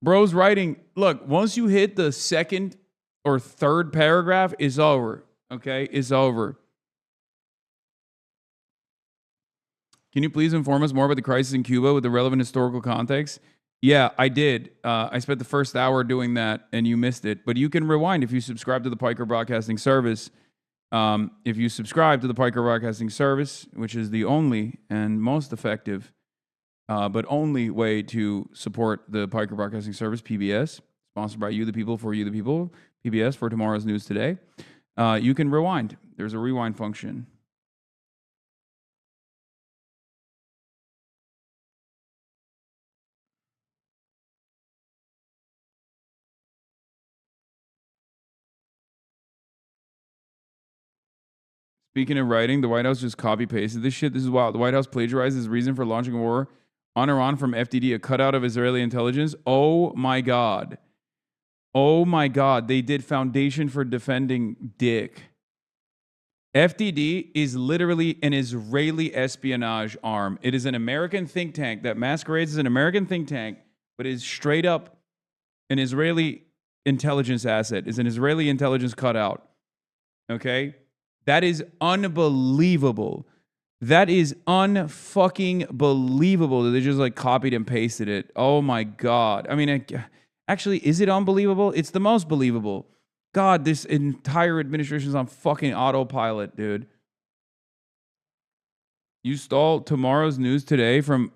Bro's writing, look, once you hit the second or third paragraph, it's over. Okay? It's over. Can you please inform us more about the crisis in Cuba with the relevant historical context? Yeah, I did. I spent the first hour doing that, and you missed it. But you can rewind if you subscribe to the Piker Broadcasting Service. If you subscribe to the Piker Broadcasting Service, which is the only and most effective, but only way to support the Piker Broadcasting Service, PBS, sponsored by you, the people, for you, the people, PBS, for tomorrow's news today, you can rewind. There's a rewind function. Speaking of writing, the White House just copy-pasted this shit. This is wild. The White House plagiarized his reason for launching a war on Iran from FDD, a cutout of Israeli intelligence. Oh, my God. Oh, my God. They did Foundation for Defending Dick. FDD is literally an Israeli espionage arm. It is an American think tank that masquerades as an American think tank, but is straight up an Israeli intelligence asset, is an Israeli intelligence cutout. Okay? That is unbelievable. That is unfucking believable that they just like copied and pasted it. Oh my God. I mean, actually, is it unbelievable? It's the most believable. God, this entire administration is on fucking autopilot, dude. You stole tomorrow's news today from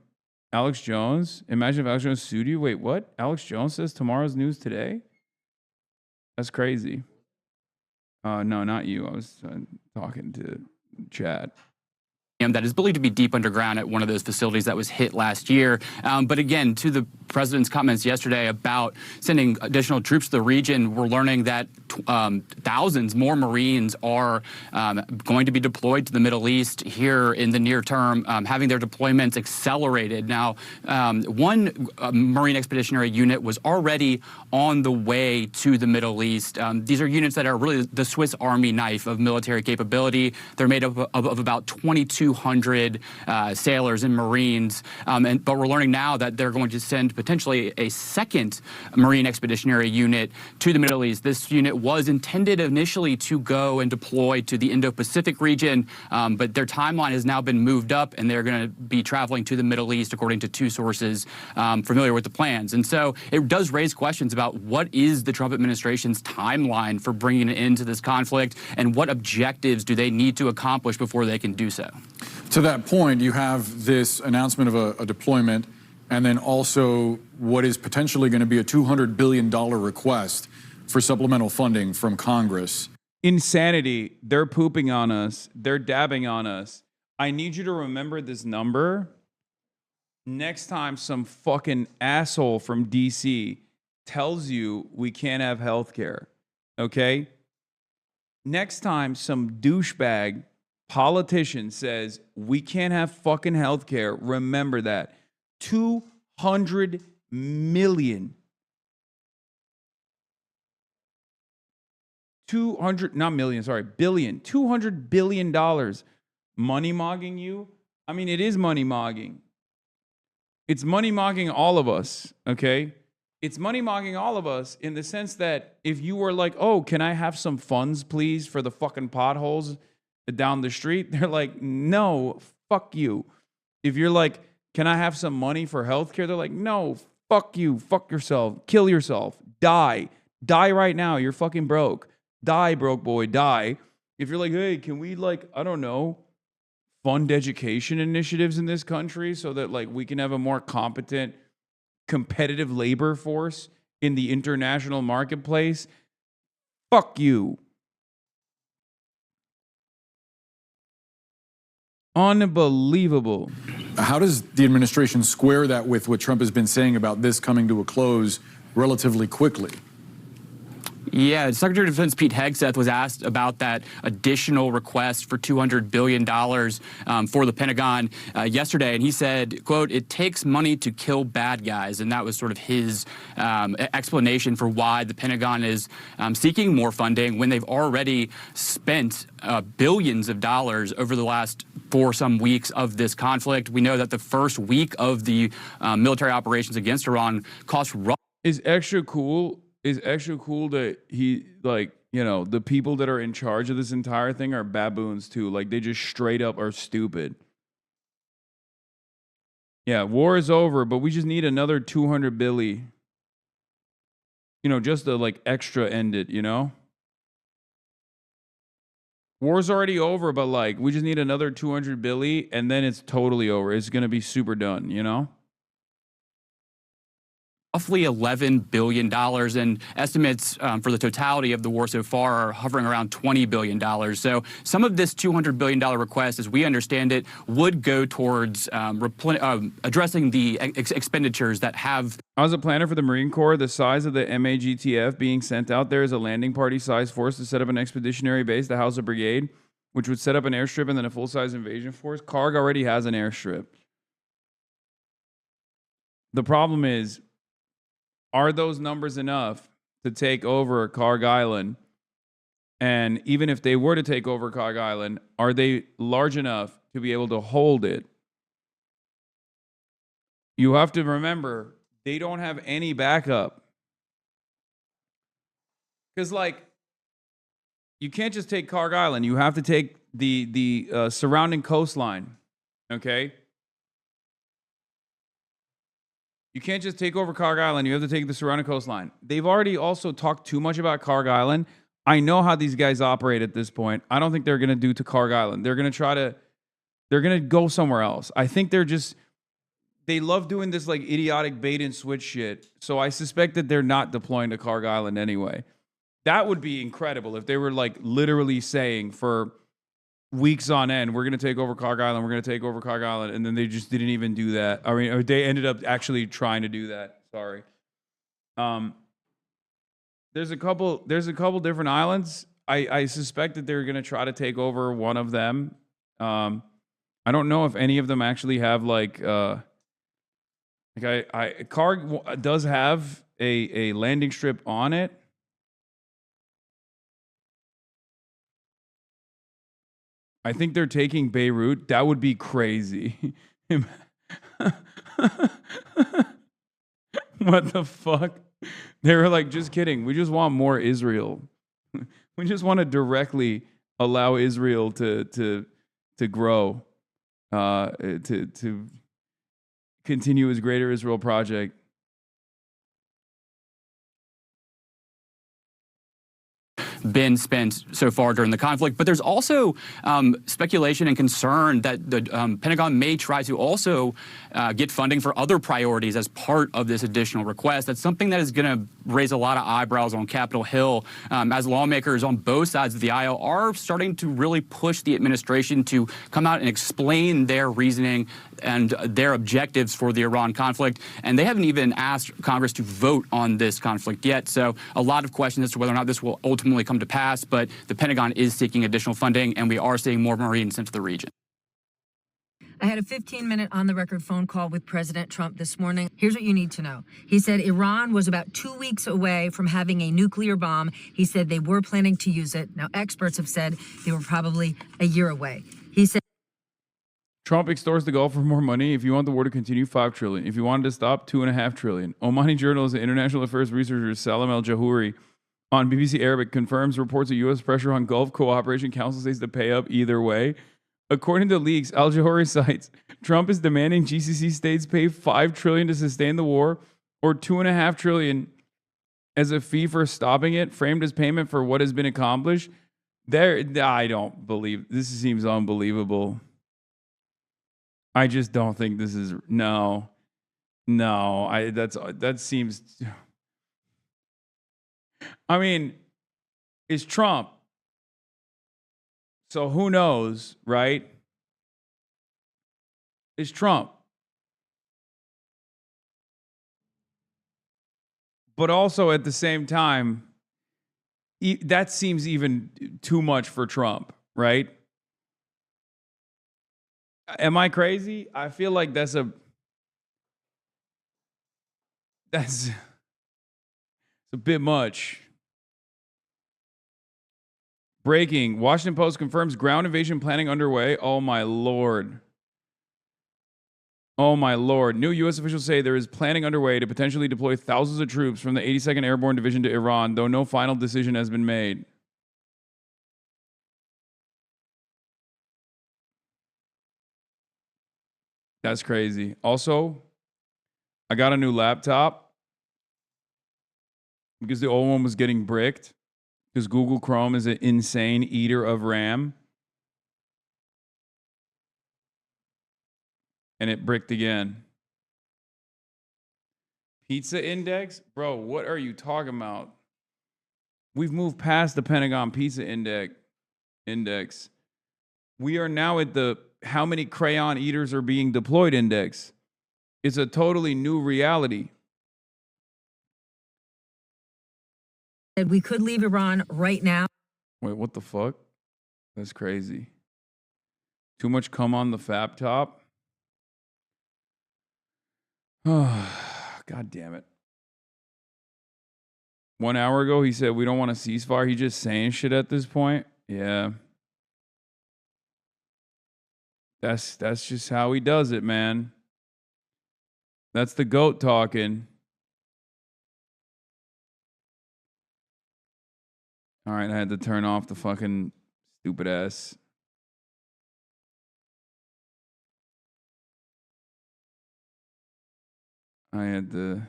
Alex Jones. Imagine if Alex Jones sued you. Wait, what? Alex Jones says tomorrow's news today? That's crazy. No, not you. I was talking to Chad. That is believed to be deep underground at one of those facilities that was hit last year. But again, to the president's comments yesterday about sending additional troops to the region, we're learning that thousands more Marines are going to be deployed to the Middle East here in the near term, having their deployments accelerated. Now, one Marine Expeditionary Unit was already on the way to the Middle East. These are units that are really the Swiss Army knife of military capability. They're made up of about 2,200 sailors and Marines, but we're learning now that they're going to send potentially a second Marine Expeditionary Unit to the Middle East. This unit was intended initially to go and deploy to the Indo-Pacific region, but their timeline has now been moved up, and they're going to be traveling to the Middle East, according to two sources familiar with the plans. And so it does raise questions about what is the Trump administration's timeline for bringing an end to this conflict, and what objectives do they need to accomplish before they can do so. To that point, you have this announcement of a deployment, and then also what is potentially going to be a $200 billion request for supplemental funding from Congress. Insanity. They're pooping on us. They're dabbing on us. I need you to remember this number. Next time some fucking asshole from DC tells you we can't have health care, okay? Next time some douchebag politician says we can't have fucking health care, remember that. 200 million. 200, not million, sorry, billion. $200 billion. Money mogging you? I mean, it is money mogging. It's money mogging all of us, okay? It's money mogging all of us in the sense that if you were like, oh, can I have some funds, please, for the fucking potholes down the street? They're like, no, fuck you. If you're like, can I have some money for healthcare? They're like, no, fuck you, fuck yourself, kill yourself, die. Die right now, you're fucking broke. Die, broke boy, die. If you're like, hey, can we, like, I don't know, fund education initiatives in this country so that, like, we can have a more competent, competitive labor force in the international marketplace? Fuck you. Unbelievable. How does the administration square that with what Trump has been saying about this coming to a close relatively quickly? Yeah, Secretary of Defense Pete Hegseth was asked about that additional request for $200 billion for the Pentagon yesterday, and he said, quote, it takes money to kill bad guys, and that was sort of his explanation for why the Pentagon is seeking more funding when they've already spent billions of dollars over the last some weeks of this conflict. We know that the first week of the military operations against Iran cost Is extra cool that he, like, you know, the people that are in charge of this entire thing are baboons too. Like, they just straight up are stupid. Yeah, war is over, but we just need another 200 billy. You know, just to, like, extra end it, you know? War's already over, but, like, we just need another 200 billy, and then it's totally over. It's going to be super done, you know? Roughly $11 billion, and estimates for the totality of the war so far are hovering around $20 billion. So some of this $200 billion request, as we understand it, would go towards addressing the expenditures that have... As a planner for the Marine Corps, the size of the MAGTF being sent out there is a landing party-sized force to set up an expeditionary base to house a brigade, which would set up an airstrip and then a full-size invasion force. CARG already has an airstrip. The problem is, are those numbers enough to take over Carg Island? And even if they were to take over Carg Island, are they large enough to be able to hold it? You have to remember, they don't have any backup. Because, like, you can't just take Carg Island. You have to take the surrounding coastline, okay? You can't just take over Carg Island. You have to take the surrounding coastline. They've already also talked too much about Carg Island. I know how these guys operate at this point. I don't think they're going to do to Carg Island. They're going to go somewhere else. I think they love doing this, like, idiotic bait and switch shit. So I suspect that they're not deploying to Carg Island anyway. That would be incredible if they were, like, literally saying for weeks on end, we're going to take over Carg Island, we're going to take over Carg Island, and then they just didn't even do that. I mean, or they ended up actually trying to do that. Sorry. There's a couple different islands. I suspect that they're going to try to take over one of them. I don't know if any of them actually have, like Carg does have a landing strip on it. I think they're taking Beirut. That would be crazy. What the fuck? They were like, just kidding. We just want more Israel. We just want to directly allow Israel to grow, to continue his Greater Israel project. Been spent so far during the conflict. But there's also speculation and concern that the Pentagon may try to also get funding for other priorities as part of this additional request. That's something that is going to raise a lot of eyebrows on Capitol Hill as lawmakers on both sides of the aisle are starting to really push the administration to come out and explain their reasoning and their objectives for the Iran conflict. And they haven't even asked Congress to vote on this conflict yet. So a lot of questions as to whether or not this will ultimately come to pass. But the Pentagon is seeking additional funding, and we are seeing more Marines into the region. I had a 15-minute on-the-record phone call with President Trump this morning. Here's what you need to know. He said Iran was about 2 weeks away from having a nuclear bomb. He said they were planning to use it. Now, experts have said they were probably a year away. He said Trump extorts the Gulf for more money. If you want the war to continue, $5 trillion. If you wanted to stop, $2.5 trillion. Omani journalist and international affairs researcher Salam al-Jahouri on BBC Arabic confirms reports of U.S. pressure on Gulf Cooperation Council states to pay up either way. According to leaks, al-Jahouri cites Trump is demanding GCC states pay $5 trillion to sustain the war, or $2.5 trillion as a fee for stopping it, framed as payment for what has been accomplished. I don't believe this. Seems unbelievable. I just don't think this is no. That seems. I mean, it's Trump. So who knows, right? It's Trump. But also at the same time, that seems even too much for Trump, right? Am I crazy? I feel like that's a bit much. Breaking. Washington Post confirms ground invasion planning underway. Oh, my Lord. Oh, my Lord. New U.S. officials say there is planning underway to potentially deploy thousands of troops from the 82nd Airborne Division to Iran, though no final decision has been made. That's crazy. Also, I got a new laptop because the old one was getting bricked. Because Google Chrome is an insane eater of RAM. And it bricked again. Pizza index? Bro, what are you talking about? We've moved past the Pentagon pizza index. We are now at the how many crayon eaters are being deployed index. It's a totally new reality. we could leave Iran right now. Wait, what the fuck? That's crazy. Too much cum on the fap top? Oh, God damn it. 1 hour ago, he said we don't want a ceasefire. He just saying shit at this point. Yeah. That's just how he does it, man. That's the goat talking. All right, I had to turn off the fucking stupid ass. I had to.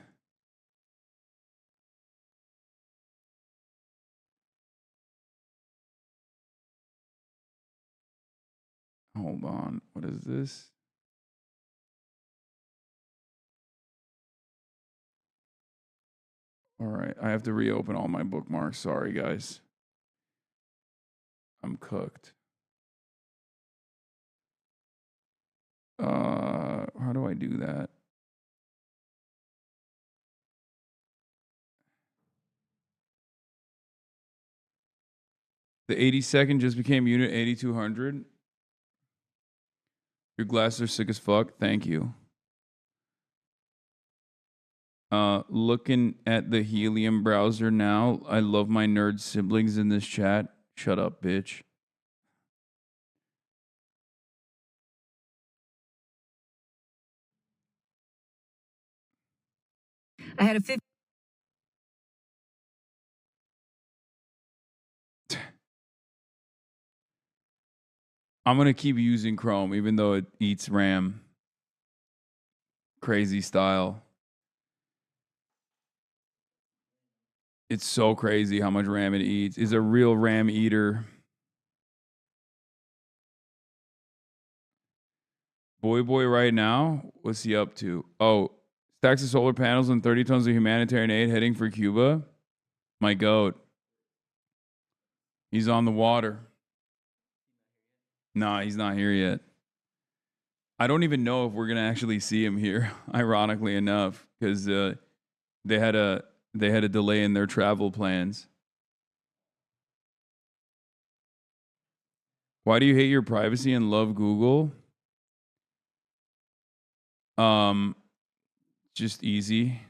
Hold on. What is this? All right. I have to reopen all my bookmarks. Sorry, guys. I'm cooked. How do I do that? The 82nd just became Unit 8200. Your glasses are sick as fuck. Thank you. Looking at the Helium browser now. I love my nerd siblings in this chat. Shut up, bitch. I had a I'm going to keep using Chrome, even though it eats RAM. Crazy style. It's so crazy how much RAM it eats. It's a real RAM eater. Boy right now, what's he up to? Oh, stacks of solar panels and 30 tons of humanitarian aid heading for Cuba. My goat. He's on the water. Nah, he's not here yet. I don't even know if we're going to actually see him here, ironically enough, because they had a delay in their travel plans. Why do you hate your privacy and love Google? Just easy.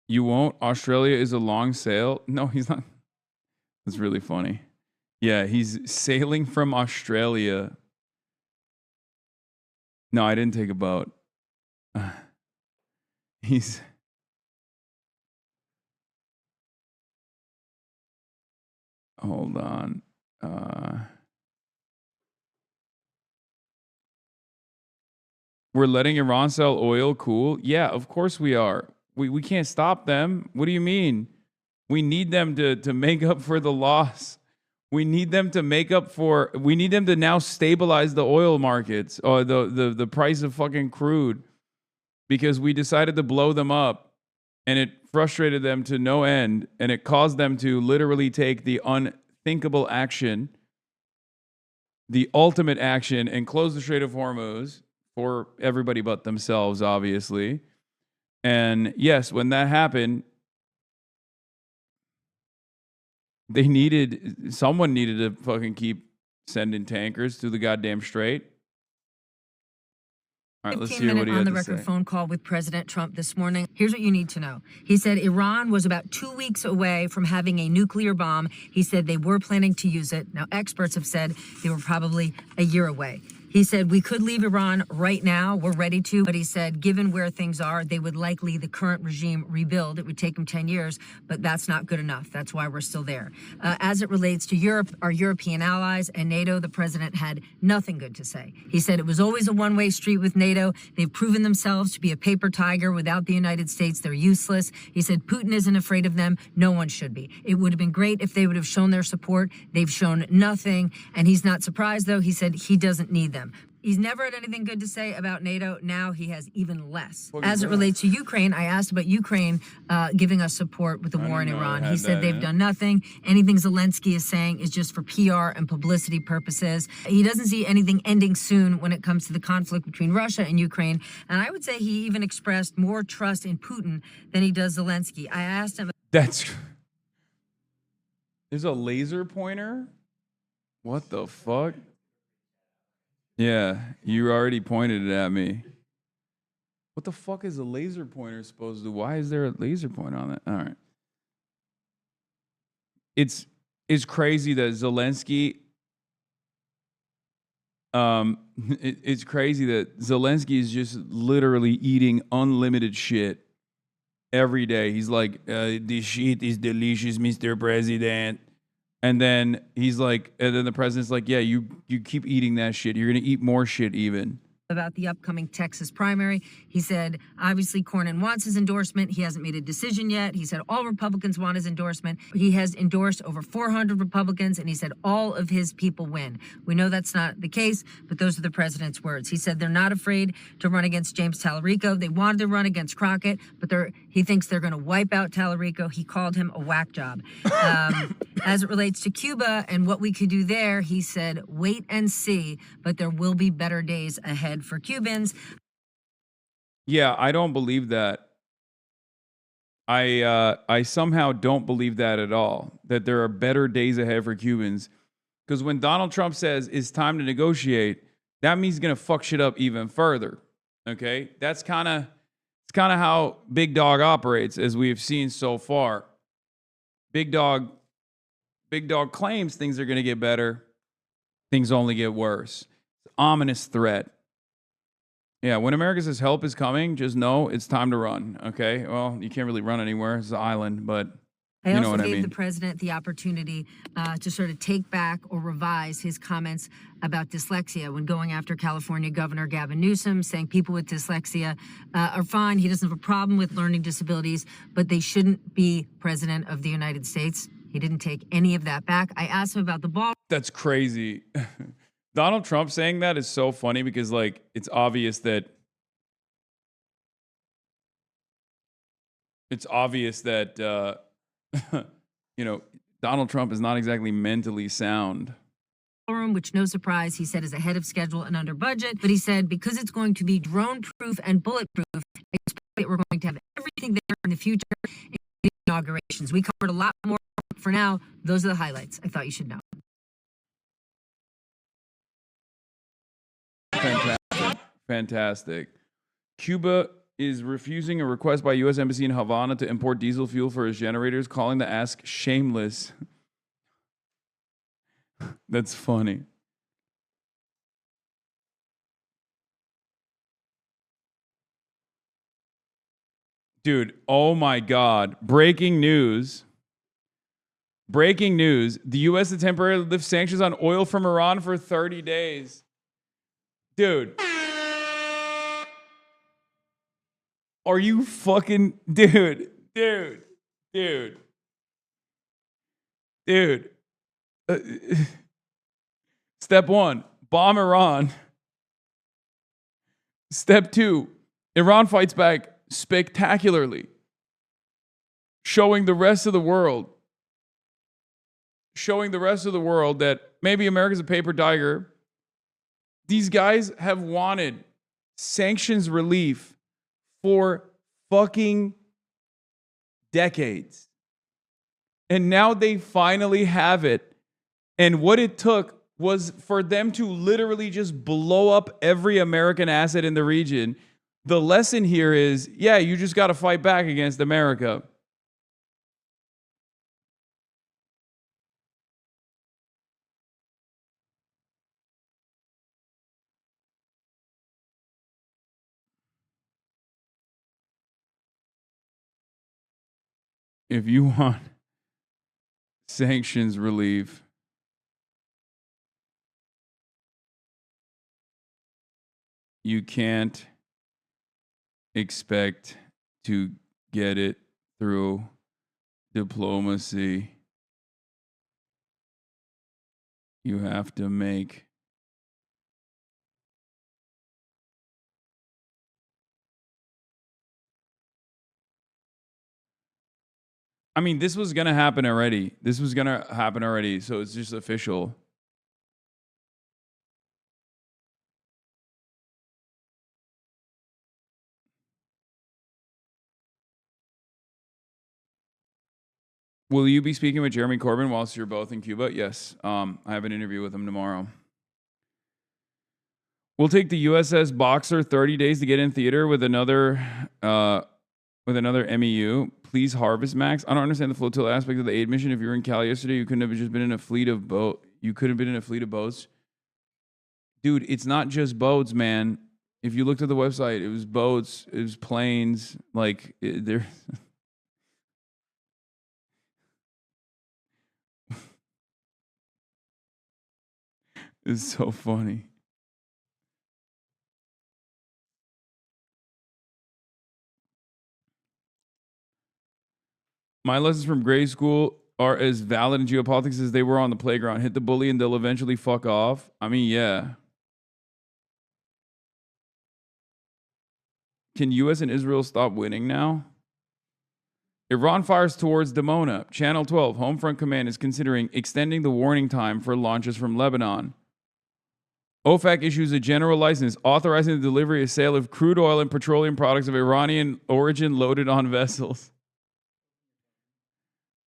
You won't? Australia is a long sail? No, he's not. That's really funny. Yeah, he's sailing from Australia. No, I didn't take a boat. He's... Hold on. We're letting Iran sell oil? Cool. Yeah, of course we are. We can't stop them. What do you mean? We need them to make up for the loss. We need them to make up for... We need them to now stabilize the oil markets or the price of fucking crude because we decided to blow them up and it frustrated them to no end and it caused them to literally take the unthinkable action, the ultimate action, and close the Strait of Hormuz for everybody but themselves, obviously. And yes, when that happened, someone needed to fucking keep sending tankers to the goddamn strait. All right, let's hear what he had to say. 15-minute on-the-record phone call with President Trump this morning. Here's what you need to know. He said Iran was about 2 weeks away from having a nuclear bomb. He said they were planning to use it. Now, experts have said they were probably a year away. He said, we could leave Iran right now. We're ready to. But he said, given where things are, they would likely, the current regime, rebuild. It would take them 10 years, but that's not good enough. That's why we're still there. As it relates to Europe, our European allies, and NATO, the president had nothing good to say. He said it was always a one-way street with NATO. They've proven themselves to be a paper tiger. Without the United States, they're useless. He said Putin isn't afraid of them. No one should be. It would have been great if they would have shown their support. They've shown nothing. And he's not surprised, though. He said he doesn't need them. He's never had anything good to say about NATO. Now he has even less. As it relates to Ukraine, I asked about Ukraine giving us support with the war in Iran. He said they've done nothing. Anything Zelensky is saying is just for PR and publicity purposes. He doesn't see anything ending soon when it comes to the conflict between Russia and Ukraine. And I would say he even expressed more trust in Putin than he does Zelensky. I asked him... There's a laser pointer? What the fuck? Yeah, you already pointed it at me. What the fuck is a laser pointer supposed to do? Why is there a laser pointer on that? All right. It's crazy that Zelensky it's crazy that Zelensky is just literally eating unlimited shit every day. He's like, this shit is delicious, Mr. President. And then he's like, and then the president's like, yeah, you keep eating that shit. You're going to eat more shit even. About the upcoming Texas primary. He said, obviously, Cornyn wants his endorsement. He hasn't made a decision yet. He said all Republicans want his endorsement. He has endorsed over 400 Republicans, and he said all of his people win. We know that's not the case, but those are the president's words. He said they're not afraid to run against James Tallarico. They wanted to run against Crockett, but he thinks they're going to wipe out Tallarico. He called him a whack job. As it relates to Cuba and what we could do there, he said, wait and see, but there will be better days ahead for Cubans. Yeah, I don't believe that. I somehow don't believe that at all, that there are better days ahead for Cubans. Because when Donald Trump says it's time to negotiate, that means he's going to fuck shit up even further. Okay? It's kind of how Big Dog operates, as we've seen so far. Big Dog claims things are going to get better. Things only get worse. It's an ominous threat. Yeah, when America says help is coming, just know it's time to run, okay? Well, you can't really run anywhere. It's an island, but I You also know what I gave mean? the president the opportunity to sort of take back or revise his comments about dyslexia when going after California Governor Gavin Newsom, saying people with dyslexia are fine. He doesn't have a problem with learning disabilities, but they shouldn't be president of the United States. He didn't take any of that back. I asked him about the ball. That's crazy. Donald Trump saying that is so funny because, like, it's obvious that you know, Donald Trump is not exactly mentally sound. Room, which no surprise, he said is ahead of schedule and under budget. But he said because it's going to be drone proof and bulletproof, we're going to have everything there in the future. Inaugurations. We covered a lot more. For now, those are the highlights I thought you should know. Fantastic. Fantastic. Cuba is refusing a request by U.S. Embassy in Havana to import diesel fuel for its generators, calling the ask shameless. That's funny. Dude, oh my God. Breaking news. Breaking news. The U.S. has temporarily lift sanctions on oil from Iran for 30 days. Dude. Are you fucking... Dude. Step one, bomb Iran. Step two, Iran fights back spectacularly, showing the rest of the world that maybe America's a paper tiger. These guys have wanted sanctions relief for fucking decades. And now they finally have it. And what it took was for them to literally just blow up every American asset in the region. The lesson here is, yeah, you just got to fight back against America. If you want sanctions relief, you can't expect to get it through diplomacy. You have to make this was going to happen already. So it's just official. Will you be speaking with Jeremy Corbyn whilst you're both in Cuba? Yes. I have an interview with him tomorrow. We'll take the USS Boxer 30 days to get in theater with another MEU. Please harvest max. I don't understand the flotilla aspect of the aid mission. If you were in Cali yesterday, you couldn't have just been in a fleet of boat. You could have been in a fleet of boats. Dude, it's not just boats, man. If you looked at the website, it was boats, it was planes. Like, they're... It's so funny. My lessons from grade school are as valid in geopolitics as they were on the playground. Hit the bully and they'll eventually fuck off. I mean, yeah. Can U.S. and Israel stop winning now? Iran fires towards Dimona. Channel 12, Home Front Command is considering extending the warning time for launches from Lebanon. OFAC issues a general license authorizing the delivery and sale of crude oil and petroleum products of Iranian origin loaded on vessels.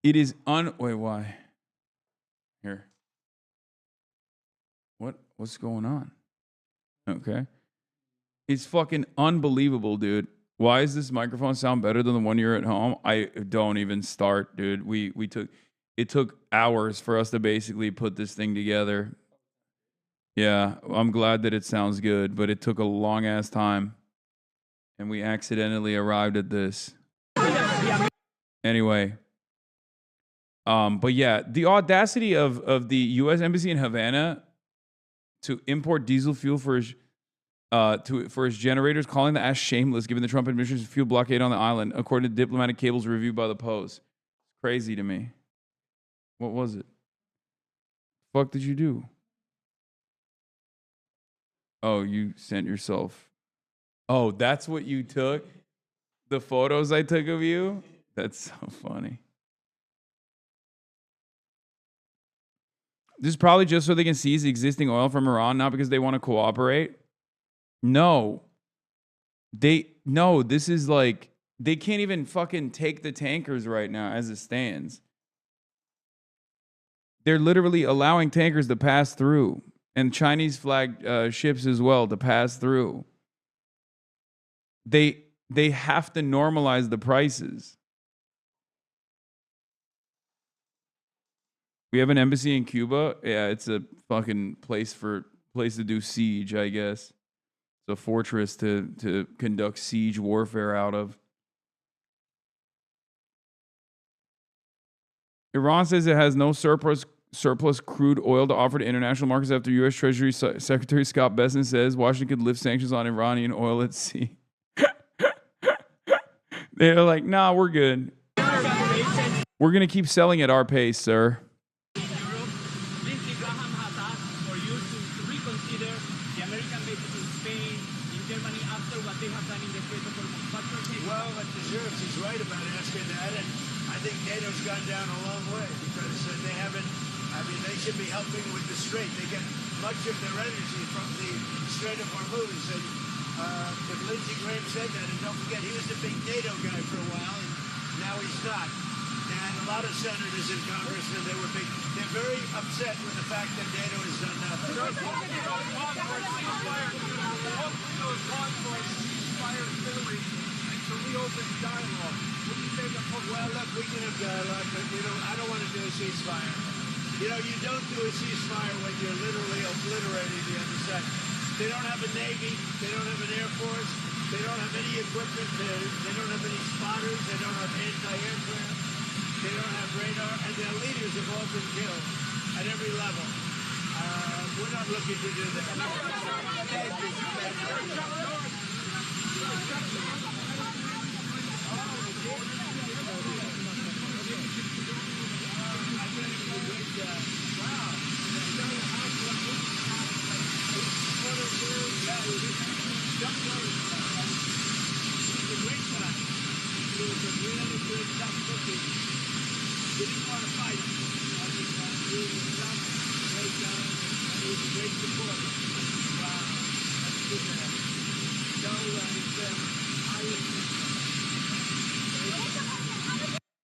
It is wait, why? Here. What's going on? Okay. It's fucking unbelievable, dude. Why does this microphone sound better than the one you're at home? I don't even start, dude. It took hours for us to basically put this thing together. Yeah, I'm glad that it sounds good, but it took a long ass time. And we accidentally arrived at this. Anyway, But yeah, the audacity of the U.S. Embassy in Havana to import diesel fuel for his generators, calling the act shameless given the Trump administration's fuel blockade on the island, according to diplomatic cables reviewed by the Post. Crazy to me. What was it? Fuck did you do? Oh, you sent yourself. Oh, that's what you took? The photos I took of you? That's so funny. This is probably just so they can seize existing oil from Iran, not because they want to cooperate. No. This is like, they can't even fucking take the tankers right now as it stands. They're literally allowing tankers to pass through, and Chinese flagged ships as well to pass through. They have to normalize the prices. We have an embassy in Cuba. Yeah, it's a fucking place to do siege, I guess. It's a fortress to conduct siege warfare out of. Iran says it has no surplus crude oil to offer to international markets after U.S. Treasury Secretary Scott Bessent says Washington could lift sanctions on Iranian oil at sea. They're like, nah, we're good. We're going to keep selling at our pace, sir. Well, it deserves. He's right about asking that, and I think NATO's gone down a long way because they haven't. I mean, they should be helping with the Strait. They get much of their energy from the Strait of Hormuz, and if Lindsey Graham said that, and don't forget, he was the big NATO guy for a while, and now he's not. And a lot of senators in Congress, and they were big. They're very upset with the fact that NATO has done nothing. Well, look, we can have dialogue, but I don't want to do a ceasefire. You don't do a ceasefire when you're literally obliterating the other side. They don't have a Navy. They don't have an Air Force. They don't have any equipment. They don't have any spotters. They don't have anti-aircraft. They don't have radar. And their leaders have all been killed at every level. We're not looking to do that.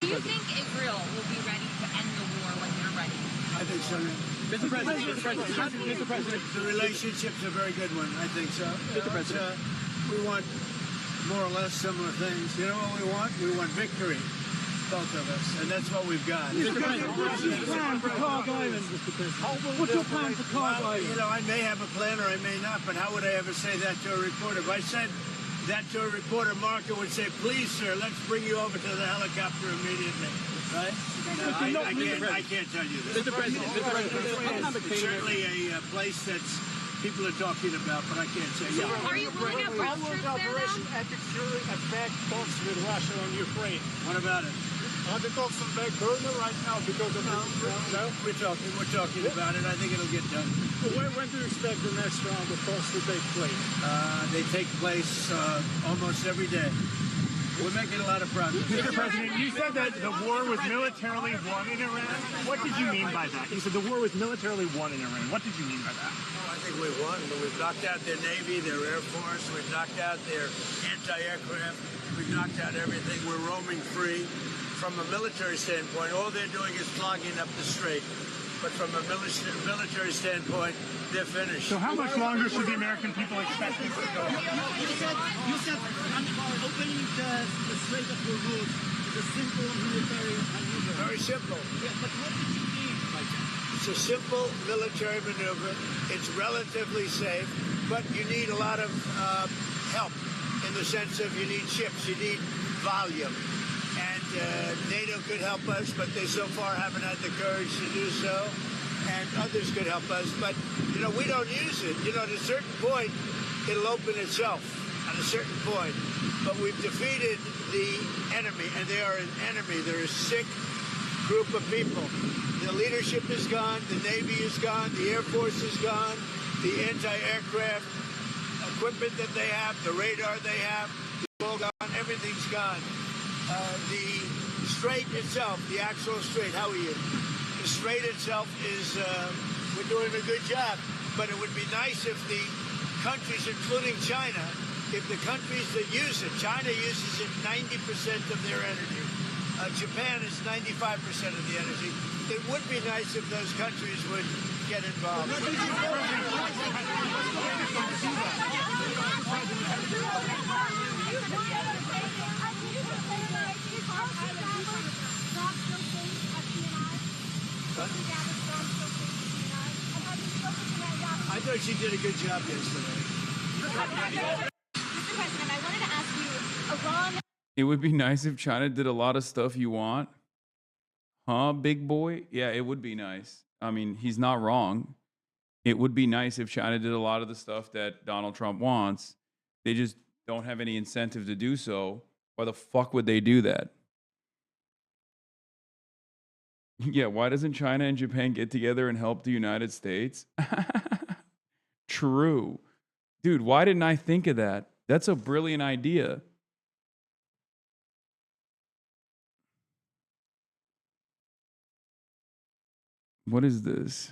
Do you think Israel will be ready to end the war when you're ready? I think so. Mr. President, the relationship's a very good one. I think so. Mr. President, we want more or less similar things. You know what we want? We want victory, both of us, and that's what we've got. Mr. President, what's your plan for Carg Island, Mr. President? What's your plan for Carg Island? I may have a plan or I may not, but how would I ever say that to a reporter? If I said that to a reporter, Marco would say, please, sir, let's bring you over to the helicopter immediately. Right? No, I can't tell you this. Mr. President, It's certainly a place that's people are talking about, but I can't say. Yeah. Are you rolling out ground troops there now? Epic Fury attack talks with Russia on Ukraine. What about it? Are the talks on back burner right now because of no? We're talking about it. I think it'll get done. When do you expect the next round of talks to take place? They take place almost every day. We're making a lot of progress. Mr. President, you said that the war was militarily won in Iran. What did you mean by that? You said the war was militarily won in Iran. What did you mean by that? I think we won. We've knocked out their Navy, their Air Force. We've knocked out their anti-aircraft. We've knocked out everything. We're roaming free. From a military standpoint, all they're doing is clogging up the strait. But from a military standpoint, they're finished. So how much longer should the American people expect this to go? You said opening the Strait of Hormuz is a simple military maneuver. Very simple. Yeah, but what did you mean by that? It's a simple military maneuver. It's relatively safe, but you need a lot of help in the sense of you need ships, you need volume. And NATO could help us, but they so far haven't had the courage to do so. And others could help us, but, you know, we don't use it. You know, at a certain point, it'll open itself at a certain point. But we've defeated the enemy, and they are an enemy. They're a sick group of people. The leadership is gone, the Navy is gone, the Air Force is gone, the anti-aircraft equipment that they have, the radar they have, it's all gone, everything's gone. The strait itself, the actual strait, how are you? The strait itself is, we're doing a good job, but it would be nice if the countries, including China, if the countries that use it, China uses it 90% of their energy. Japan is 95% of the energy. It would be nice if those countries would get involved. I thought she did a good job yesterday. Mr. President, I wanted to ask you, Iran. It would be nice if China did a lot of stuff you want. Huh, big boy? Yeah, it would be nice. I mean, he's not wrong. It would be nice if China did a lot of the stuff that Donald Trump wants. They just don't have any incentive to do so. Why the fuck would they do that? Yeah, why doesn't China and Japan get together and help the United States? True. Dude, why didn't I think of that? That's a brilliant idea. What is this?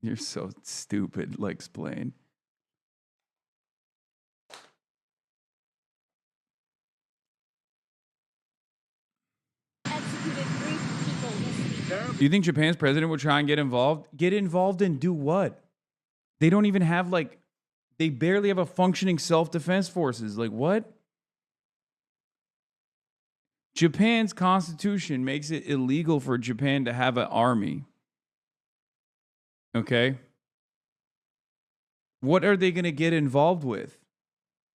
You're so stupid. Like, explain. Do you think Japan's president would try and get involved? Get involved and do what? They don't even have, like, they barely have a functioning self-defense forces. Like, what? Japan's constitution makes it illegal for Japan to have an army. Okay? What are they going to get involved with?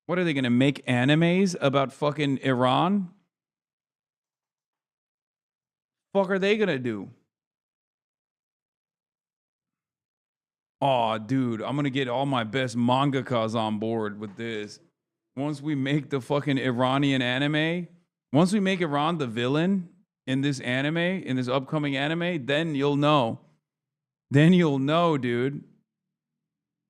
What are they going to make animes about fucking Iran? Fuck are they going to do? Oh, dude, I'm going to get all my best mangakas on board with this. Once we make the fucking Iranian anime, once we make Iran the villain in this anime, in this upcoming anime, then you'll know. Then you'll know, dude.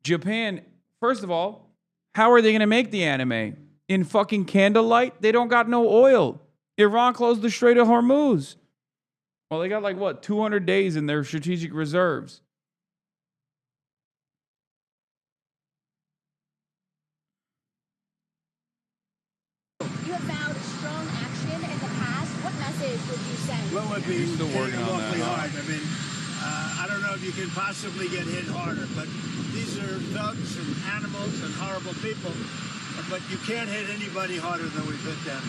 Japan, first of all, how are they going to make the anime? In fucking candlelight? They don't got no oil. Iran closed the Strait of Hormuz. Well, they got like, what, 200 days in their strategic reserves. You have vowed strong action in the past. What message would you send? What would be Still working hitting on that, awfully huh? hard? I mean, I don't know if you can possibly get hit harder, but these are thugs and animals and horrible people. But you can't hit anybody harder than we've hit them.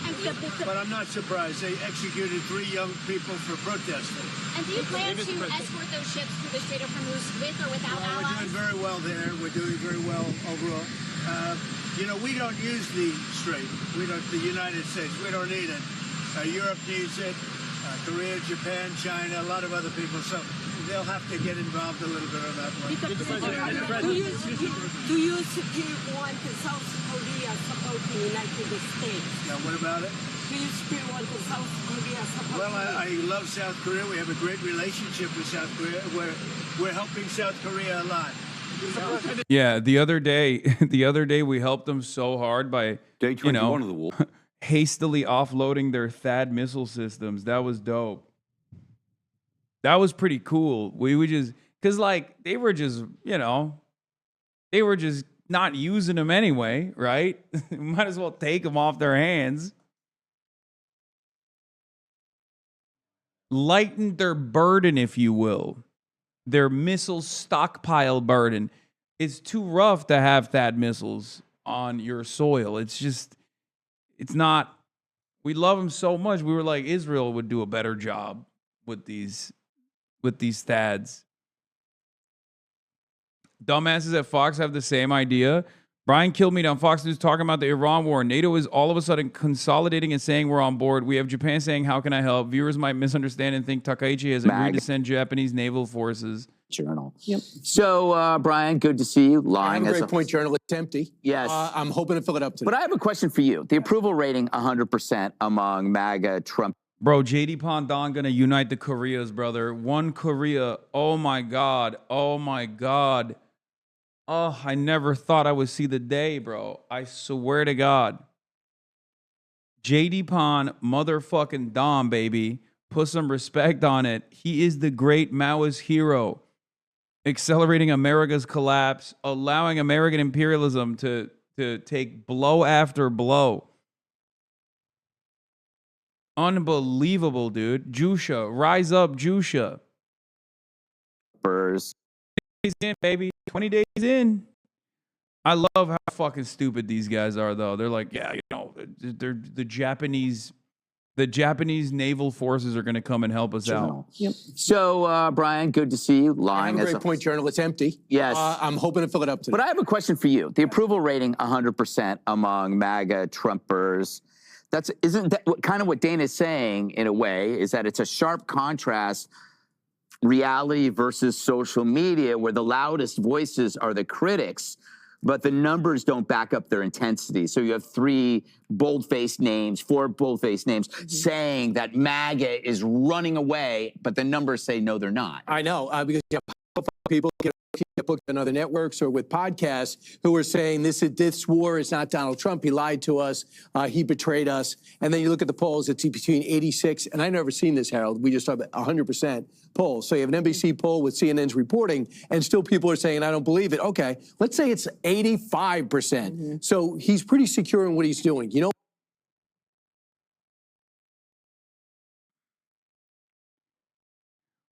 But I'm not surprised. They executed 3 young people for protesting. And do you plan to escort those ships through the Strait of Hormuz with or without We're allies? doing very well there. We're doing very well overall. You know, we don't use the strait. We don't. The United States. We don't need it. Europe needs it. Korea, Japan, China, a lot of other people. So they'll have to get involved a little bit on that one. Do you still want South Korea support the United States? Now, what about it? Do you still want South Korea support? Well, I love South Korea. We have a great relationship with South Korea. We're helping South Korea a lot. Yeah, the other day we helped them so hard by Day 21 of the war. hastily offloading their THAAD missile systems. That was dope. That was pretty cool. We would just, cause like they were just, they were just not using them anyway, right? Might as well take them off their hands. Lighten their burden, if you will. Their missile stockpile burden. It's too rough to have THAAD missiles on your soil. It's not. We love them so much. We were like, Israel would do a better job with these THAADs. Dumbasses at Fox have the same idea. Brian Kilmeade on Fox News talking about the Iran war. NATO is all of a sudden consolidating and saying we're on board. We have Japan saying, how can I help? Viewers might misunderstand and think Takaichi has agreed to send Japanese naval forces. Journal. Yep. So, Brian, good to see you. Lying as a great point, Journal. It's empty. Yes. I'm hoping to fill it up today. But I have a question for you. The approval rating 100% among MAGA Trump. Bro, JD Pandon gonna unite the Koreas, brother. One Korea. Oh my God. Oh my God. Oh, I never thought I would see the day, bro. I swear to God. JD Pon, motherfucking Dom, baby. Put some respect on it. He is the great Maoist hero. Accelerating America's collapse, allowing American imperialism to take blow after blow. Unbelievable, dude. Jusha, rise up, Jusha. Burrs. 20 days in, baby. 20 days in. I love how fucking stupid these guys are, though. They're like, yeah, you know, they're the Japanese naval forces are going to come and help us out. Yep. So, Brian, good to see you. Lying as a great point, Journal. It's empty. Yes. I'm hoping to fill it up today. But I have a question for you. The approval rating 100% among MAGA Trumpers. Isn't that kind of what Dana's saying in a way? Is that it's a sharp contrast, reality versus social media, where the loudest voices are the critics, but the numbers don't back up their intensity. So you have 4 bold-faced names saying that MAGA is running away, but the numbers say no, they're not. I know, because you have people get booked on other networks or with podcasts who are saying this war is not Donald Trump. He lied to us. He betrayed us. And then you look at the polls, it's between 86, and I've never seen this, Harold. We just have 100% polls. So you have an NBC poll with CNN's reporting, and still people are saying, I don't believe it. Okay, let's say it's 85%. So he's pretty secure in what he's doing. You know,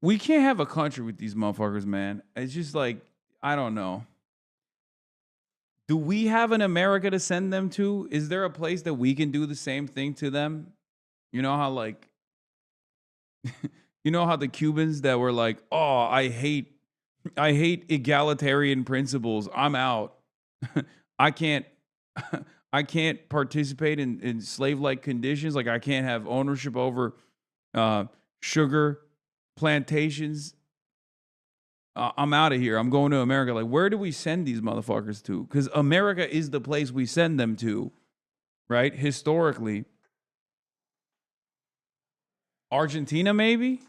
We can't have a country with these motherfuckers, man. It's just like, I don't know. Do we have an America to send them to? Is there a place that we can do the same thing to them? You know how like, you know how the Cubans that were like, oh, I hate egalitarian principles. I'm out. I can't participate in slave-like conditions. Like I can't have ownership over sugar plantations. I'm out of here. I'm going to America. Like, where do we send these motherfuckers to? Because America is the place we send them to, right? Historically. Argentina, maybe?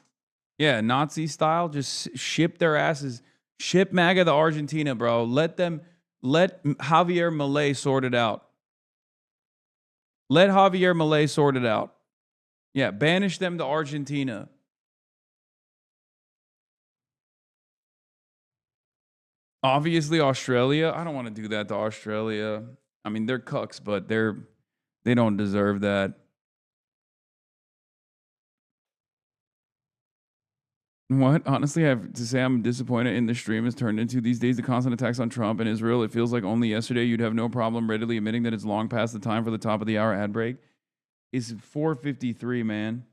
Yeah, Nazi style. Just ship their asses. Ship MAGA to Argentina, bro. Let Javier Milei sort it out. Let Javier Milei sort it out. Yeah, banish them to Argentina. Obviously, Australia. I don't want to do that to Australia. I mean, they're cucks, but they don't deserve that. What? Honestly, I have to say I'm disappointed in the stream has turned into these days the constant attacks on Trump and Israel. It feels like only yesterday you'd have no problem readily admitting that it's long past the time for the top of the hour ad break. It's 4:53, man.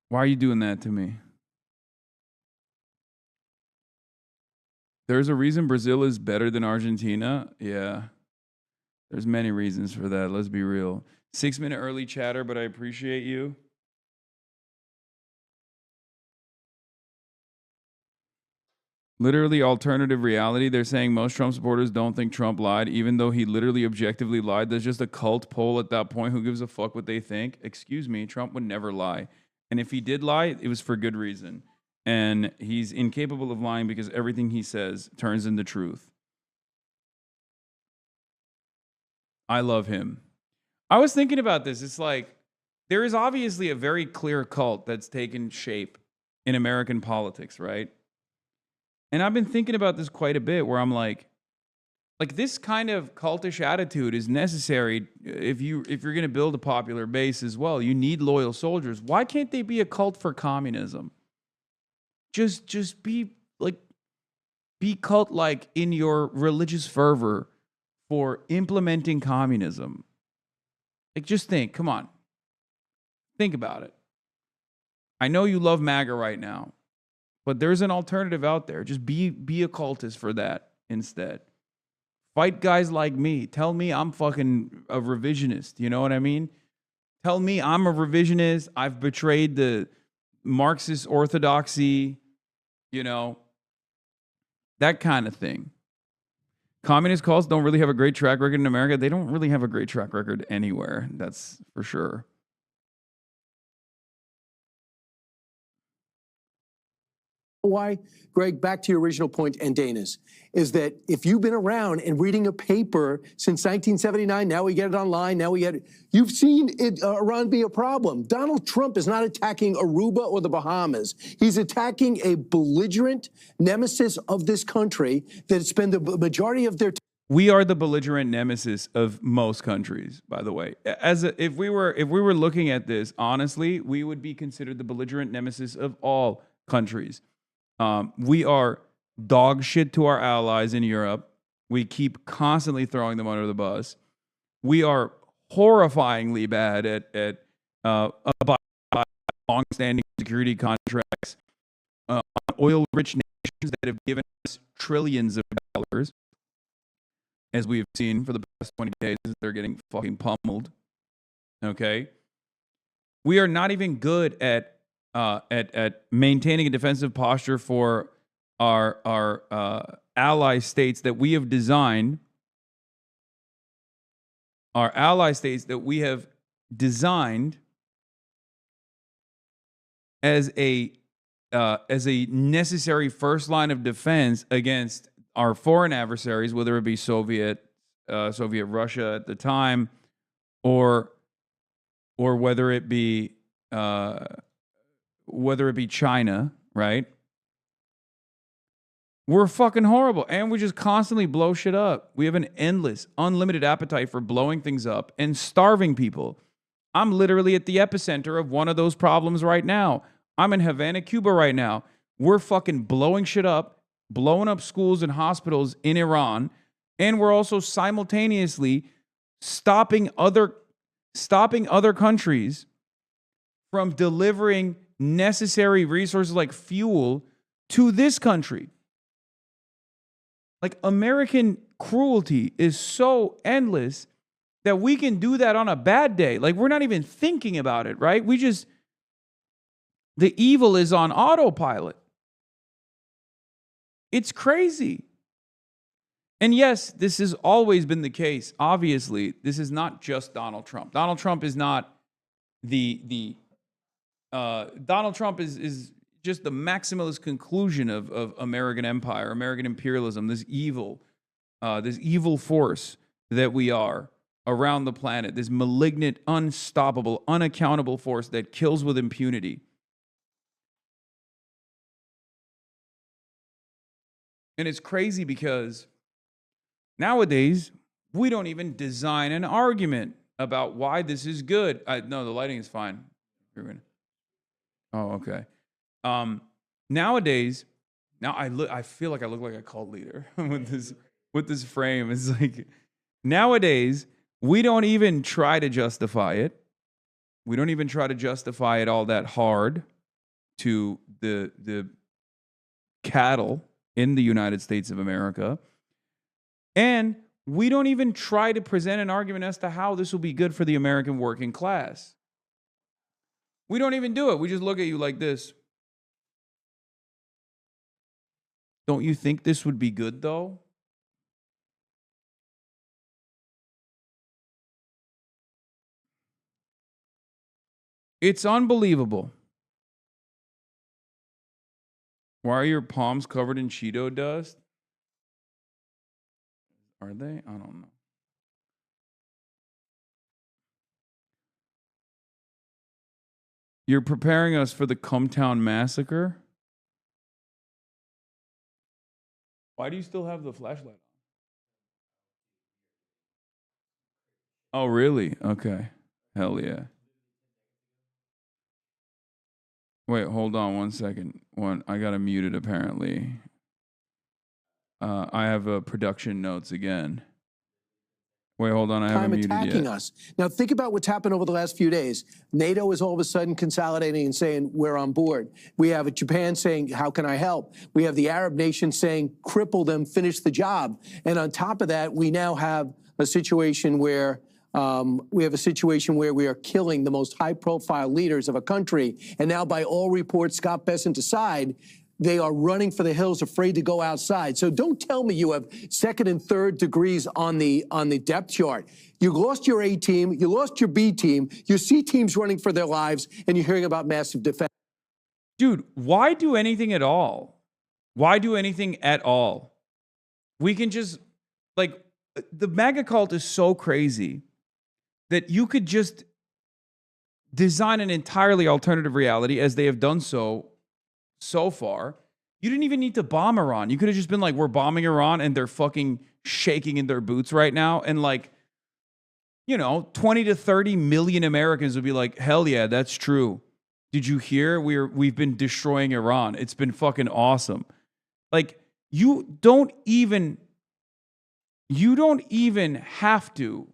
Why are you doing that to me? There's a reason Brazil is better than Argentina. Yeah. There's many reasons for that. Let's be real. 6-minute early chatter, but I appreciate you. Literally alternative reality. They're saying most Trump supporters don't think Trump lied, even though he literally objectively lied. There's just a cult poll at that point. Who gives a fuck what they think? Excuse me, Trump would never lie. And if he did lie, it was for good reason. And he's incapable of lying because everything he says turns into truth. I love him. I was thinking about this. It's like, there is obviously a very clear cult that's taken shape in American politics, right? And I've been thinking about this quite a bit where I'm like this kind of cultish attitude is necessary if you're going to build a popular base as well. You need loyal soldiers. Why can't they be a cult for communism? Just be cult-like in your religious fervor for implementing communism. Like, just think, come on. Think about it. I know you love MAGA right now, but there's an alternative out there. Just be a cultist for that instead. Fight guys like me. Tell me I'm fucking a revisionist. You know what I mean? Tell me I'm a revisionist. I've betrayed the Marxist orthodoxy, you know, that kind of thing. Communist cults don't really have a great track record in America. They don't really have a great track record anywhere. That's for sure. Why, Greg, back to your original point and Dana's, is that if you've been around and reading a paper since 1979, now we get it online, now we get it, you've seen it, Iran be a problem. Donald Trump is not attacking Aruba or the Bahamas. He's attacking a belligerent nemesis of this country that spend the majority of their time. We are the belligerent nemesis of most countries, by the way. If we were looking at this honestly, we would be considered the belligerent nemesis of all countries. We are dog shit to our allies in Europe. We keep constantly throwing them under the bus. We are horrifyingly bad at long-standing security contracts on oil-rich nations that have given us trillions of dollars. As we have seen for the past 20 days, they're getting fucking pummeled. Okay? We are not even good at maintaining a defensive posture for our ally states that we have designed. Our ally states that we have designed as a necessary first line of defense against our foreign adversaries, whether it be Soviet Russia at the time, or whether it be China, right? We're fucking horrible, and we just constantly blow shit up. We have an endless, unlimited appetite for blowing things up and starving people. I'm literally at the epicenter of one of those problems right now. I'm in Havana, Cuba right now. We're fucking blowing shit up, blowing up schools and hospitals in Iran, and we're also simultaneously stopping other countries from delivering necessary resources like fuel to this country. Like, American cruelty is so endless that we can do that on a bad day. Like, we're not even thinking about it, right? The evil is on autopilot. It's crazy. And yes, this has always been the case. Obviously, this is not just Donald Trump. Donald Trump is not Donald Trump is just the maximalist conclusion of American empire, American imperialism, this evil force that we are around the planet, this malignant, unstoppable, unaccountable force that kills with impunity. And it's crazy because nowadays, we don't even design an argument about why this is good. No, the lighting is fine. Oh, okay. Nowadays, I feel like I look like a cult leader with this frame. It's like, nowadays, we don't even try to justify it. We don't even try to justify it all that hard to the cattle in the United States of America. And we don't even try to present an argument as to how this will be good for the American working class. We don't even do it. We just look at you like this. Don't you think this would be good, though? It's unbelievable. Why are your palms covered in Cheeto dust? Are they? I don't know. You're preparing us for the Cumtown massacre? Why do you still have the flashlight on? Oh, really? Okay. Hell yeah. Wait, hold on 1 second. I got to mute it apparently. I have production notes again. Wait, hold on. I haven't muted attacking yet. us. Now, think about what's happened over the last few days. NATO is all of a sudden consolidating and saying, we're on board. We have Japan saying, how can I help? We have the Arab nations saying, cripple them, finish the job. And on top of that, we now have a situation where we are killing the most high-profile leaders of a country. And now, by all reports, Scott Bessent aside, they are running for the hills, afraid to go outside. So don't tell me you have second and third degrees on the depth chart. You lost your A team, you lost your B team, your C team's running for their lives, and you're hearing about massive defense. Dude, why do anything at all? Why do anything at all? We can just, like, the MAGA cult is so crazy that you could just design an entirely alternative reality, as they have done so far. You didn't even need to bomb Iran. You could have just been like, we're bombing Iran and they're fucking shaking in their boots right now. And like, 20 to 30 million Americans would be like, hell yeah, that's true. Did you hear? We've been destroying Iran. It's been fucking awesome. Like, you don't even have to.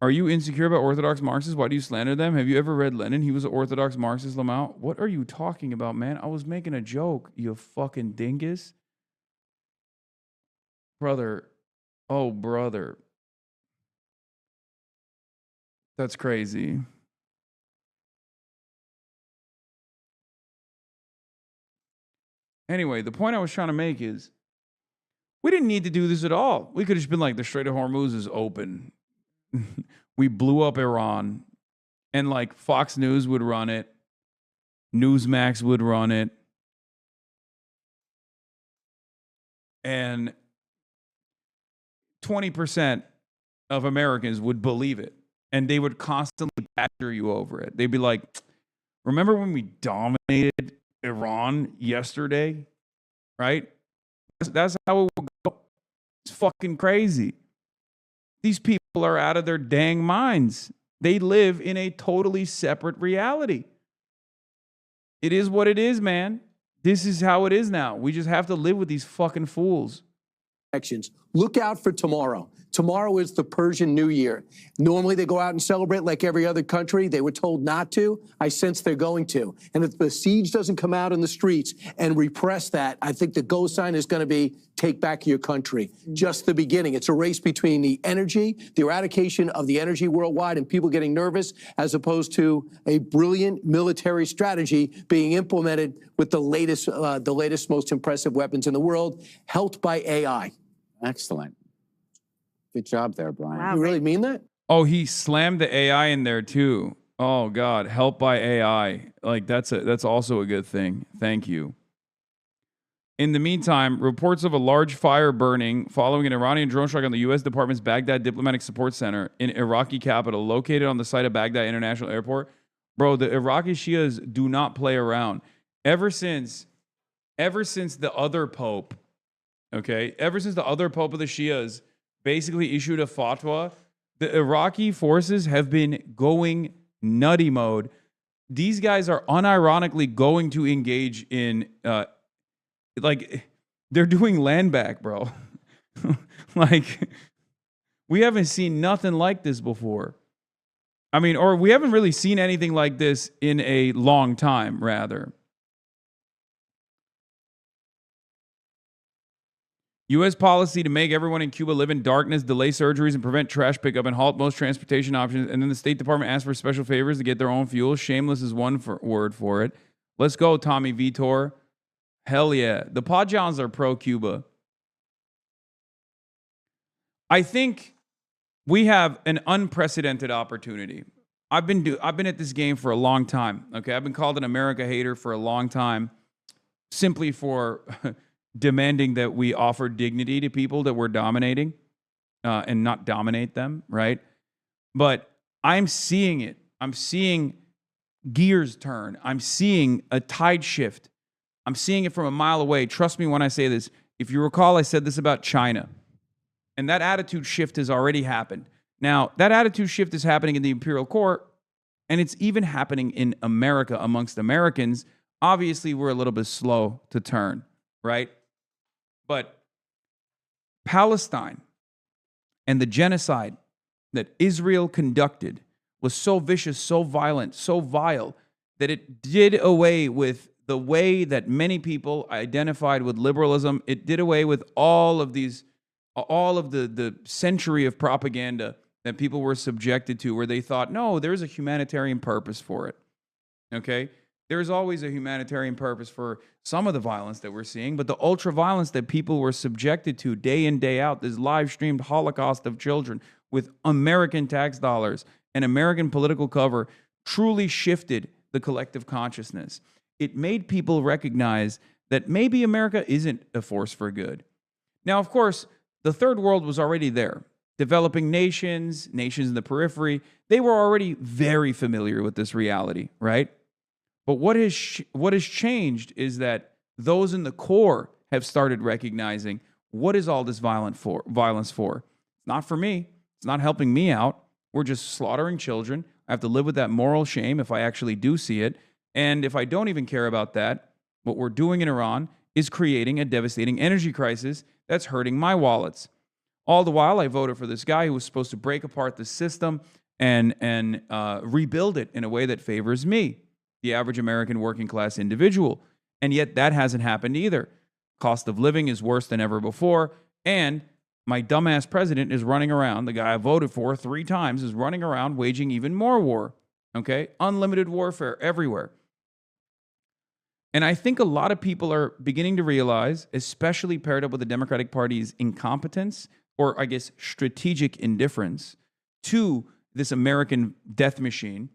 Are you insecure about Orthodox Marxists? Why do you slander them? Have you ever read Lenin? He was an Orthodox Marxist, Lamau. What are you talking about, man? I was making a joke, you fucking dingus. Brother. Oh, brother. That's crazy. Anyway, the point I was trying to make is we didn't need to do this at all. We could have just been like, the Strait of Hormuz is open. We blew up Iran, and like Fox News would run it, Newsmax would run it, and 20% of Americans would believe it, and they would constantly badger you over it. They'd be like, remember when we dominated Iran yesterday? Right? That's how it would go. It's fucking crazy. These people are out of their dang minds. They live in a totally separate reality. It is what it is, man. This is how it is now. We just have to live with these fucking fools. Look out for tomorrow. Tomorrow is the Persian New Year. Normally they go out and celebrate like every other country. They were told not to. I sense they're going to. And if the siege doesn't come out in the streets and repress that, I think the go sign is going to be take back your country. Just the beginning. It's a race between the energy, the eradication of the energy worldwide, and people getting nervous, as opposed to a brilliant military strategy being implemented with the latest, most impressive weapons in the world, helped by AI. Excellent. Good job there, Brian. Wow, you really mean that? Oh, he slammed the AI in there too. Oh God, help by AI. Like that's also a good thing. Thank you. In the meantime, reports of a large fire burning following an Iranian drone strike on the U.S. Department's Baghdad Diplomatic Support Center in Iraqi capital, located on the site of Baghdad International Airport. Bro, the Iraqi Shias do not play around. Ever since the other pope, okay, ever since the other pope of the Shias basically issued a fatwa, the Iraqi forces have been going nutty mode. These guys are unironically going to engage in, they're doing land back, bro. Like, we haven't seen nothing like this before. I mean, or we haven't really seen anything like this in a long time, rather. U.S. policy to make everyone in Cuba live in darkness, delay surgeries, and prevent trash pickup, and halt most transportation options. And then the State Department asked for special favors to get their own fuel. Shameless is one word for it. Let's go, Tommy Vitor. Hell yeah. The Pajans are pro-Cuba. I think we have an unprecedented opportunity. I've been at this game for a long time. Okay, I've been called an America hater for a long time, simply for demanding that we offer dignity to people that we're dominating and not dominate them, right? But I'm seeing it. I'm seeing gears turn. I'm seeing a tide shift. I'm seeing it from a mile away. Trust me when I say this. If you recall, I said this about China. And that attitude shift has already happened. Now, that attitude shift is happening in the imperial court, and it's even happening in America amongst Americans. Obviously, we're a little bit slow to turn, right? But Palestine And the genocide that Israel conducted was so vicious, so violent, so vile, that it did away with the way that many people identified with liberalism. It did away with all of the century of propaganda that people were subjected to, where they thought, no, there's a humanitarian purpose for it. Okay? There's always a humanitarian purpose for some of the violence that we're seeing, but the ultra violence that people were subjected to day in, day out, this live streamed Holocaust of children with American tax dollars and American political cover, truly shifted the collective consciousness. It made people recognize that maybe America isn't a force for good. Now, of course, the third world was already there. Developing nations, nations in the periphery, they were already very familiar with this reality, right? But what has changed is that those in the core have started recognizing, what is all this violence for? It's not for me. It's not helping me out. We're just slaughtering children. I have to live with that moral shame if I actually do see it. And if I don't even care about that, what we're doing in Iran is creating a devastating energy crisis that's hurting my wallets. All the while, I voted for this guy who was supposed to break apart the system and rebuild it in a way that favors me, the average American working class individual. And yet that hasn't happened either. Cost of living is worse than ever before. And my dumbass president is running around, the guy I voted for 3 times, is running around waging even more war. Okay? Unlimited warfare everywhere. And I think a lot of people are beginning to realize, especially paired up with the Democratic Party's incompetence, or I guess strategic indifference to this American death machine,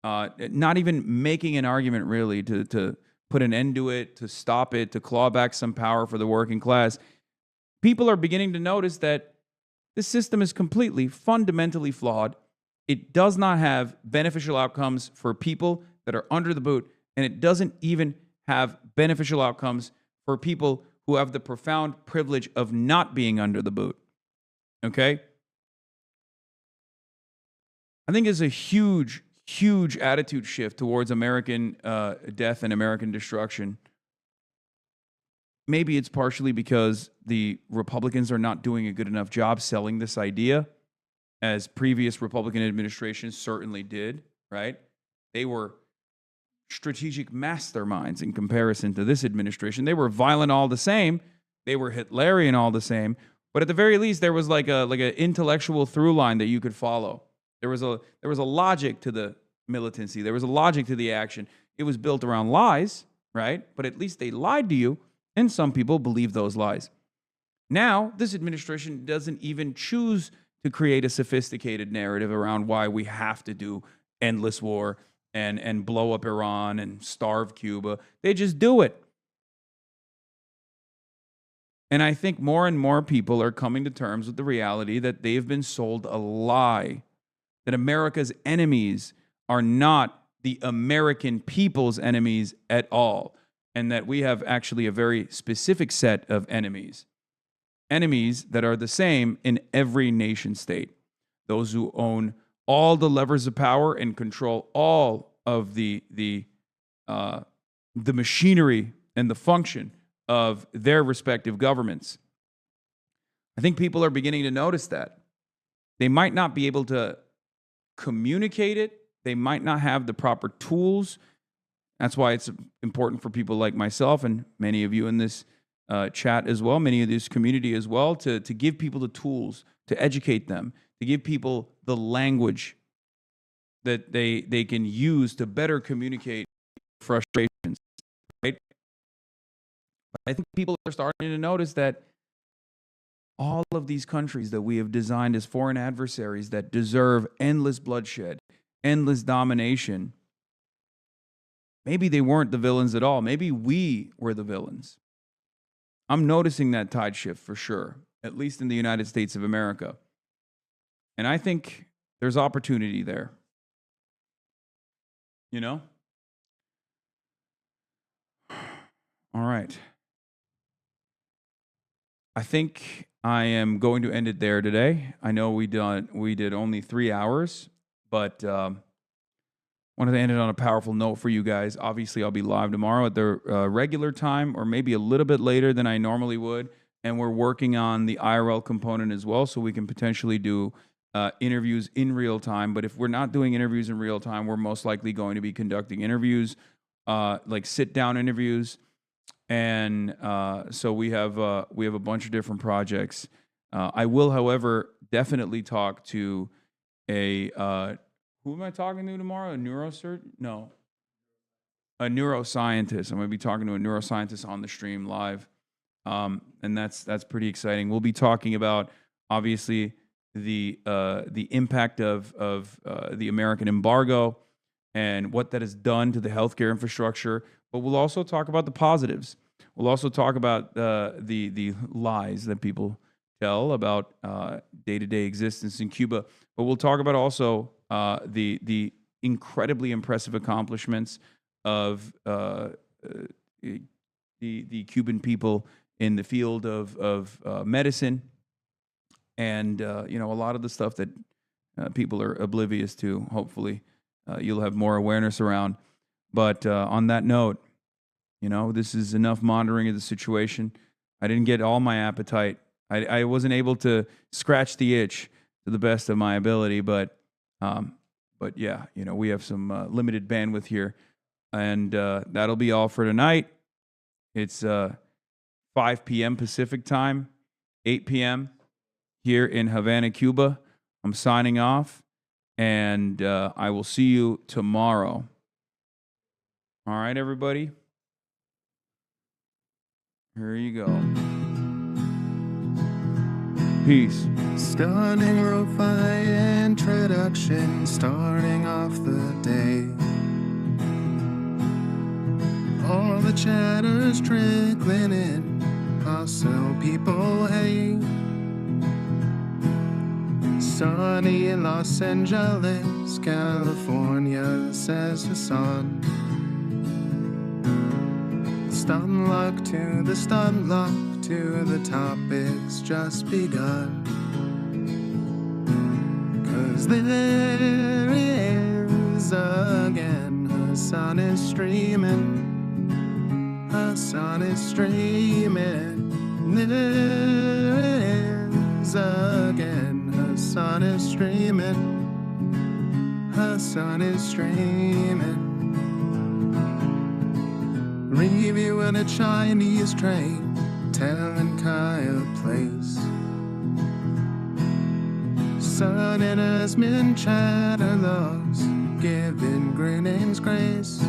not even making an argument really to put an end to it, to stop it, to claw back some power for the working class. People are beginning to notice that the system is completely, fundamentally flawed. It does not have beneficial outcomes for people that are under the boot, and it doesn't even have beneficial outcomes for people who have the profound privilege of not being under the boot. Okay? I think it's a huge, huge attitude shift towards American death and American destruction. Maybe it's partially because the Republicans are not doing a good enough job selling this idea, as previous Republican administrations certainly did, right? They were strategic masterminds in comparison to this administration. They were violent all the same. They were Hitlerian all the same. But at the very least, there was like an intellectual through line that you could follow. There was a logic to the militancy. There was a logic to the action. It was built around lies, right? But at least they lied to you, and some people believe those lies. Now, this administration doesn't even choose to create a sophisticated narrative around why we have to do endless war and blow up Iran and starve Cuba. They just do it. And I think more and more people are coming to terms with the reality that they have been sold a lie, that America's enemies are not the American people's enemies at all, and that we have actually a very specific set of enemies. Enemies that are the same in every nation state. Those who own all the levers of power and control all of the machinery and the function of their respective governments. I think people are beginning to notice that. They might not be able to communicate it. They might not have the proper tools. That's why it's important for people like myself and many of you in this chat as well, many of this community as well, to give people the tools, to educate them, to give people the language that they can use to better communicate frustrations, right? I think people are starting to notice that all of these countries that we have designed as foreign adversaries that deserve endless bloodshed, endless domination, maybe they weren't the villains at all. Maybe we were the villains. I'm noticing that tide shift for sure, at least in the United States of America. And I think there's opportunity there. You know? All right. I think I am going to end it there today. I know we did only 3 hours, but wanted to end it on a powerful note for you guys. Obviously, I'll be live tomorrow at the regular time, or maybe a little bit later than I normally would. and we're working on the IRL component as well, so we can potentially do interviews in real time. But if we're not doing interviews in real time, we're most likely going to be conducting interviews, like sit-down interviews. And so we have a bunch of different projects. I will, however, definitely talk to a who am I talking to tomorrow? A neurosurgeon? No, a neuroscientist. I'm going to be talking to a neuroscientist on the stream live, and that's pretty exciting. We'll be talking about obviously the impact of the American embargo and what that has done to the healthcare infrastructure. But we'll also talk about the positives. We'll also talk about the lies that people tell about day-to-day existence in Cuba. But we'll talk about also the incredibly impressive accomplishments of the Cuban people in the field of medicine, and a lot of the stuff that people are oblivious to. Hopefully, you'll have more awareness around. But on that note, this is enough monitoring of the situation. I didn't get all my appetite. I wasn't able to scratch the itch to the best of my ability, but yeah, we have some limited bandwidth here, and that'll be all for tonight. It's 5 p.m. Pacific time, 8 p.m. here in Havana, Cuba. I'm signing off, and I will see you tomorrow. All right, everybody. Here you go. Peace. Stunning lo-fi introduction, starting off the day. All the chatter's trickling in, hustle people hate. Sunny in Los Angeles, California, says Hasan. Stun luck to the stun luck to the topics just begun. 'Cause there he is again. Hasan is streaming. Hasan is streaming. There he is again. Hasan is streaming. Hasan is streaming. Reviewing a Chinese train, telling Kyle place. Sun and Asmin chatter loves, giving Greening's grace.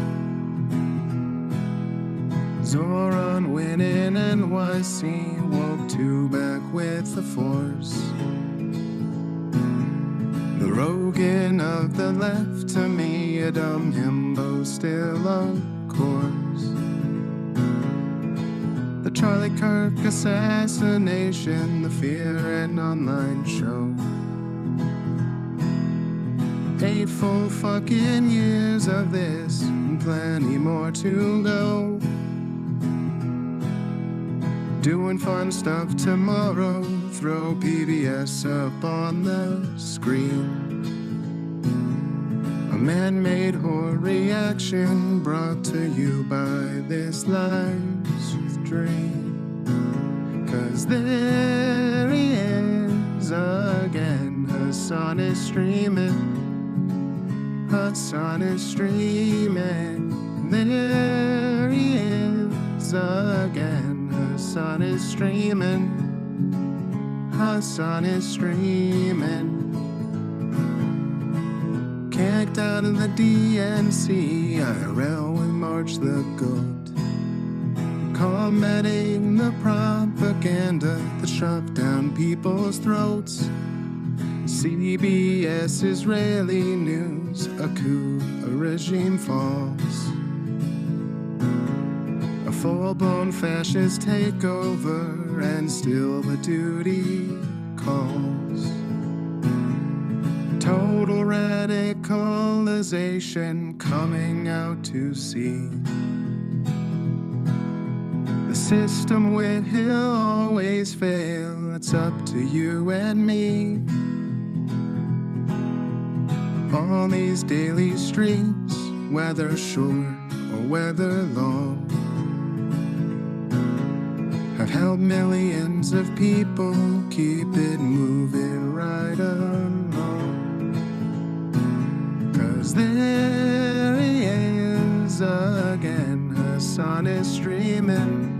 Zoran winning NYC, woke two back with the force. The Rogan of the left, to me a dumb himbo, still of course. The Charlie Kirk assassination, the Fear and Online show. 8 full fucking years of this, and plenty more to go. Doing fun stuff tomorrow, throw PBS up on the screen. A man-made horror reaction brought to you by this life's dream. 'Cause there he is again. Hasan is streaming. Hasan is streaming. There he is again. Hasan is streaming. Hasan is streaming. Kicked out of the DNC, IRL with March the Goat. Combating the propaganda that shoved down people's throats. CBS Israeli news, a coup, a regime falls. A full-blown fascist takeover, and still the duty calls. Total radicalization coming out to see. The system will always fail, it's up to you and me. On these daily streets, whether short or whether long, but help millions of people keep it moving right along. 'Cause there he is again, Hasan is streaming.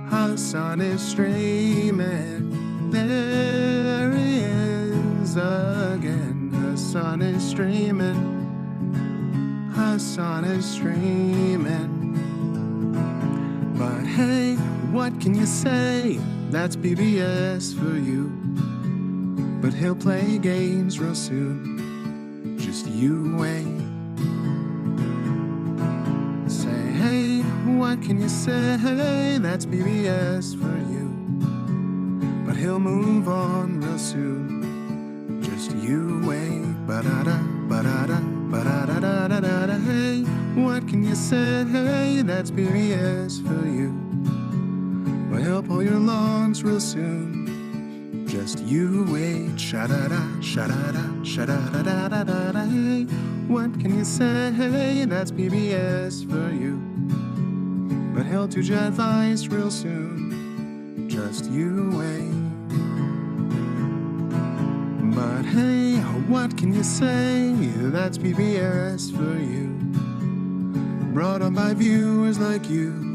Hasan is streaming. There he is again, Hasan is streaming. Hasan is streaming. But hey, what can you say? That's PBS for you. But he'll play games real soon. Just you wait. Say, hey, what can you say? That's PBS for you. But he'll move on real soon. Just you wait. Ba-da-da, ba-da-da, ba-da-da-da-da-da. Hey, what can you say? Hey, that's PBS for you. But he'll pull your lawns real soon. Just you wait. Sha-da-da, sha-da-da, sha-da-da-da-da-da. Hey, what can you say? Hey, that's PBS for you. But he'll do your advice real soon. Just you wait. But hey, what can you say? That's PBS for you. Brought on by viewers like you.